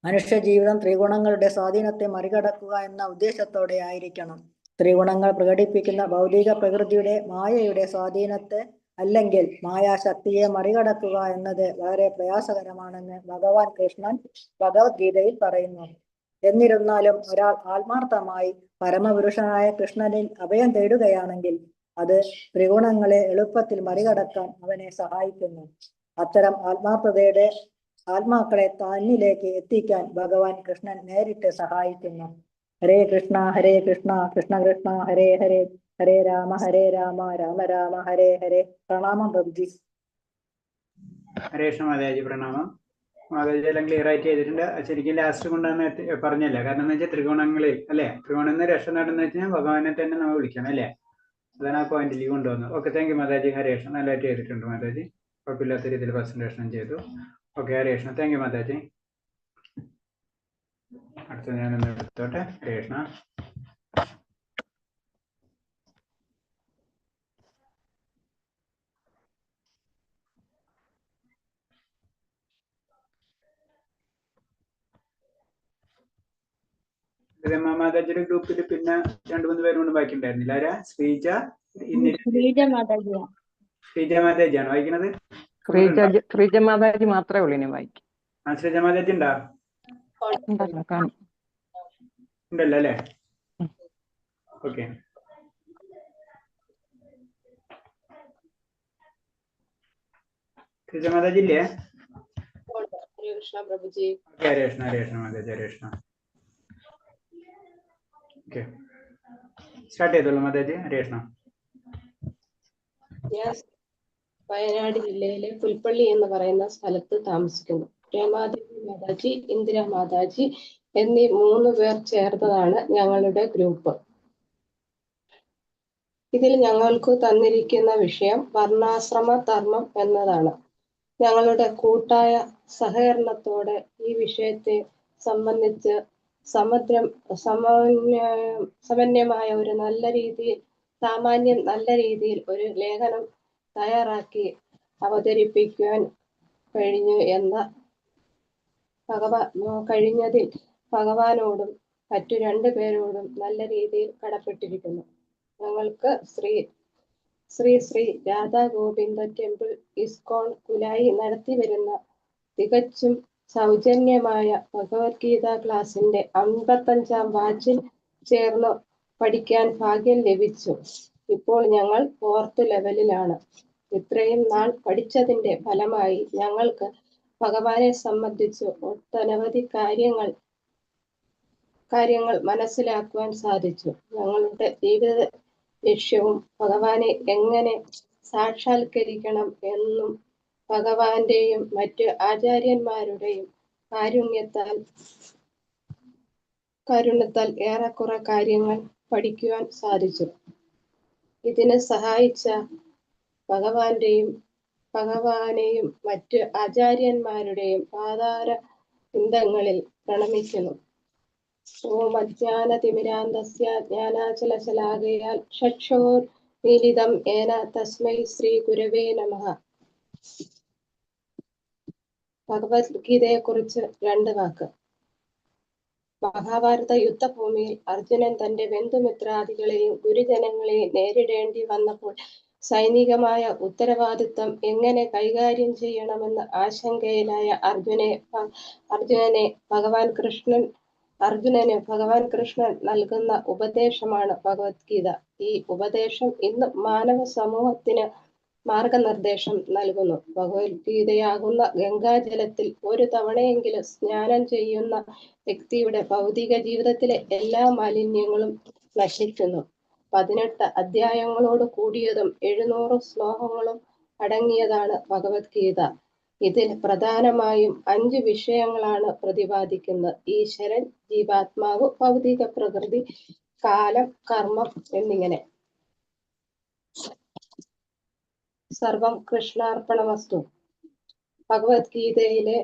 S8: മനുഷ്യ ജീവിതം ത്രിഗുണങ്ങളുടെ സ്വാധീനത്തെ മറികടക്കുക എന്ന ഉദ്ദേശത്തോടെ ആയിരിക്കണം. ത്രിഗുണങ്ങൾ പ്രകടിപ്പിക്കുന്ന ഭൗതിക പ്രകൃതിയുടെ മായയുടെ സ്വാധീനത്തെ അല്ലെങ്കിൽ മായാശക്തിയെ മറികടക്കുക എന്നത് വളരെ പ്രയാസകരമാണെന്ന് ഭഗവാൻ കൃഷ്ണൻ ഭഗവത്ഗീതയിൽ പറയുന്നു. എന്നിരുന്നാലും ഒരാൾ ആത്മാർത്ഥമായി പരമപുരുഷനായ കൃഷ്ണനിൽ അഭയം തേടുകയാണെങ്കിൽ അത് ത്രിഗുണങ്ങളെ എളുപ്പത്തിൽ മറികടക്കാൻ അവനെ സഹായിക്കുന്നു. അത്തരം ആത്മാർത്ഥതയുടെ ആത്മാക്കളെ തന്നിലേക്ക് എത്തിക്കാൻ ഭഗവാൻ കൃഷ്ണൻ നേരിട്ട് സഹായിക്കുന്നു. ഹരേ കൃഷ്ണ കൃഷ്ണ കൃഷ്ണ ഹരേ ഹരേ, ഹരേ രാമ രാമ രാമ ഹരേ ഹരേ. പ്രണാമം പ്രഭുജി.
S1: ഹരേ കൃഷ്ണ മാതാജി, പ്രണാമം. മാതാജി എല്ലാം ക്ലിയർ ആയിട്ട് ചെയ്തിട്ടുണ്ട്. ശരിക്കും ലാസ്റ്റ് കൊണ്ടാണ് പറഞ്ഞല്ല. കാരണം എന്ന് വെച്ചാൽ ത്രികോണങ്ങളിൽ അല്ലെ, ത്രികോണമെന്ന് രക്ഷ നടന്നു വെച്ചാൽ ഭഗവാനെ തന്നെ നമ്മൾ വിളിക്കണം അല്ലേ. അതാണ് ആ പോയിന്റിൽ കൊണ്ടുവന്നത്. Okay, thank you Mataji. Hare Krishna, നല്ലതായിട്ട് ചെയ്തിട്ടുണ്ട് മാതാജി. കുഴപ്പമില്ലാത്ത രീതിയിൽ പ്രസന്റേഷൻ ചെയ്തു. Okay, Hare Krishna, thank you Mataji. അടുത്ത ഞാനൊന്ന് എടുത്തോട്ടെ. ഹരേ കൃഷ്ണ. മാതാജിയുടെ ഗ്രൂപ്പിൽ പിന്നെ 2-3 പേരും കൊണ്ട് ബാക്കി ഉണ്ടായിരുന്നില്ല. ആരാ? ശ്രീജ മാതാജിയാണ് വായിക്കുന്നത്.
S9: ശ്രീജ മാതാജി മാത്രമേ ഉള്ളൂ ഇനി വായിക്കും.
S1: ആ, ശ്രീജ മാതാജി ഉണ്ടോ? ഉണ്ടല്ലോ അല്ലേ. ഓക്കെ, ശ്രീജ മാതാജി ഇല്ലേ? ഹരേ കൃഷ്ണ, ഹരേ കൃഷ്ണ മാതാജി, ഹരേ കൃഷ്ണ. ഓക്കെ, സ്റ്റാർട്ട് ചെയ്തോളൂ മാതാജി. ഹരേ കൃഷ്ണ.
S10: ഞാൻ വയനാട് ജില്ലയിലെ പുൽപ്പള്ളി എന്ന് പറയുന്ന സ്ഥലത്ത് താമസിക്കുന്നു. രമാദേവി മാതാജി, ഇന്ദിര മാതാജി എന്നീ 3 പേർ ചേർന്നതാണ് ഞങ്ങളുടെ ഗ്രൂപ്പ്. ഇതിൽ ഞങ്ങൾക്ക് തന്നിരിക്കുന്ന വിഷയം വർണ്ണാശ്രമ ധർമ്മം എന്നതാണ്. ഞങ്ങളുടെ കൂട്ടായ സഹകരണത്തോടെ ഈ വിഷയത്തെ സംബന്ധിച്ച് സമന്വയമായ ഒരു നല്ല രീതിയിൽ ഒരു ലേഖനം തയ്യാറാക്കി അവതരിപ്പിക്കുവാൻ കഴിഞ്ഞതിൽ ഭഗവാനോടും മറ്റു 2 പേരോടും നല്ല രീതിയിൽ കടപ്പെട്ടിരിക്കുന്നു. ഞങ്ങൾക്ക് ശ്രീ രാധാ ഗോവിന്ദ ടെമ്പിൾ ഇസ്കോൺ കുലായി നടത്തി വരുന്ന തികച്ചും സൗജന്യമായ ഭഗവത്ഗീത ക്ലാസിന്റെ 55-ാം ബാച്ചിൽ ചേർന്ന് പഠിക്കാൻ ഭാഗ്യം ലഭിച്ചു. ഇപ്പോൾ ഞങ്ങൾ 4th ലെവലിലാണ്. ഇത്രയും നാൾ പഠിച്ചതിന്റെ ഫലമായി ഞങ്ങൾക്ക് ഭഗവാനെ സംബന്ധിച്ച് ഒട്ടനവധി കാര്യങ്ങൾ മനസ്സിലാക്കുവാൻ സാധിച്ചു. ഞങ്ങളുടെ ജീവിത ലക്ഷ്യവും ഭഗവാനെ എങ്ങനെ സാക്ഷാത്കരിക്കണം എന്നും ഭഗവാന്റെയും മറ്റ് ആചാര്യന്മാരുടെയും കാരുണ്യത്താൽ ഏറെക്കുറെ കാര്യങ്ങൾ പഠിക്കുവാൻ സാധിച്ചു. ഇതിന് സഹായിച്ച ഭഗവാനെയും മറ്റ് ആചാര്യന്മാരുടെയും പാതാര ബിന്ദങ്ങളിൽ പ്രണമിക്കുന്നു. ഓം അജ്ഞാനതിമിരാന്തസ്യ ജ്ഞാനാചലശലാകയാൽ ചക്ഷുർമീലിതം യേന തസ്മൈ ശ്രീ ഗുരവേ നമഃ. ഭഗവത്ഗീതയെ കുറിച്ച് 2 വാക്ക്. മഹാഭാരത യുദ്ധഭൂമിയിൽ അർജുനൻ തന്റെ ബന്ധുമിത്രാദികളെയും ഗുരുജനങ്ങളെയും നേരിടേണ്ടി വന്നപ്പോൾ സൈനികമായ ഉത്തരവാദിത്തം എങ്ങനെ കൈകാര്യം ചെയ്യണമെന്ന് ആശങ്കയിലായ അർജുനന് ഭഗവാൻ കൃഷ്ണൻ നൽകുന്ന ഉപദേശമാണ് ഭഗവത്ഗീത. ഈ ഉപദേശം ഇന്ന് മാനവ സമൂഹത്തിന് മാർഗനിർദ്ദേശം നൽകുന്നു. ഭഗവത്ഗീതയാകുന്ന ഗംഗാജലത്തിൽ ഒരു തവണയെങ്കിലും സ്നാനം ചെയ്യുന്ന വ്യക്തിയുടെ ഭൗതിക ജീവിതത്തിലെ എല്ലാ മാലിന്യങ്ങളും നശിക്കുന്നു. 18 അധ്യായങ്ങളോട് കൂടിയതും 700 ശ്ലോകങ്ങളും അടങ്ങിയതാണ് ഭഗവത്ഗീത. ഇതിൽ പ്രധാനമായും 5 വിഷയങ്ങളാണ് പ്രതിപാദിക്കുന്നത്. ഈശ്വരൻ, ജീവാത്മാവ്, ഭൗതിക പ്രകൃതി, കാലം, കർമ്മം എന്നിങ്ങനെ. സർവം കൃഷ്ണാർപ്പണമസ്തു. ഭഗവത്ഗീതയിലെ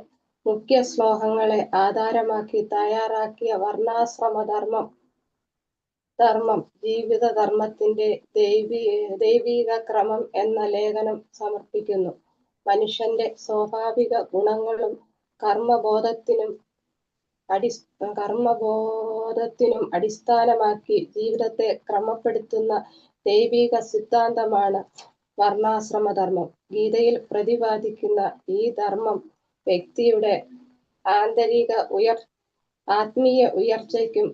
S10: മുഖ്യ ശ്ലോകങ്ങളെ ആധാരമാക്കി തയ്യാറാക്കിയ വർണ്ണാശ്രമധർമ്മം ജീവിതധർമ്മത്തിന്റെ ദൈവിക ക്രമം എന്ന ലേഖനം സമർപ്പിക്കുന്നു. മനുഷ്യന്റെ സ്വാഭാവിക ഗുണങ്ങളും കർമ്മബോധത്തിനും അടിസ്ഥാനമാക്കി ജീവിതത്തെ ക്രമപ്പെടുത്തുന്ന ദൈവിക സിദ്ധാന്തമാണ് വർണ്ണാശ്രമധർമ്മം. ഗീതയിൽ പ്രതിപാദിക്കുന്ന ഈ ധർമ്മം വ്യക്തിയുടെ ആത്മീയ ഉയർച്ചയ്ക്കും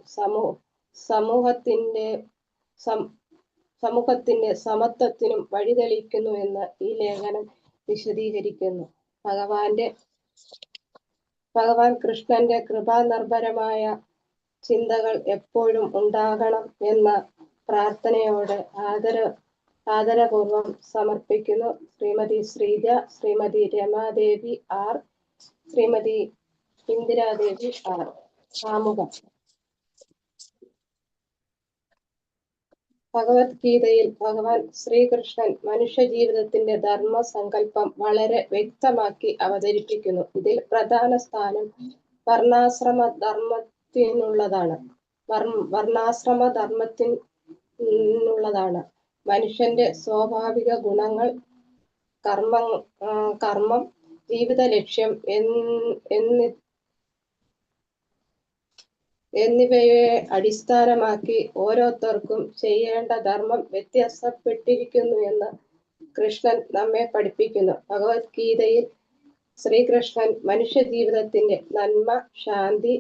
S10: സമൂഹത്തിന്റെ സമത്വത്തിനും വഴിതെളിക്കുന്നു എന്ന് ഈ ലേഖനം വിശദീകരിക്കുന്നു. ഭഗവാൻ കൃഷ്ണന്റെ കൃപാനിർഭരമായ ചിന്തകൾ എപ്പോഴും ഉണ്ടാകണം എന്ന പ്രാർത്ഥനയോടെ ആദരപൂർവം സമർപ്പിക്കുന്നു. Shrimati Shreeja, Shrimati Ramadevi R, Shrimati Indiradevi R. ആമുഖം. ഭഗവത്ഗീതയിൽ ഭഗവാൻ ശ്രീകൃഷ്ണൻ മനുഷ്യജീവിതത്തിന്റെ ധർമ്മസങ്കല്പം വളരെ വ്യക്തമാക്കി അവതരിപ്പിക്കുന്നു. ഇതിൽ പ്രധാന സ്ഥാനം വർണ്ണാശ്രമധർമ്മത്തിനുള്ളതാണ്. മനുഷ്യന്റെ സ്വാഭാവിക ഗുണങ്ങൾ, കർമ്മം, ജീവിത ലക്ഷ്യം എന്നിവയെ അടിസ്ഥാനമാക്കി ഓരോരുത്തർക്കും ചെയ്യേണ്ട ധർമ്മം വ്യത്യാസപ്പെട്ടിരിക്കുന്നു എന്ന് കൃഷ്ണൻ നമ്മെ പഠിപ്പിക്കുന്നു. ഭഗവത്ഗീതയിൽ ശ്രീകൃഷ്ണൻ മനുഷ്യജീവിതത്തിന്റെ നന്മ, ശാന്തി,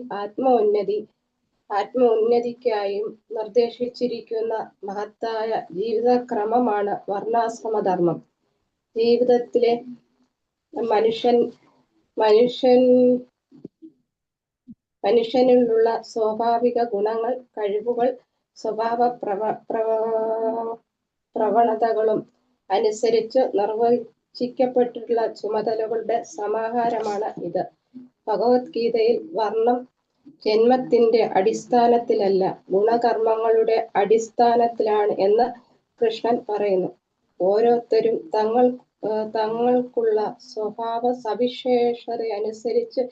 S10: ആത്മോന്നതിക്കായും നിർദ്ദേശിച്ചിരിക്കുന്ന മഹത്തായ ജീവിതക്രമമാണ് വർണ്ണാശ്രമധർമ്മം. ജീവിതത്തിലെ മനുഷ്യനിലുള്ള സ്വാഭാവിക ഗുണങ്ങൾ, കഴിവുകൾ, സ്വഭാവ പ്രവണതകളും അനുസരിച്ച് നിർവചിക്കപ്പെട്ടിട്ടുള്ള ചുമതലകളുടെ സമാഹാരമാണ് ഇത്. ഭഗവത്ഗീതയിൽ വർണ്ണം ജന്മത്തിന്റെ അടിസ്ഥാനത്തിലല്ല, ഗുണകർമ്മങ്ങളുടെ അടിസ്ഥാനത്തിലാണ് എന്ന് കൃഷ്ണൻ പറയുന്നു. ഓരോരുത്തരും തങ്ങൾക്കുള്ള സ്വഭാവ സവിശേഷതയനുസരിച്ച്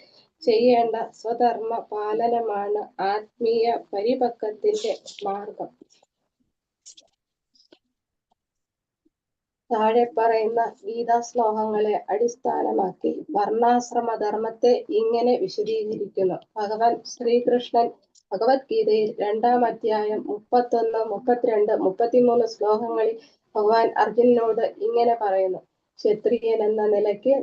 S10: ചെയ്യേണ്ട സ്വധർമ്മ പാലനമാണ് ആത്മീയ പരിപക്വത്തിന്റെ മാർഗം. താഴെ പറയുന്ന ഗീതാ ശ്ലോകങ്ങളെ അടിസ്ഥാനമാക്കി വർണ്ണാശ്രമധർമ്മത്തെ ഇങ്ങനെ വിശദീകരിക്കുന്നു. ഭഗവാൻ ശ്രീകൃഷ്ണൻ ഭഗവത്ഗീതയിൽ 2-ാം അധ്യായം 31, 32, 33 ശ്ലോകങ്ങളിൽ ഭഗവാൻ അർജുനനോട് ഇങ്ങനെ പറയുന്നു. ക്ഷത്രിയൻ എന്ന നിലയ്ക്ക്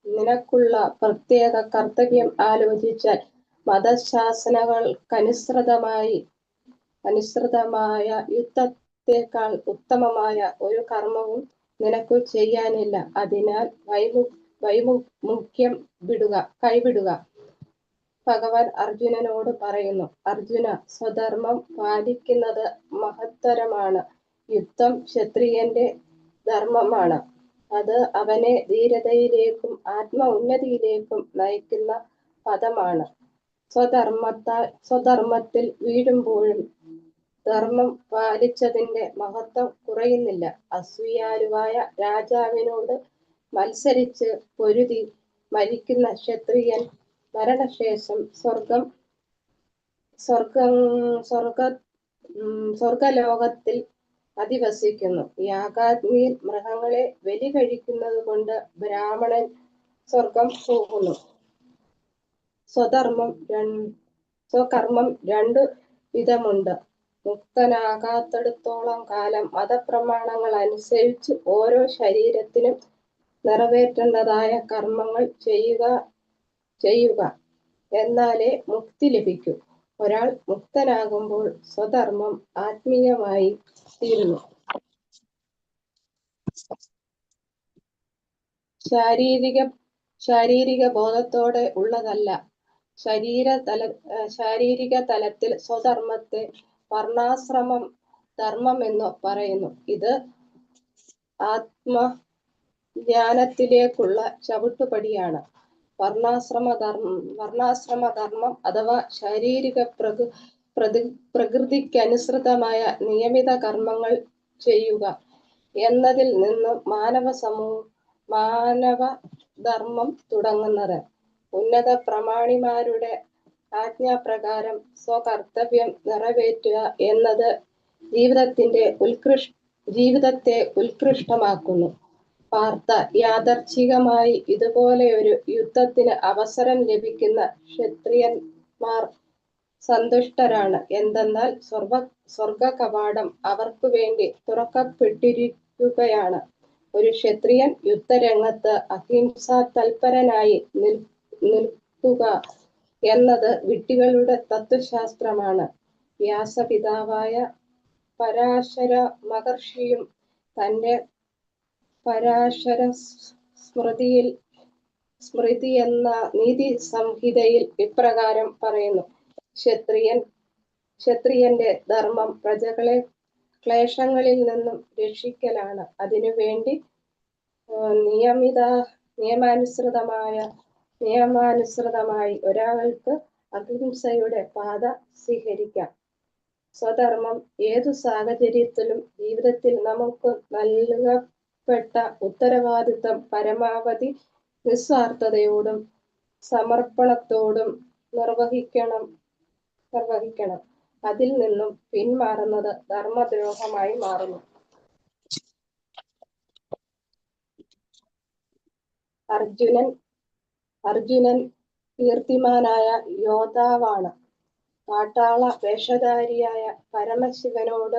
S10: നിനക്കുള്ള പ്രത്യേക കർത്തവ്യം ആലോചിച്ചാൽ മതശാസനകൾക്കനുസൃതമായ യുദ്ധ ത്യാഗത്തെക്കാൾ ഉത്തമമായ ഒരു കർമ്മവും നിനക്കു ചെയ്യാനില്ല. അതിനാൽ വൈമുഖ്യം കൈവിടുക. ഭഗവാൻ അർജുനനോട് പറയുന്നു, അർജുന, സ്വധർമ്മം പാലിക്കുന്നത് മഹത്തരമാണ്. യുദ്ധം ക്ഷത്രിയന്റെ ധർമ്മമാണ്. അത് അവനെ ധീരതയിലേക്കും ആത്മ ഉന്നതിയിലേക്കും നയിക്കുന്ന പദമാണ്. സ്വധർമ്മത്തിൽ വീഴുമ്പോഴും ധർമ്മം പാലിച്ചതിന്റെ മഹത്വം കുറയുന്നില്ല. അസൂയാലുവായ രാജാവിനോട് മത്സരിച്ച് പൊരുതി മരിക്കുന്ന ക്ഷത്രിയൻ മരണശേഷം സ്വർഗലോകത്തിൽ അധിവസിക്കുന്നു. യാഗാഗ്നിയിൽ മൃഗങ്ങളെ ബലി കഴിക്കുന്നത് കൊണ്ട് ബ്രാഹ്മണൻ സ്വർഗം പോകുന്നു. സ്വകർമ്മം രണ്ടു വിധമുണ്ട്. മുക്തനാകാത്തിടത്തോളം കാലം മതപ്രമാണങ്ങൾ അനുസരിച്ച് ഓരോ ശരീരത്തിനും നിറവേറ്റേണ്ടതായ കർമ്മങ്ങൾ ചെയ്യുക. എന്നാലേ മുക്തി ലഭിക്കൂ. ഒരാൾ മുക്തനാകുമ്പോൾ സ്വധർമ്മം ആത്മീയമായി തീരുന്നു. ശാരീരിക ബോധത്തോടെ ഉള്ളതല്ല. ശാരീരിക തലത്തിൽ സ്വധർമ്മത്തെ വർണ്ണാശ്രമം ധർമ്മം എന്ന് പറയുന്നു. ഇത് ആത്മജ്ഞാനത്തിലേക്കുള്ള ചവിട്ടുപടിയാണ്. വർണ്ണാശ്രമധർമ്മം അഥവാ ശാരീരിക പ്രകൃതിക്കനുസൃതമായ നിയമിത കർമ്മങ്ങൾ ചെയ്യുക എന്നതിൽ നിന്നും മാനവധർമ്മം തുടങ്ങുന്നത്. ഉന്നത പ്രമാണിമാരുടെ ആജ്ഞാപ്രകാരം സ്വകർത്തവ്യം നിറവേറ്റുക എന്നത് ജീവിതത്തെ ഉത്കൃഷ്ടമാക്കുന്നു. പാർത്ഥ, യാദർച്ഛികമായി ഇതുപോലെയൊരു യുദ്ധത്തിന് അവസരം ലഭിക്കുന്ന ക്ഷത്രിയന്മാർ സന്തുഷ്ടരാണ്. എന്തെന്നാൽ സ്വർഗ കവാടം അവർക്കു വേണ്ടി തുറക്കപ്പെട്ടിരിക്കുകയാണ്. ഒരു ക്ഷത്രിയൻ യുദ്ധരംഗത്ത് അഹിംസാ തൽപരനായി നിൽക്കുക എന്നത് വിഡ്ഢികളുടെ തത്വശാസ്ത്രമാണ്. വ്യാസപിതാവായ പരാശര മഹർഷിയും തന്റെ പരാശര സ്മൃതി എന്ന നീതി സംഹിതയിൽ ഇപ്രകാരം പറയുന്നു. ക്ഷത്രിയന്റെ ധർമ്മം പ്രജകളെ ക്ലേശങ്ങളിൽ നിന്നും രക്ഷിക്കലാണ്. അതിനുവേണ്ടി നിയമാനുസൃതമായി ഒരാൾക്ക് അഹിംസയുടെ പാത സ്വീകരിക്കാം. സ്വധർമ്മം ഏതു സാഹചര്യത്തിലും ജീവിതത്തിൽ നമുക്ക് നൽകപ്പെട്ട ഉത്തരവാദിത്തം പരമാവധി നിസ്വാർത്ഥതയോടും സമർപ്പണത്തോടും നിർവഹിക്കണം. അതിൽ നിന്നും പിന്മാറുന്നത് ധർമ്മദ്രോഹമായി മാറുന്നു. അർജുനൻ കീർത്തിമാനായ യോദ്ധാവാണ്. കാട്ടാള വേഷധാരിയായ പരമശിവനോട്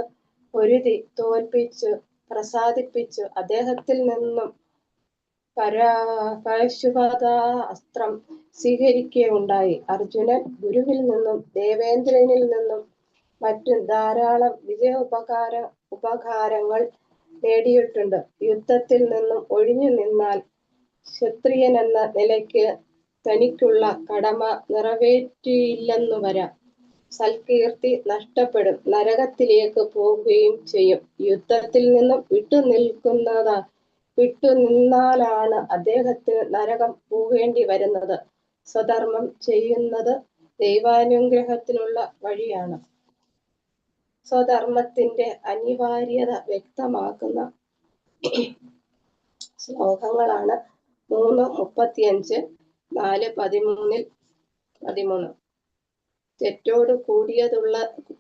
S10: പൊരുതി തോൽപ്പിച്ചു പ്രസാദിപ്പിച്ചു അദ്ദേഹത്തിൽ നിന്നും പാശുപതാസ്ത്രം സ്വീകരിക്കുകയുണ്ടായി. അർജുനൻ ഗുരുവിൽ നിന്നും ദേവേന്ദ്രനിൽ നിന്നും മറ്റും ധാരാളം ഉപകാരങ്ങൾ നേടിയിട്ടുണ്ട്. യുദ്ധത്തിൽ നിന്നും ഒഴിഞ്ഞു നിന്നാൽ ക്ഷത്രിയനെന്ന നിലയ്ക്ക് തനിക്കുള്ള കടമ നിറവേറ്റിയില്ലെന്നു വരാം. സൽകീർത്തി നഷ്ടപ്പെടും. നരകത്തിലേക്ക് പോവുകയും ചെയ്യും. യുദ്ധത്തിൽ നിന്നും വിട്ടുനിന്നാലാണ് അദ്ദേഹത്തിന് നരകം പോകേണ്ടി വരുന്നത്. സ്വധർമ്മം ചെയ്യുന്നത് ദൈവാനുഗ്രഹത്തിനുള്ള വഴിയാണ്. സ്വധർമ്മത്തിന്റെ അനിവാര്യത വ്യക്തമാക്കുന്ന ശ്ലോകങ്ങളാണ് 3:35, 4:13.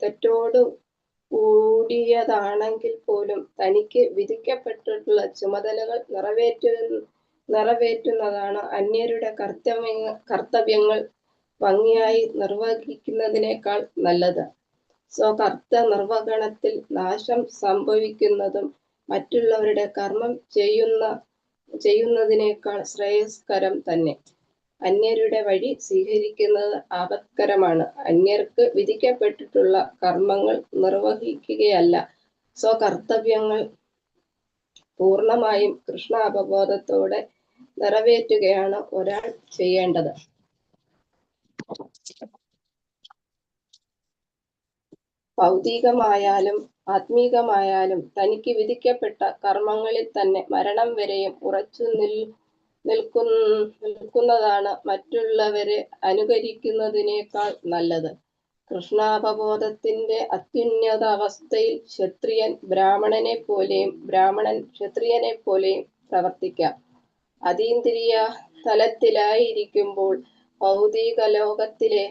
S10: തെറ്റോടു കൂടിയതാണെങ്കിൽ പോലും തനിക്ക് വിധിക്കപ്പെട്ടിട്ടുള്ള ചുമതലകൾ നിറവേറ്റുന്നതാണ് അന്യരുടെ കർത്തവ്യങ്ങൾ ഭംഗിയായി നിർവഹിക്കുന്നതിനേക്കാൾ നല്ലത്. സ്വകർത്ത നിർവഹണത്തിൽ നാശം സംഭവിക്കുന്നതും മറ്റുള്ളവരുടെ കർമ്മം ചെയ്യുന്നതിനേക്കാൾ ശ്രേയസ്കരം തന്നെ. അന്യരുടെ വഴി സ്വീകരിക്കുന്നത് ആപത്കരമാണ്. അന്യർക്ക് വിധിക്കപ്പെട്ടിട്ടുള്ള കർമ്മങ്ങൾ നിർവഹിക്കുകയല്ല, സ്വകർത്തവ്യങ്ങൾ പൂർണ്ണമായും കൃഷ്ണാവബോധത്തോടെ നിറവേറ്റുകയാണ് ഒരാൾ ചെയ്യേണ്ടത്. ഭൗതികമായാലും ആത്മീകമായാലും തനിക്ക് വിധിക്കപ്പെട്ട കർമ്മങ്ങളിൽ തന്നെ മരണം വരെയും ഉറച്ചു നിൽക്കുന്നതാണ് മറ്റുള്ളവരെ അനുകരിക്കുന്നതിനേക്കാൾ നല്ലത്. കൃഷ്ണാവബോധത്തിന്റെ അത്യുന്നത അവസ്ഥയിൽ ക്ഷത്രിയൻ ബ്രാഹ്മണനെ പോലെയും ബ്രാഹ്മണൻ ക്ഷത്രിയനെ പോലെയും പ്രവർത്തിക്കാം. അതീന്ദ്രിയ തലത്തിലായിരിക്കുമ്പോൾ ഭൗതിക ലോകത്തിലെ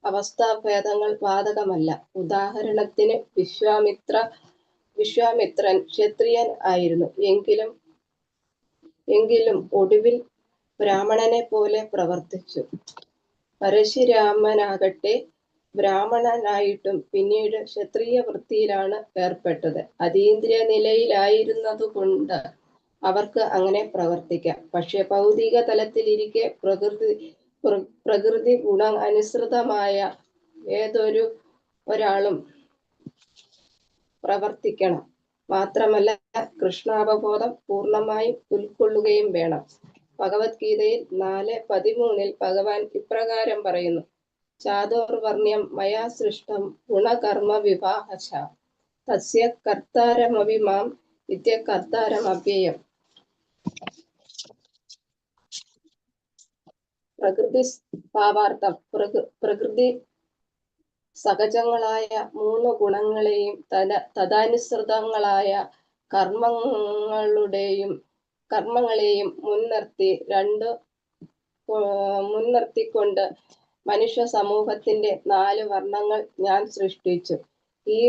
S10: അവസ്ഥാഭേദങ്ങൾ ബാധകമല്ല. ഉദാഹരണത്തിന് വിശ്വാമിത്രൻ ക്ഷത്രിയൻ ആയിരുന്നു. എങ്കിലും ഒടുവിൽ ബ്രാഹ്മണനെ പോലെ പ്രവർത്തിച്ചു. പരശുരാമനാകട്ടെ ബ്രാഹ്മണനായിട്ടും പിന്നീട് ക്ഷത്രിയ വൃത്തിയിലാണ് ഏർപ്പെട്ടത്. അതീന്ദ്രിയ നിലയിലായിരുന്നതുകൊണ്ട് അവർക്ക് അങ്ങനെ പ്രവർത്തിക്കാം. പക്ഷെ ഭൗതിക തലത്തിലിരിക്കെ പ്രകൃതി ഗുണ അനുസൃതമായ ഏതൊരു ഒരാളും പ്രവർത്തിക്കണം. മാത്രമല്ല കൃഷ്ണാവബോധം പൂർണ്ണമായും ഉൾക്കൊള്ളുകയും വേണം. ഭഗവത്ഗീതയിൽ 4:13 ഭഗവാൻ ഇപ്രകാരം പറയുന്നു: ചാതുർവർണ്ണ്യം മയാ സൃഷ്ടം ഗുണകർമ്മ വിഭാഗശ തസ്യ കർത്താരമപി മാം വിദ്യ കർത്താരമവ്യയം. പ്രകൃതി ഭാവാർത്ഥം പ്രകൃതി സഹജങ്ങളായ 3 ഗുണങ്ങളെയും തദാനുസൃതങ്ങളായ കർമ്മങ്ങളെയും മുൻനിർത്തിക്കൊണ്ട് മനുഷ്യ സമൂഹത്തിന്റെ 4 വർണ്ണങ്ങൾ ഞാൻ സൃഷ്ടിച്ചു. ഈ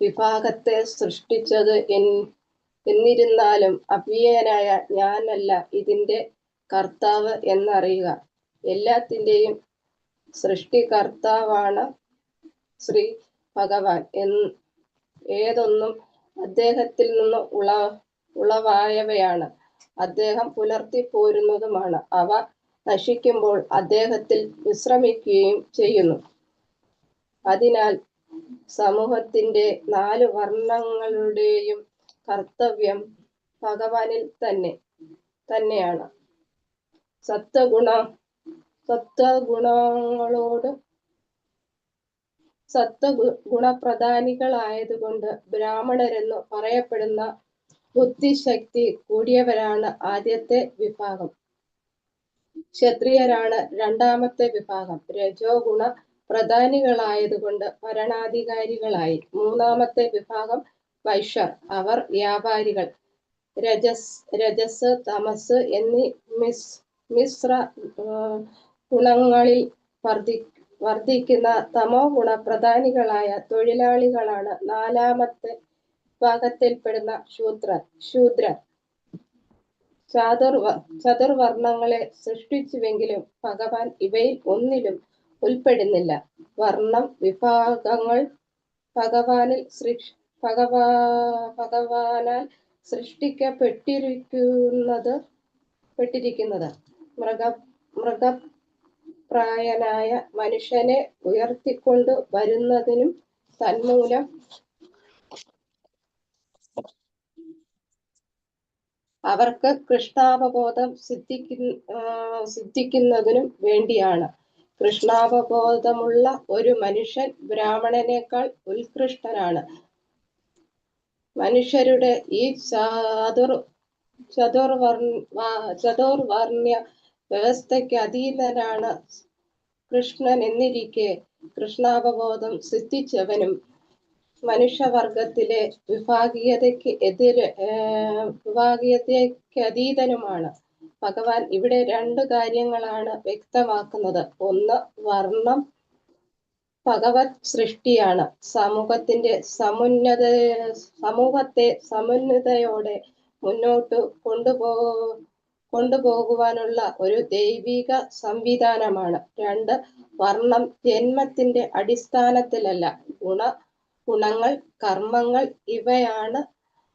S10: വിഭാഗത്തെ സൃഷ്ടിച്ചത് എന്നിരുന്നാലും അവ്യയനായ ഞാനല്ല ഇതിന്റെ കർത്താവ് എന്നറിയുക. എല്ലാത്തിന്റെയും സൃഷ്ടികർത്താവാണ് ശ്രീ ഭഗവാൻ. ഏതൊന്നും അദ്ദേഹത്തിൽ നിന്ന് ഉളവായവയാണ്. അദ്ദേഹം പുലർത്തി പോരുന്നതുമാണ്. അവ നശിക്കുമ്പോൾ അദ്ദേഹത്തിൽ വിശ്രമിക്കുകയും ചെയ്യുന്നു. അതിനാൽ സമൂഹത്തിന്റെ 4 വർണ്ണങ്ങളുടെയും കർത്തവ്യം ഭഗവാനിൽ തന്നെയാണ്. സത്വഗുണപ്രധാനികളായതുകൊണ്ട് ബ്രാഹ്മണരെന്നു പറയപ്പെടുന്ന ബുദ്ധിശക്തി കൂടിയവരാണ് ആദ്യത്തെ വിഭാഗം. ക്ഷത്രിയരാണ് രണ്ടാമത്തെ വിഭാഗം. രജോ ഗുണ പ്രധാനികളായതുകൊണ്ട് ഭരണാധികാരികളായി. മൂന്നാമത്തെ വിഭാഗം വൈശ്യർ, അവർ വ്യാപാരികൾ. രജസ് തമസ് എന്നീ മിശ്ര ഗുണങ്ങളിൽ വർദ്ധിക്കുന്ന തമോ ഗുണ പ്രധാനികളായ തൊഴിലാളികളാണ് നാലാമത്തെ വിഭാഗത്തിൽപ്പെടുന്ന ശൂദ്രർ. ചതുർവർണ്ണങ്ങളെ സൃഷ്ടിച്ചുവെങ്കിലും ഭഗവാൻ ഇവയിൽ ഒന്നിലും ഉൾപ്പെടുന്നില്ല. വർണ്ണം വിഭാഗങ്ങൾ ഭഗവാനാൽ സൃഷ്ടിക്കപ്പെട്ടിരിക്കുന്നത് മൃഗപ്രായനായ മനുഷ്യനെ ഉയർത്തിക്കൊണ്ടു വരുന്നതിനും തന്മൂലം അവർക്ക് കൃഷ്ണാവബോധം സിദ്ധിക്കുന്നതിനും വേണ്ടിയാണ്. കൃഷ്ണാവബോധമുള്ള ഒരു മനുഷ്യൻ ബ്രാഹ്മണനേക്കാൾ ഉത്കൃഷ്ടനാണ്. മനുഷ്യരുടെ ഈ ചതുർവർണ്ണ്യ വ്യവസ്ഥയ്ക്ക് അധീനനാണ് കൃഷ്ണൻ എന്നിരിക്കെ കൃഷ്ണാവബോധം സിദ്ധിച്ചവനും മനുഷ്യവർഗത്തിലെ വിഭാഗീയതയ്ക്ക് അതീതനുമാണ്. ഭഗവാൻ ഇവിടെ 2 കാര്യങ്ങളാണ് വ്യക്തമാക്കുന്നത്. ഒന്ന്, വർണ്ണം ഭഗവത് സൃഷ്ടിയാണ്. സമൂഹത്തെ സമുന്നതയോടെ മുന്നോട്ട് കൊണ്ടുപോകുവാനുള്ള ഒരു ദൈവിക സംവിധാനമാണ്. 2, വർണ്ണം ജന്മത്തിന്റെ അടിസ്ഥാനത്തിലല്ല, ഗുണങ്ങൾ, കർമ്മങ്ങൾ ഇവയാണ്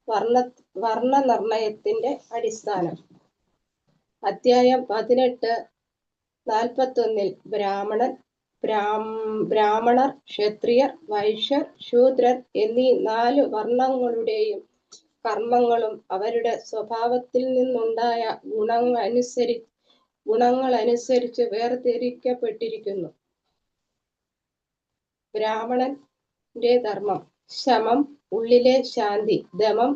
S10: വർണ്ണനിർണയത്തിന്റെ അടിസ്ഥാനം. അധ്യായം 18:41 ബ്രാഹ്മണൻ ബ്രാഹ്മണർ, ക്ഷത്രിയർ, വൈശ്യർ, ശൂദ്രർ എന്നീ 4 വർണ്ണങ്ങളുടെയും കർമ്മങ്ങളും അവരുടെ സ്വഭാവത്തിൽ നിന്നുണ്ടായ ഗുണങ്ങളനുസരിച്ച് വേർതിരിക്കപ്പെട്ടിരിക്കുന്നു. ബ്രാഹ്മണന്റെ ധർമ്മം: ശമം, ഉള്ളിലെ ശാന്തി; ദമം,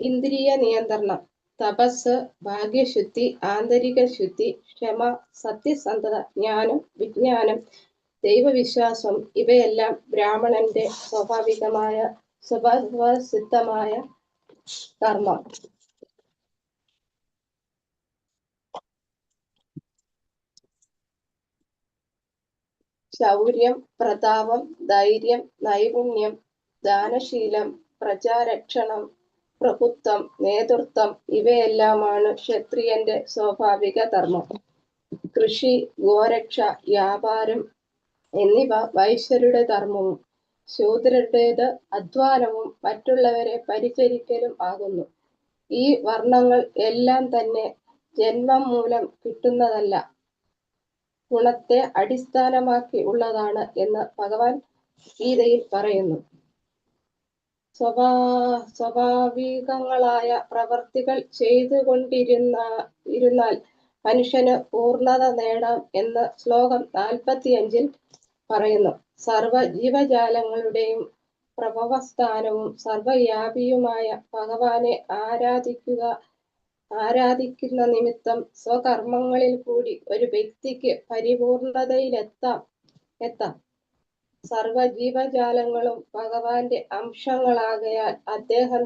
S10: ഇന്ദ്രിയ നിയന്ത്രണം; തപസ്, ഭാഗ്യശുദ്ധി, ആന്തരിക ശുദ്ധി; ക്ഷമ, സത്യസന്ധത; ജ്ഞാനം, വിജ്ഞാനം, ദൈവവിശ്വാസം ഇവയെല്ലാം ബ്രാഹ്മണന്റെ സ്വഭാവസിദ്ധമായ കർമ്മം. ശൗര്യം, പ്രതാപം, ധൈര്യം, നൈപുണ്യം, ദാനശീലം, പ്രജാരക്ഷണം, പ്രഭുത്വം, നേതൃത്വം ഇവയെല്ലാമാണ് ക്ഷത്രിയന്റെ സ്വാഭാവിക ധർമ്മം. കൃഷി, ഗോരക്ഷ, വ്യാപാരം എന്നിവ വൈശ്യരുടെ ധർമ്മവും ശൂദ്രരുടേത് അധ്വാനവും മറ്റുള്ളവരെ പരിചരിക്കലും ആകുന്നു. ഈ വർണ്ണങ്ങൾ എല്ലാം തന്നെ ജന്മം മൂലം കിട്ടുന്നതല്ല, ഗുണത്തെ അടിസ്ഥാനമാക്കി ഉള്ളതാണ് എന്ന് ഭഗവാൻ ഗീതയിൽ പറയുന്നു. സ്വാഭാവികങ്ങളായ പ്രവർത്തികൾ ചെയ്തുകൊണ്ടിരുന്നാൽ മനുഷ്യന് പൂർണ്ണത നേടാം എന്ന് ശ്ലോകം 45 പറയുന്നു. സർവ ജീവജാലങ്ങളുടെയും പ്രഭവസ്ഥാനവും സർവവ്യാപിയുമായ ഭഗവാനെ ആരാധിക്കുന്ന നിമിത്തം സ്വകർമ്മങ്ങളിൽ കൂടി ഒരു വ്യക്തിക്ക് പരിപൂർണതയിലെത്താം. സർവ ജീവജാലങ്ങളും ഭഗവാന്റെ അംശങ്ങളാകയാൽ അദ്ദേഹം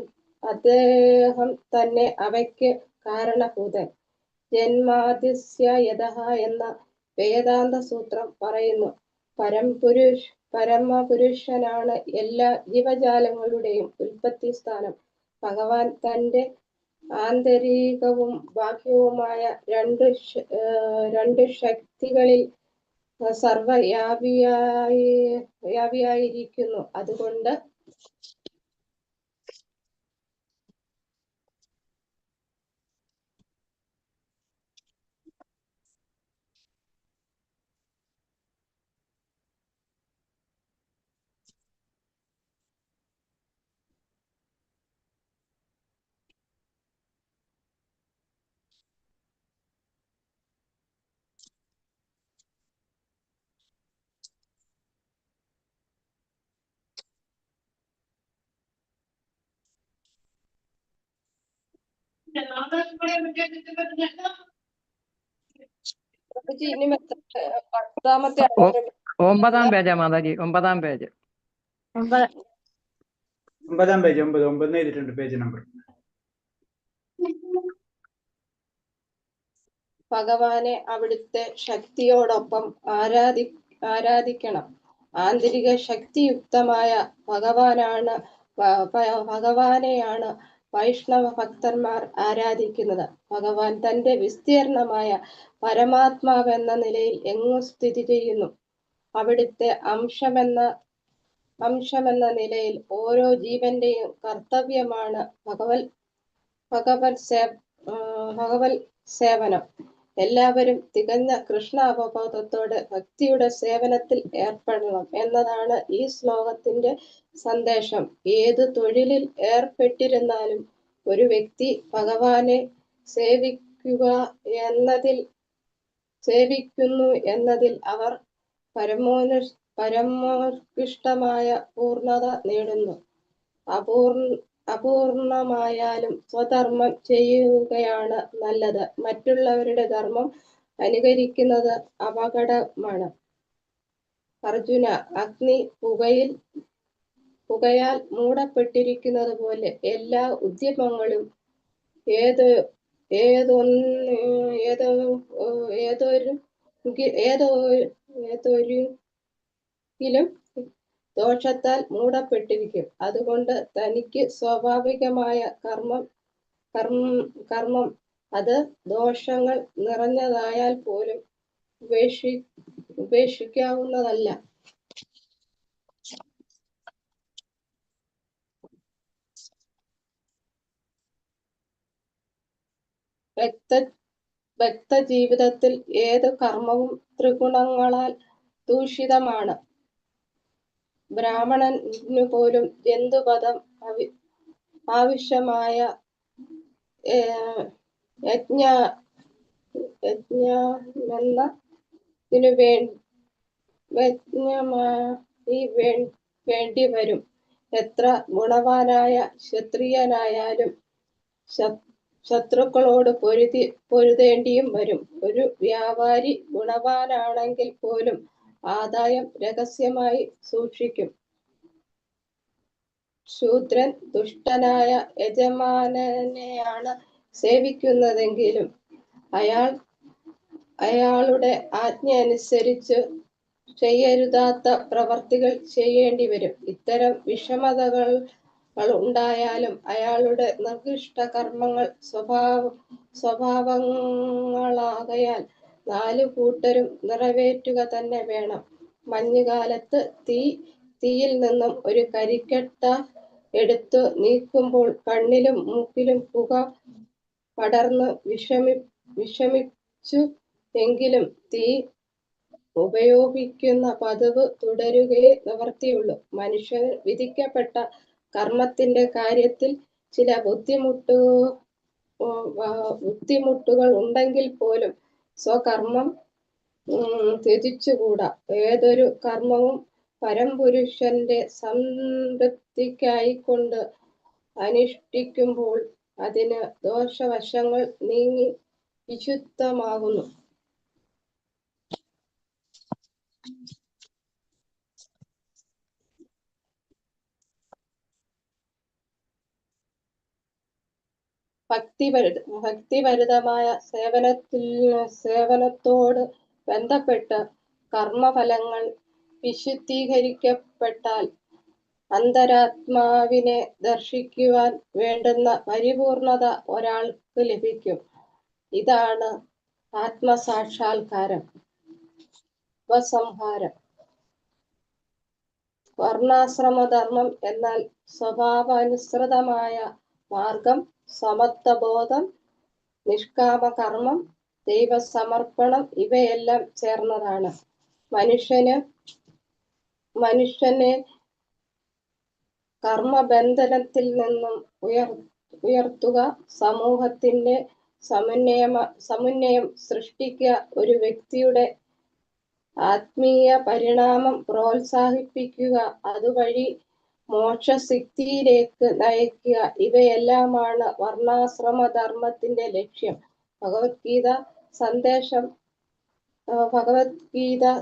S10: തന്നെ അവയ്ക്ക് കാരണഭൂതൻ. ജന്മാദ്യസ്യ യതഃ എന്ന വേദാന്ത സൂത്രം പറയുന്നു, പരമപുരുഷനാണ് എല്ലാ ജീവജാലങ്ങളുടെയും ഉൽപ്പത്തി സ്ഥാനം. ഭഗവാൻ തന്റെ ആന്തരികവും ബാഹ്യവുമായ രണ്ട് ശക്തികളിൽ സർവവ്യാപിയായിരിക്കുന്നു. അതുകൊണ്ട് ഇനി 10ാമത്തെ
S9: 9ാം പേജാ മാതാജി, 9ാം പേജ്.
S1: 9ാം പേജ് 9 എഴുതിയിട്ടുണ്ട് പേജ് നമ്പർ.
S10: ഭഗവാനെ അവിടുത്തെ ശക്തിയോടൊപ്പം ആരാധിക്കണം. ആന്തരിക ശക്തിയുക്തമായ ഭഗവാനെയാണ് വൈഷ്ണവ ഭക്തന്മാർ ആരാധിക്കുന്നത്. ഭഗവാൻ തന്റെ വിസ്തീർണമായ പരമാത്മാവെന്ന നിലയിൽ എങ്ങും സ്ഥിതി ചെയ്യുന്നു. അവിടുത്തെ അംശമെന്ന നിലയിൽ ഓരോ ജീവന്റെയും കർത്തവ്യമാണ് ഭഗവത് സേവനം. എല്ലാവരും തികഞ്ഞ കൃഷ്ണ അവബോധത്തോടെ ഭക്തിയുടെ സേവനത്തിൽ ഏർപ്പെടണം എന്നതാണ് ഈ ശ്ലോകത്തിന്റെ സന്ദേശം. ഏത് തൊഴിലിൽ ഏർപ്പെട്ടിരുന്നാലും ഒരു വ്യക്തി ഭഗവാനെ സേവിക്കുന്നു എന്നതിൽ അവർ പരമോത്കൃഷ്ടമായ പൂർണ്ണത നേടുന്നു. അപൂർണമായാലും സ്വധർമ്മം ചെയ്യുകയാണ് നല്ലത്. മറ്റുള്ളവരുടെ ധർമ്മം അനുകരിക്കുന്നത് അപകടമാണ്. അർജുന, അഗ്നി പുകയാൽ മൂടപ്പെട്ടിരിക്കുന്നത് പോലെ എല്ലാ ഉദ്യമങ്ങളും ഏതൊരിലും ദോഷത്താൽ മൂടപ്പെട്ടിരിക്കും. അതുകൊണ്ട് തനിക്ക് സ്വാഭാവികമായ കർമ്മം അത് ദോഷങ്ങൾ നിറഞ്ഞതായാൽ പോലും ഉപേക്ഷിക്കാവുന്നതല്ല. വ്യക്തജീവിതത്തിൽ ഏതു കർമ്മവും ത്രിഗുണങ്ങളാൽ ദൂഷിതമാണ്. ബ്രാഹ്മണനു പോലും ജന്തുവധം ആവശ്യമായ യജ്ഞമെന്നതിനു വേണ്ടി വരും. എത്ര ഗുണവാനായ ക്ഷത്രിയനായാലും ശത്രുക്കളോട് പൊരുതേണ്ടിയും വരും. ഒരു വ്യാപാരി ഗുണവാനാണെങ്കിൽ പോലും ആദായം രഹസ്യമായി സൂക്ഷിക്കും. ശൂദ്രൻ ദുഷ്ടനായ യജമാനനെയാണ് സേവിക്കുന്നതെങ്കിലും അയാളുടെ ആജ്ഞ അനുസരിച്ച് ചെയ്യരുതാത്ത പ്രവർത്തികൾ ചെയ്യേണ്ടി വരും. ഇത്തരം വിഷമതകൾ ഉണ്ടായാലും അയാളുടെ നിർദ്ദിഷ്ട കർമ്മങ്ങൾ സ്വഭാവങ്ങളാകയാൽ 4 കൂട്ടരും നിറവേറ്റുക തന്നെ വേണം. മഞ്ഞുകാലത്ത് തീയിൽ നിന്നും ഒരു കരിക്കട്ട എടുത്തു നീക്കുമ്പോൾ കണ്ണിലും മൂക്കിലും പുക പടർന്ന് വിഷമിച്ചു എങ്കിലും തീ ഉപയോഗിക്കുന്ന പതിവ് തുടരുകയേ നിവർത്തിയുള്ളൂ. മനുഷ്യന് വിധിക്കപ്പെട്ട കർമ്മത്തിന്റെ കാര്യത്തിൽ ചില ബുദ്ധിമുട്ടുകൾ ഉണ്ടെങ്കിൽ പോലും സ്വകർമ്മം ത്യജിച്ചുകൂടാ. ഏതൊരു കർമ്മവും പരംപുരുഷന്റെ സംതൃപ്തിക്കായിക്കൊണ്ട് അനുഷ്ഠിക്കുമ്പോൾ അതിന് ദോഷവശങ്ങൾ നീങ്ങി വിശുദ്ധമാകുന്നു. ഭക്തിപരിതമായ സേവനത്തോട് ബന്ധപ്പെട്ട് കർമ്മഫലങ്ങൾ വിശുദ്ധീകരിക്കപ്പെട്ടാൽ അന്തരാത്മാവിനെ ദർശിക്കുവാൻ വേണ്ടുന്ന പരിപൂർണത ഒരാൾക്ക് ലഭിക്കും. ഇതാണ് ആത്മസാക്ഷാത്കാരം. ഉപസംഹാരം. വർണ്ണാശ്രമധർമ്മം എന്നാൽ സ്വഭാവാനുസൃതമായ മാർഗം, സമത്വബോധം, നിഷ്കാമകർമ്മം, ദൈവസമർപ്പണം ഇവയെല്ലാം ചേർന്നതാണ്. മനുഷ്യനെ കർമ്മബന്ധനത്തിൽ നിന്നും ഉയർത്തുക, സമൂഹത്തിന്റെ സമന്വയം സൃഷ്ടിക്കുക, ഒരു വ്യക്തിയുടെ ആത്മീയ പരിണാമം പ്രോത്സാഹിപ്പിക്കുക, അതുവഴി മോക്ഷസിദ്ധിയിലേക്ക് നയിക്കുക, ഇവയെല്ലാമാണ് വർണ്ണാശ്രമധർമ്മത്തിന്റെ ലക്ഷ്യം. ഭഗവത്ഗീത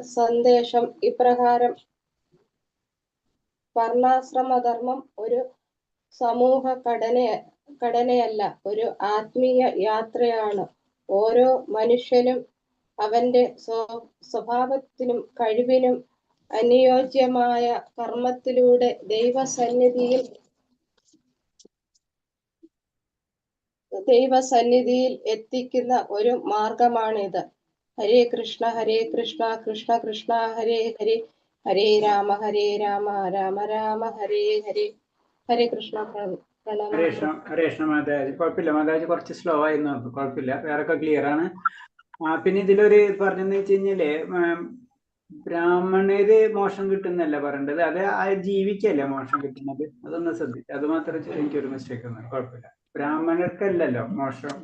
S10: സന്ദേശം ഇപ്രകാരം: വർണ്ണാശ്രമധർമ്മം ഒരു സമൂഹ ഘടനയല്ല, ഒരു ആത്മീയ യാത്രയാണ്. ഓരോ മനുഷ്യനും അവന്റെ സ്വഭാവത്തിനും കഴിവിനും അനുയോജ്യമായ കർമ്മത്തിലൂടെ ദൈവസന്നിധിയിൽ എത്തിക്കുന്ന ഒരു മാർഗമാണിത്. ഹരേ കൃഷ്ണ കൃഷ്ണ കൃഷ്ണ ഹരേ ഹരേ, ഹരേ രാമ രാമ രാമ ഹരേ ഹരേ. ഹരേ കൃഷ്ണ.
S1: ഹരേ കൃഷ്ണ മാതാജി. കുഴപ്പമില്ല മാതാജി, കുറച്ച് സ്ലോ ആയിരുന്നു, കുഴപ്പമില്ല, വേറൊക്കെ ക്ലിയർ ആണ്. പിന്നെ ഇതിലൊരു പറഞ്ഞെന്ന് വെച്ച് കഴിഞ്ഞാല് ബ്രാഹ്മണര് മോശം കിട്ടുന്നല്ല പറയേണ്ടത്, അത് ആ ജീവിക്കല്ലേ മോശം കിട്ടുന്നത്. അതൊന്ന് ശ്രദ്ധിച്ചു, അത് മാത്രം എനിക്കൊരു മിസ്റ്റേക്ക് ഒന്നും, കുഴപ്പമില്ല. ബ്രാഹ്മണർക്കല്ലല്ലോ മോശം,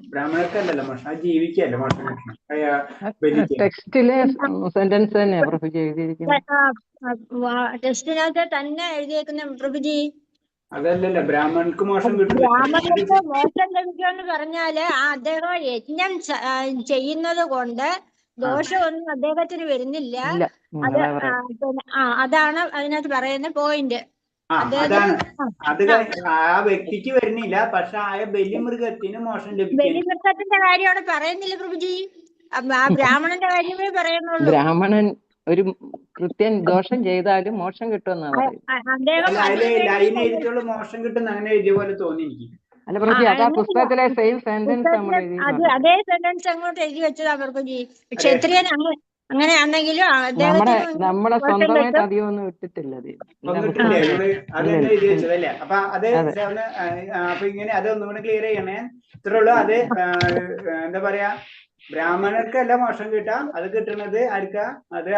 S1: ആ ജീവിക്കല്ലേ മോശം കിട്ടണം.
S9: ടെക്സ്റ്റിലെ സെന്റൻസ് തന്നെയാ പ്രഭുജി എഴുതിയിരിക്കുന്നത്.
S6: ടെസ്റ്റിനകത്ത് തന്നെ എഴുതിയേക്കുന്ന പ്രഭുജി.
S1: അതല്ലല്ലോ ബ്രാഹ്മണർക്ക് മോശം കിട്ടും.
S6: ബ്രാഹ്മണർക്ക് മോശം ലഭിക്കുമെന്ന് പറഞ്ഞാല് അദ്ദേഹം യജ്ഞം ചെയ്യുന്നത് കൊണ്ട് ദോഷമൊന്നും അദ്ദേഹത്തിന് വരുന്നില്ല. അതാണ് അതിനകത്ത് പറയുന്ന പോയിന്റ്.
S1: അതാണ് അത് ആ വ്യക്തിക്ക് വരുന്നില്ല, പക്ഷെ ആ ബലിമൃഗത്തിന് മോശം ലഭിക്കും.
S6: ബലിമൃഗത്തിന്റെ കാര്യം അവിടെ പറയുന്നില്ല പ്രഭുജി, ആ ബ്രാഹ്മണന്റെ കാര്യമേ പറയുന്നുള്ളൂ.
S9: ബ്രാഹ്മണൻ ഒരു കൃത്യം ദോഷം ചെയ്താലും മോശം കിട്ടുമെന്നാ
S1: പറയുന്നത്. മോശം കിട്ടുന്ന അങ്ങനെ എഴുതിയ പോലെ തോന്നി എനിക്ക്.
S9: അല്ല പ്രഭുജി, അതാ പുസ്തകത്തിലെ സെയിം സെന്റൻസ് നമ്മൾ
S6: അതേ സെന്റൻസ് അങ്ങോട്ട് എഴുതി വെച്ചതാ പ്രഭുജി. ക്ഷത്രിയൻ അങ്ങനെയാണെങ്കിലും
S9: നമ്മളെ സ്വന്തമായിട്ട് അധികമൊന്നും ഇട്ടിട്ടില്ല.
S1: അതെന്നെ എഴുതി വെച്ചതല്ലേ. അപ്പൊ അത് അപ്പൊ ഇങ്ങനെ അതൊന്നും കൂടെ ക്ലിയർ ചെയ്യണേ. ഇത്രേ ഉള്ളൂ. അത് എന്താ പറയാ, ബ്രാഹ്മണർക്കല്ല മോക്ഷം കിട്ടാ, അത് കിട്ടുന്നത് ആർക്കാ? അത്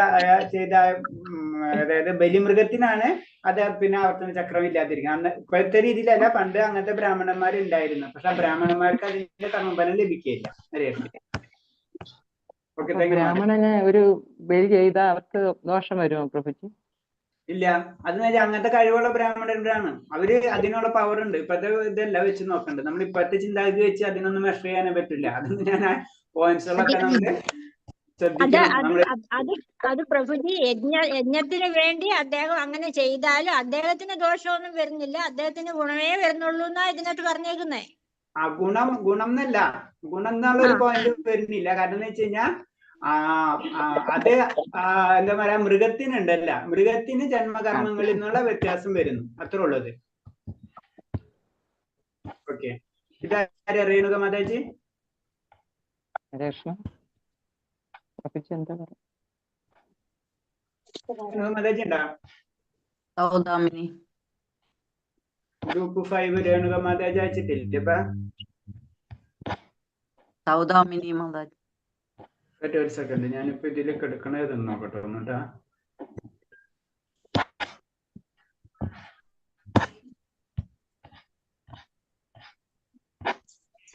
S1: ചെയ്ത അതായത് ബലിമൃഗത്തിനാണ് അത് പിന്നെ ആവർത്തന ചക്രം ഇല്ലാതിരിക്കുക. അന്ന് ഇപ്പോഴത്തെ രീതിയിലല്ല, പണ്ട് അങ്ങനത്തെ ബ്രാഹ്മണന്മാർ ഉണ്ടായിരുന്നു. പക്ഷെ ആ ബ്രാഹ്മണന്മാർക്ക് അതിന്റെ കർമ്മഫലം ലഭിക്കുകയില്ല. ഓക്കെ,
S9: ബ്രാഹ്മണന് ഒരു ബലി ചെയ്താൽ അവർക്ക് ദോഷം വരുമോ പ്രഭുജി?
S1: ഇല്ല, അത് അങ്ങനത്തെ കഴിവുള്ള ബ്രാഹ്മണരാണ് അവര്, അതിനുള്ള പവർ ഉണ്ട്. ഇപ്പഴത്തെ ഇതല്ല വെച്ച് നോക്കണ്ട്, നമ്മൾ ഇപ്പോഴത്തെ ചിന്താഗതി വെച്ച് അതിനൊന്നും മെഷർ ചെയ്യാനേ പറ്റില്ല. അതൊന്നും ഞാൻ പോയിന്റ്സുകളൊക്കെ നമുക്ക് ശ്രദ്ധിക്കണം. നമ്മള്
S6: അത് പ്രഭുജി യജ്ഞത്തിന് വേണ്ടി അദ്ദേഹം അങ്ങനെ ചെയ്താലും അദ്ദേഹത്തിന് ദോഷമൊന്നും വരുന്നില്ല, അദ്ദേഹത്തിന് ഗുണമേ വരുന്നുള്ളൂ എന്നാ ഇതിനകത്ത് പറഞ്ഞേക്കുന്നേ.
S1: ആ ഗുണം എന്നല്ല, ഗുണം എന്നുള്ള ഒരു പോയിന്റ് വരുന്നില്ല. കാരണം എന്ന് വെച്ച് കഴിഞ്ഞാൽ അത് എന്താ പറയാ, മൃഗത്തിനുണ്ടല്ല, മൃഗത്തിന് ജന്മകർമ്മങ്ങളിൽ നിന്നുള്ള വ്യത്യാസം വരുന്നു, അത്ര ഉള്ളത്. ഓക്കെ, ഇതാരെ രേണുക മാതാജി? മാതാജി ഉണ്ടോ?
S11: സൗദാമിനി
S1: ഗ്രൂപ്പ് 5 രേണുക മാതാജി അയച്ചിട്ടില്ല ഇപ്പൊ?
S11: സൗദാമിനി മാതാജി.
S1: ഒരു സെക്കൻഡ്, ഞാനിപ്പോ ഇതിലേക്ക് എടുക്കണത് നോക്കട്ടെ ഒന്നുട്ടാ.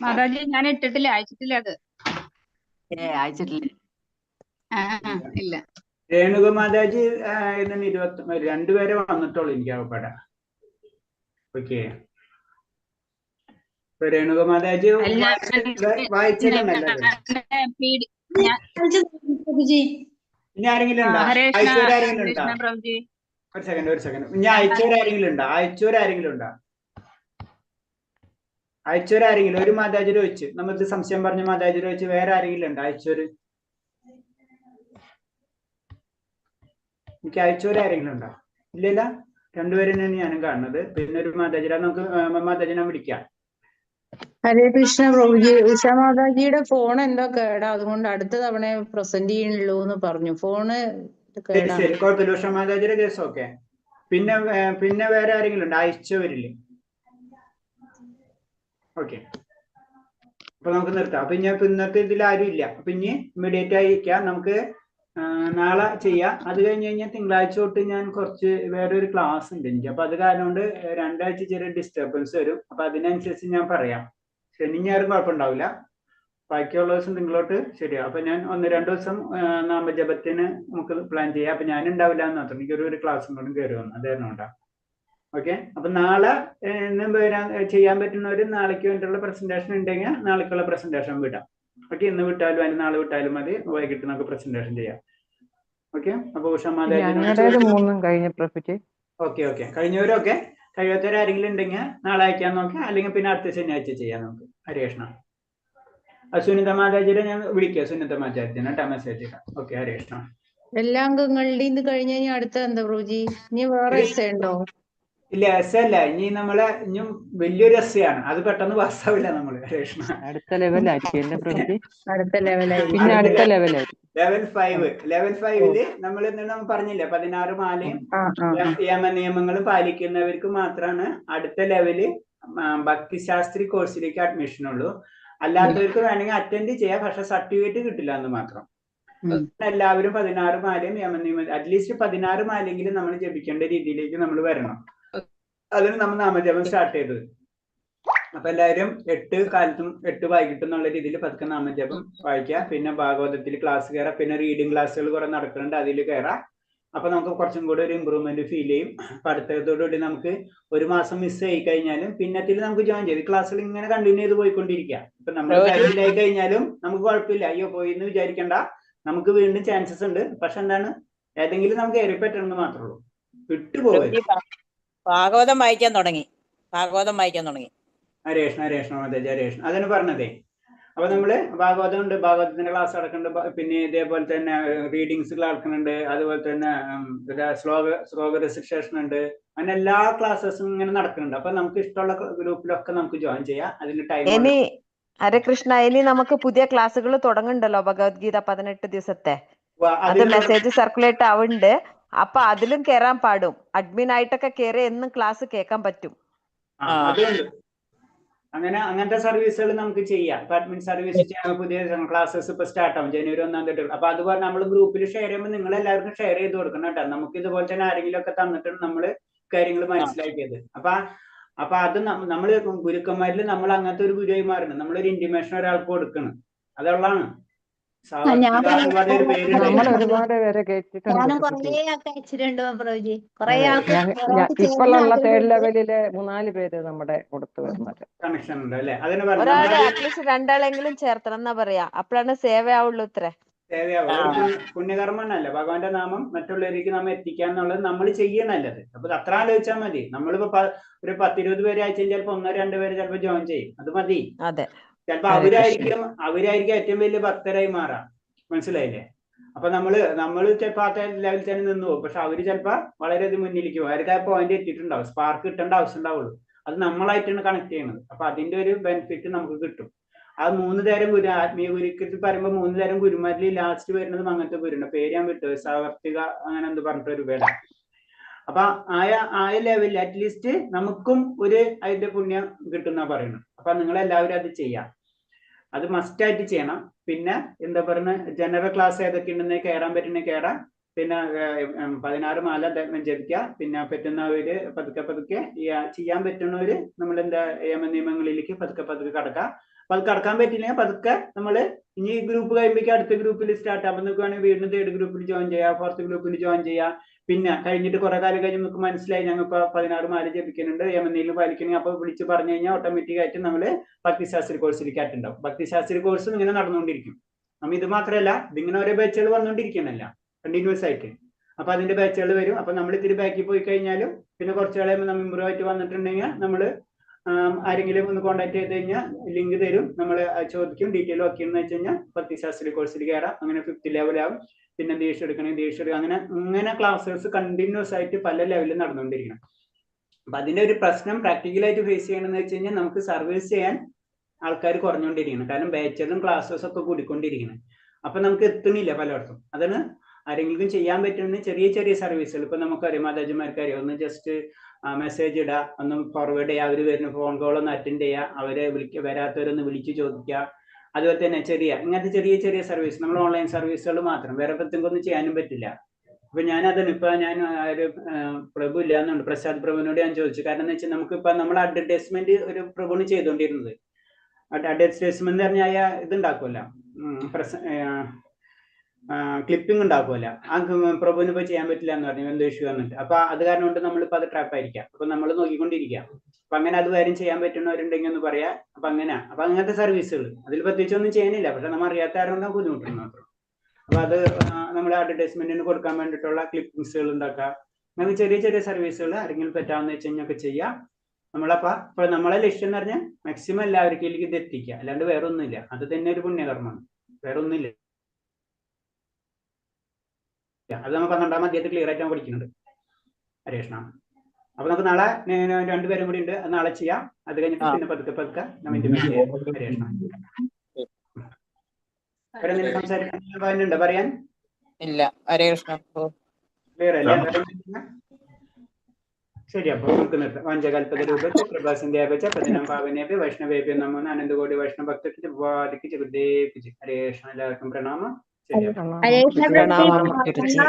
S12: മാതാജി ഞാൻ ഇട്ടിട്ടില്ല, അയച്ചിട്ടില്ല അത്.
S11: അയച്ചിട്ടില്ല. ഇല്ല.
S1: രേണുക മാതാജി 22 പേരെ വന്നിട്ടുള്ളൂ എനിക്ക് അവപ്പെട. ഓക്കെ, രേണുക മാതാജി വായിച്ചിട്ടുണ്ടല്ലോ. ഇനി ആരെങ്കിലും ഉണ്ടോ? അയച്ചവരാരെങ്കിലും ഉണ്ടോ? ഒരു സെക്കൻഡ്, ഇനി അയച്ചവരാരെങ്കിലും ഉണ്ടോ? അയച്ചവരാരെങ്കിലും ഒരു മാതാജിയുടെ വെച്ച്, നമുക്ക് സംശയം പറഞ്ഞ മാതാജിയുടെ വെച്ച് വേറെ ആരെങ്കിലും ഉണ്ടോ അയച്ചവര്? എനിക്ക് അയച്ചവരാരെങ്കിലും ഉണ്ടോ? ഇല്ലല്ല, 2 പേരെ തന്നെയാണ് ഞാനും കാണുന്നത്. പിന്നെ ഒരു മാതാജിയുടെ, നമുക്ക് മാതാജിനെ വിളിക്കാം.
S13: ഹരേ കൃഷ്ണ പ്രഭുജി, ഉഷ മാതാജിയുടെ ഫോൺ എന്തോ കേടാ, അതുകൊണ്ട് അടുത്ത തവണ പ്രസന്റ് ചെയ്യണല്ലോ എന്ന് പറഞ്ഞു. ഫോണ് കേടാ.
S1: ശരി, കുഴപ്പമില്ല. ഉഷ മാതാജിയുടെ കേസ് ഓക്കെ. പിന്നെ വേറെ ആരെങ്കിലും ഉണ്ടോ അയച്ചവരില്ലേ? ഓക്കെ, അപ്പൊ നമുക്ക് നിർത്താം. അപ്പൊ ഇന്നത്തെ ഇതിൽ ആരും ഇല്ല. അപ്പൊ ഇനി ഇമ്മീഡിയറ്റ് ആയിരിക്കാം, നമുക്ക് നാളെ ചെയ്യാം. അത് കഴിഞ്ഞ് കഴിഞ്ഞാൽ തിങ്കളാഴ്ച തൊട്ട് ഞാൻ കുറച്ച് വേറെ ഒരു ക്ലാസ് ഉണ്ട് എനിക്ക്. അപ്പൊ അത് കാരണം കൊണ്ട് 2 ആഴ്ച ചെറിയ ഡിസ്റ്റർബൻസ് വരും. അപ്പൊ അതിനനുസരിച്ച് ഞാൻ പറയാം. ശനി ഞായറും കുഴപ്പമുണ്ടാവില്ല, ബാക്കിയുള്ള ദിവസം തിങ്കളോട്ട് ശരിയാവും. അപ്പൊ ഞാൻ 1-2 ദിവസം നാമജപത്തിന് നമുക്ക് പ്ലാൻ ചെയ്യാം. അപ്പൊ ഞാൻ ഉണ്ടാവില്ല എന്ന് മാത്രം, എനിക്കൊരു ക്ലാസ്സും കൊണ്ടും കയറി വന്നു, അതായിരുന്നു ഉണ്ടാവും. ഓക്കെ, അപ്പൊ നാളെ ചെയ്യാൻ പറ്റുന്നവർ നാളേക്ക് വേണ്ടിയുള്ള പ്രസന്റേഷൻ ഉണ്ടെങ്കിൽ നാളേക്കുള്ള പ്രസന്റേഷൻ വിടാം. ഓക്കെ, ഇന്ന് വിട്ടാലും അതിന് നാളെ വിട്ടാലും മതി, വൈകിട്ട് നമുക്ക് പ്രസന്റേഷൻ ചെയ്യാം. ഓക്കെ, അപ്പൊ ഓക്കെ കഴിഞ്ഞവരൊക്കെ കഴിയാത്തവരാരെങ്കിലും ഉണ്ടെങ്കിൽ നാളെ അയക്കാൻ നോക്കാം, അല്ലെങ്കിൽ പിന്നെ അടുത്ത ശനിയാഴ്ച ചെയ്യാം നമുക്ക്. ഹരേഷ്ണ സുനിത മാതാജിയെ ഞാൻ വിളിക്കാം, സുനിത മാതാജിനെ മെസ്സേജ് ഇടാം. ഓക്കെ, ഹരേഷ്ണ.
S13: എല്ലാ അംഗങ്ങളുടെയും ഇത് കഴിഞ്ഞ് കഴിഞ്ഞാൽ അടുത്ത എന്താ പ്രഭുജി? ഇനി വേറെ എസ് ഉണ്ടോ?
S1: ഇല്ല, എസ് അല്ല, ഇനി നമ്മളെ ഇനിയും വലിയൊരു എസ്സാണ്, അത് പെട്ടെന്ന് പാസ്സാവില്ല നമ്മള്. ഹരേഷ്ണ
S9: അടുത്ത ലെവലായിരിക്കും
S13: അടുത്ത ലെവലായി.
S1: ലെവൽ 5 നമ്മൾ നമ്മൾ പറഞ്ഞില്ലേ, 16 മാലയും നിയമങ്ങളും പാലിക്കുന്നവർക്ക് മാത്രമാണ് അടുത്ത ലെവല് ഭക്തിശാസ്ത്രി കോഴ്സിലേക്ക് അഡ്മിഷൻ ഉള്ളൂ. അല്ലാത്തവർക്ക് വേണമെങ്കിൽ അറ്റൻഡ് ചെയ്യാം, പക്ഷെ സർട്ടിഫിക്കറ്റ് കിട്ടില്ല എന്ന് മാത്രം. എല്ലാവരും 16 മാലയും യമനിയമം അറ്റ്ലീസ്റ്റ് 16 മാലെങ്കിലും നമ്മൾ ജപിക്കേണ്ട രീതിയിലേക്ക് നമ്മൾ വരണം. അതിന് നമ്മൾ നാമജപം സ്റ്റാർട്ട് ചെയ്തത്. അപ്പൊ എല്ലാവരും 8 കാലത്തും 8 വൈകിട്ടും എന്നുള്ള രീതിയിൽ പതുക്കെ നാമജപം വായിക്കുക. പിന്നെ ഭാഗവതത്തിൽ ക്ലാസ് കയറാം. പിന്നെ റീഡിംഗ് ക്ലാസ്സുകൾ കുറെ നടക്കുന്നുണ്ട്, അതിൽ കയറാം. അപ്പൊ നമുക്ക് കുറച്ചും കൂടി ഒരു ഇമ്പ്രൂവ്മെന്റ് ഫീൽ ചെയ്യും. പഠിത്തത്തോടുകൂടി നമുക്ക് ഒരു മാസം മിസ് ആയി കഴിഞ്ഞാലും പിന്നത്തിൽ നമുക്ക് ജോയിൻ ചെയ്ത് ക്ലാസ്സിൽ ഇങ്ങനെ കണ്ടിന്യൂ ചെയ്ത് പോയിക്കൊണ്ടിരിക്കുക. ഇപ്പൊ നമ്മൾ ഫെയിലായി കഴിഞ്ഞാലും നമുക്ക് കുഴപ്പമില്ല, അയ്യോ പോയി എന്ന് വിചാരിക്കണ്ട, നമുക്ക് വീണ്ടും ചാൻസസ് ഉണ്ട്. പക്ഷെ എന്താണ്, ഏതെങ്കിലും നമുക്ക് ഏറി പറ്റണമെന്ന് മാത്രമേ ഉള്ളൂ, വിട്ടുപോകരുത്.
S4: ഭാഗവതം വായിക്കാൻ തുടങ്ങി.
S1: ഹരേഷ്ണ അതാണ് പറഞ്ഞതേ. അപ്പൊ നമ്മള് ഭാഗവതം ഉണ്ട്, ഭാഗവതത്തിന്റെ ക്ലാസ് നടക്കുന്നുണ്ട്. പിന്നെ ഇതേപോലെ തന്നെ റീഡിങ്സ് നടക്കുന്നുണ്ട്. അതുപോലെ തന്നെ ശ്ലോക റെസിറ്റേഷൻ ഉണ്ട്. അങ്ങനെ എല്ലാ ക്ലാസ്സസും ഇങ്ങനെ നടക്കുന്നുണ്ട്. അപ്പൊ നമുക്ക് ഇഷ്ടമുള്ള ഗ്രൂപ്പിലൊക്കെ നമുക്ക് ജോയിൻ ചെയ്യാം. അതിന് ടൈം.
S5: ഹരേ കൃഷ്ണ, ഇനി നമുക്ക് പുതിയ ക്ലാസ്സുകൾ തുടങ്ങുന്നുണ്ടല്ലോ, ഭഗവത്ഗീത 18 ദിവസത്തെ. അത് മെസ്സേജ് സർക്കുലേറ്റ് ആവുന്നുണ്ട്. അപ്പൊ അതിലും കേറാൻ പാടും. അഡ്മിൻ ആയിട്ടൊക്കെ കയറി എന്നും ക്ലാസ് കേൾക്കാൻ പറ്റും.
S1: അങ്ങനത്തെ സർവീസുകൾ നമുക്ക് ചെയ്യാം. ഇപ്പൊ അഡ്മിൻ സർവീസ് ചെയ്യാൻ പുതിയ ക്ലാസ്സസ് ഇപ്പൊ സ്റ്റാർട്ട് ആവും ജനുവരി 1 തീയതി. അപ്പൊ അതുപോലെ നമ്മൾ ഗ്രൂപ്പിൽ ഷെയർ ചെയ്യുമ്പോൾ നിങ്ങൾ എല്ലാവർക്കും ഷെയർ ചെയ്ത് കൊടുക്കണം കേട്ടോ. നമുക്ക് ഇതുപോലെ തന്നെ ആരെങ്കിലും ഒക്കെ തന്നിട്ടാണ് നമ്മൾ കാര്യങ്ങൾ മനസ്സിലാക്കിയത്. അപ്പൊ അത് നമ്മൾ ഗുരുക്കന്മാരിൽ നമ്മൾ അങ്ങനത്തെ ഒരു ഗുരുവായി മാറണം. നമ്മളൊരു ഇന്റിമേഷൻ ഒരാൾക്ക് കൊടുക്കണം. അതുള്ളതാണ്.
S9: ഒരുപാട് പേരെ കേട്ടിട്ടുണ്ട്. ഇപ്പോഴുള്ള തേർഡ് ലെവലിലെ 3-4 പേര് നമ്മുടെ കൊടുത്തു വരുന്നത്
S1: കണക്ഷൻ ഉണ്ട് അല്ലെ? അതിന്
S5: അറ്റ്ലീസ്റ്റ് രണ്ടാളെങ്കിലും ചേർത്തണം എന്നാ പറയാ. അപ്പോഴാണ് സേവ ആവുള്ളൂ.
S1: പുണ്യകർമ്മന്നല്ല, ഭഗവാന്റെ നാമം മറ്റുള്ളവർക്ക് നമ്മൾ എത്തിക്കുക എന്നുള്ളത് നമ്മൾ ചെയ്യണല്ലത്. അപ്പൊ അത്ര ആലോചിച്ചാൽ മതി. നമ്മളിപ്പോ ഒരു 10-20 പേര് അയച്ചാൽ ചിലപ്പോ 1-2 പേര് ചിലപ്പോ ജോയിൻ ചെയ്യും. അത് മതി. ചിലപ്പോ അവരായിരിക്കും ഏറ്റവും വലിയ ഭക്തരായി മാറാം. മനസ്സിലായില്ലേ? അപ്പൊ നമ്മള് ചിലപ്പോ ആ ലെവലിൽ തന്നെ നിന്ന് പോകും. പക്ഷെ അവര് ചിലപ്പോ വളരെയധികം മുന്നിലേക്ക് പോകും. അവർക്ക് ആ പോയിന്റ് എത്തിയിട്ടുണ്ടാവും. സ്പാർക്ക് കിട്ടേണ്ട ആവശ്യം ഉണ്ടാവുള്ളൂ. അത് നമ്മളായിട്ടാണ് കണക്ട് ചെയ്യുന്നത്. അപ്പൊ അതിന്റെ ഒരു ബെനിഫിറ്റ് നമുക്ക് കിട്ടും. ആ 3 തരം ഗുരു, ആത്മീയ ഗുരുക്കത്തിൽ പറയുമ്പോൾ 3 തരം ഗുരുമാരിൽ ലാസ്റ്റ് വരുന്നതും അങ്ങനത്തെ ഗുരുണ്ട്. പേര് ഞാൻ വിട്ടു, സാവർത്തിക അങ്ങനെ എന്ത് പറഞ്ഞിട്ടൊരു പേര്. അപ്പൊ ആയ ലെവലിൽ അറ്റ്ലീസ്റ്റ് നമുക്കും അതിന്റെ പുണ്യം കിട്ടുന്ന പറയുന്നത്. അപ്പൊ നിങ്ങളെല്ലാവരും അത് ചെയ്യാം. അത് മസ്റ്റ് ആയിട്ട് ചെയ്യണം. പിന്നെ എന്താ പറയുക, ജനറൽ ക്ലാസ് ഏതൊക്കെ ഉണ്ടെന്ന് കയറാൻ പറ്റുന്ന കയറാം. പിന്നെ 16 മാല ജപിക്കുക. പിന്നെ പറ്റുന്നവര് പതുക്കെ ചെയ്യാൻ പറ്റുന്നവര് നമ്മളെന്താ നിയമങ്ങളിലേക്ക് പതുക്കെ കടക്കാം. അപ്പൊ അത് കടക്കാൻ പറ്റില്ലെങ്കിൽ പതുക്കെ നമ്മള് ഇനി ഗ്രൂപ്പ് കഴിയുമ്പോഴേക്കും അടുത്ത ഗ്രൂപ്പിൽ സ്റ്റാർട്ട് ആകുമ്പോൾ നിൽക്കുകയാണെങ്കിൽ വീണ്ടും 3rd ഗ്രൂപ്പിൽ ജോയിൻ ചെയ്യാം, 4th ഗ്രൂപ്പിൽ ജോയിൻ ചെയ്യാം. പിന്നെ കഴിഞ്ഞിട്ട് കുറെ കാലം കഴിഞ്ഞ് നമുക്ക് മനസ്സിലായി ഞങ്ങൾക്ക് 16 മാല ജപിക്കുന്നുണ്ട്, യമനിലും പാലിക്കണമെങ്കിൽ അപ്പൊ വിളിച്ച് പറഞ്ഞു കഴിഞ്ഞാൽ ഓട്ടോമാറ്റിക് ആയിട്ട് നമ്മള് ഭക്തിശാസ്ത്രി കോഴ്സിലേക്ക് അറ്റുണ്ടാവും. ഭക്തിശാസ്ത്രി കോഴ്സ് ഇങ്ങനെ നടന്നുകൊണ്ടിരിക്കും. നമ്മൾ ഇത് മാത്രമല്ല, ഇതിങ്ങനെ ഓരോ ബാച്ചുകൾ വന്നുകൊണ്ടിരിക്കണല്ല, കണ്ടിന്യൂസ് ആയിട്ട്. അപ്പൊ അതിന്റെ ബാച്ചുകൾ വരും. അപ്പൊ നമ്മൾ ഇത്തിരി ബാക്കിൽ പോയി കഴിഞ്ഞാലും പിന്നെ കുറച്ച് കഴിയുമ്പോൾ നമ്മൾ ഇമ്പ്രൂവ് ആയിട്ട് വന്നിട്ടുണ്ടെങ്കിൽ നമ്മള് ആരെങ്കിലും ഒന്ന് കോൺടാക്ട് ചെയ്ത് കഴിഞ്ഞാൽ ലിങ്ക് തരും. നമ്മൾ ചോദിക്കും ഡീറ്റെയിൽ ഒക്കെ എന്ന് വെച്ച് കഴിഞ്ഞാൽ ഭക്തിശാസ്ത്രി കോഴ്സിൽ കയറാം. അങ്ങനെ 5th ലെവലാവും. പിന്നെ ദീക്ഷ എടുക്കണമെങ്കിൽ അങ്ങനെ ക്ലാസ്സസ് കണ്ടിന്യൂസ് ആയിട്ട് പല ലെവലിൽ നടന്നുകൊണ്ടിരിക്കണം. അപ്പൊ അതിന്റെ ഒരു പ്രശ്നം പ്രാക്ടിക്കലായിട്ട് ഫേസ് ചെയ്യണമെന്ന് വെച്ച് കഴിഞ്ഞാൽ നമുക്ക് സർവീസ് ചെയ്യാൻ ആൾക്കാർ കുറഞ്ഞുകൊണ്ടിരിക്കണം. കാരണം ബാച്ചുകളും ക്ലാസ്സസ് ഒക്കെ കൂടിക്കൊണ്ടിരിക്കണം. അപ്പൊ നമുക്ക് എത്തുന്നില്ല പലയിടത്തും. അതാണ് ആരെങ്കിലും ചെയ്യാൻ പറ്റുന്ന ചെറിയ സർവീസുകൾ. ഇപ്പൊ നമുക്കറിയാം, മാതാജിമാർക്ക് അറിയാം, ഒന്ന് ജസ്റ്റ് മെസ്സേജ് ഇടുക, ഒന്ന് ഫോർവേഡ് ചെയ്യുക, അവർ വരുന്ന ഫോൺ കോൾ ഒന്ന് അറ്റൻഡ് ചെയ്യുക, അവരെ വരാത്തവരൊന്ന് വിളിച്ച് ചോദിക്കുക. അതുപോലെ തന്നെ ഇങ്ങനത്തെ ചെറിയ സർവീസ്, നമ്മൾ ഓൺലൈൻ സർവീസുകൾ മാത്രം, വേറെ പ്രത്യേകം ചെയ്യാനും പറ്റില്ല. അപ്പൊ ഞാൻ ഒരു പ്രഭു ഇല്ല എന്നുണ്ട്, പ്രസാദ് പ്രഭുവിനോട് ഞാൻ ചോദിച്ചു. കാരണം എന്ന് വെച്ചാൽ നമുക്കിപ്പോ നമ്മൾ അഡ്വർടൈസ്മെന്റ് ഒരു പ്രഭുവിന് ചെയ്തുകൊണ്ടിരുന്നത്. അഡ്വർടൈസ്മെന്റ് പറഞ്ഞാൽ ഇതുണ്ടാക്കുമല്ലോ, ക്ലിപ്പിംഗ് ഉണ്ടാക്കുമല്ല. ആ പ്രഭുവിന് ഇപ്പൊ ചെയ്യാൻ പറ്റില്ല എന്ന് പറഞ്ഞു, എന്തോ ഇഷ്യൂ വന്നിട്ട്. അപ്പൊ അത് കാരണം കൊണ്ട് നമ്മളിപ്പോ അത് ട്രാപ്പ് ആയിരിക്കാം. അപ്പൊ നമ്മൾ നോക്കിക്കൊണ്ടിരിക്കാം. അപ്പൊ അങ്ങനെ അത് കാര്യം ചെയ്യാൻ പറ്റുന്നവരുണ്ടെങ്കിൽ ഒന്ന് പറയാ. അപ്പൊ അങ്ങനത്തെ സർവീസുകൾ അതിൽ പ്രത്യേകിച്ച് ഒന്നും ചെയ്യാനില്ല. പക്ഷെ നമ്മൾ അറിയാത്ത ആരും ബുദ്ധിമുട്ടുണ്ട് മാത്രം. അപ്പൊ അത് നമ്മൾ അഡ്വർടൈസ്മെന്റിന് കൊടുക്കാൻ വേണ്ടിയിട്ടുള്ള ക്ലിപ്പിംഗ്സുകൾ ഉണ്ടാക്കാം. അങ്ങനെ ചെറിയ സർവീസുകൾ ആരെങ്കിലും പറ്റാവുന്ന വെച്ച് കഴിഞ്ഞാൽ ഒക്കെ ചെയ്യാം. ഇപ്പൊ നമ്മളെ ലക്ഷ്യം എന്ന് പറഞ്ഞാൽ മാക്സിമം എല്ലാവർക്കും ഇത് എത്തിക്കുക, അല്ലാണ്ട് വേറെ ഒന്നുമില്ല. അത് തന്നെ ഒരു പുണ്യകർമ്മമാണ്, വേറെ ഒന്നുമില്ല. അത് നമ്മൾ 12ാം അധ്യായത്തിൽ ക്ലിയർ ആയിട്ട് പഠിക്കുന്നുണ്ട്. ഹരേ കൃഷ്ണ. അപ്പൊ നമുക്ക് നാളെ 2 പേരും കൂടി ഉണ്ട്, നാളെ ചെയ്യാം. അത് കഴിഞ്ഞിട്ട് പിന്നെ പതുക്കെ നമ്മൾ ഇന്റിമേറ്റ് ചെയ്യാം. ഹരേ കൃഷ്ണ. സംസാരിക്കാൻ പറയാൻ
S14: ഇല്ല. ഹരേ കൃഷ്ണ.
S1: ക്ലിയർ അല്ലേ? ശരി, അപ്പൊ നമുക്ക് നിർത്താം. വാഞ്ചകൽപത രൂപത്തിൽ പ്രഭാസന്ധ്യാപച്ച പതിനാം പാവനേപി വൈഷ്ണവേപി നമോ അനന്തകോടി വൈഷ്ണവ ഭക്തർക്ക് ഹരേ കൃഷ്ണ. എല്ലാവർക്കും പ്രണാമം. ശരി,
S5: ഹരേ കൃഷ്ണ.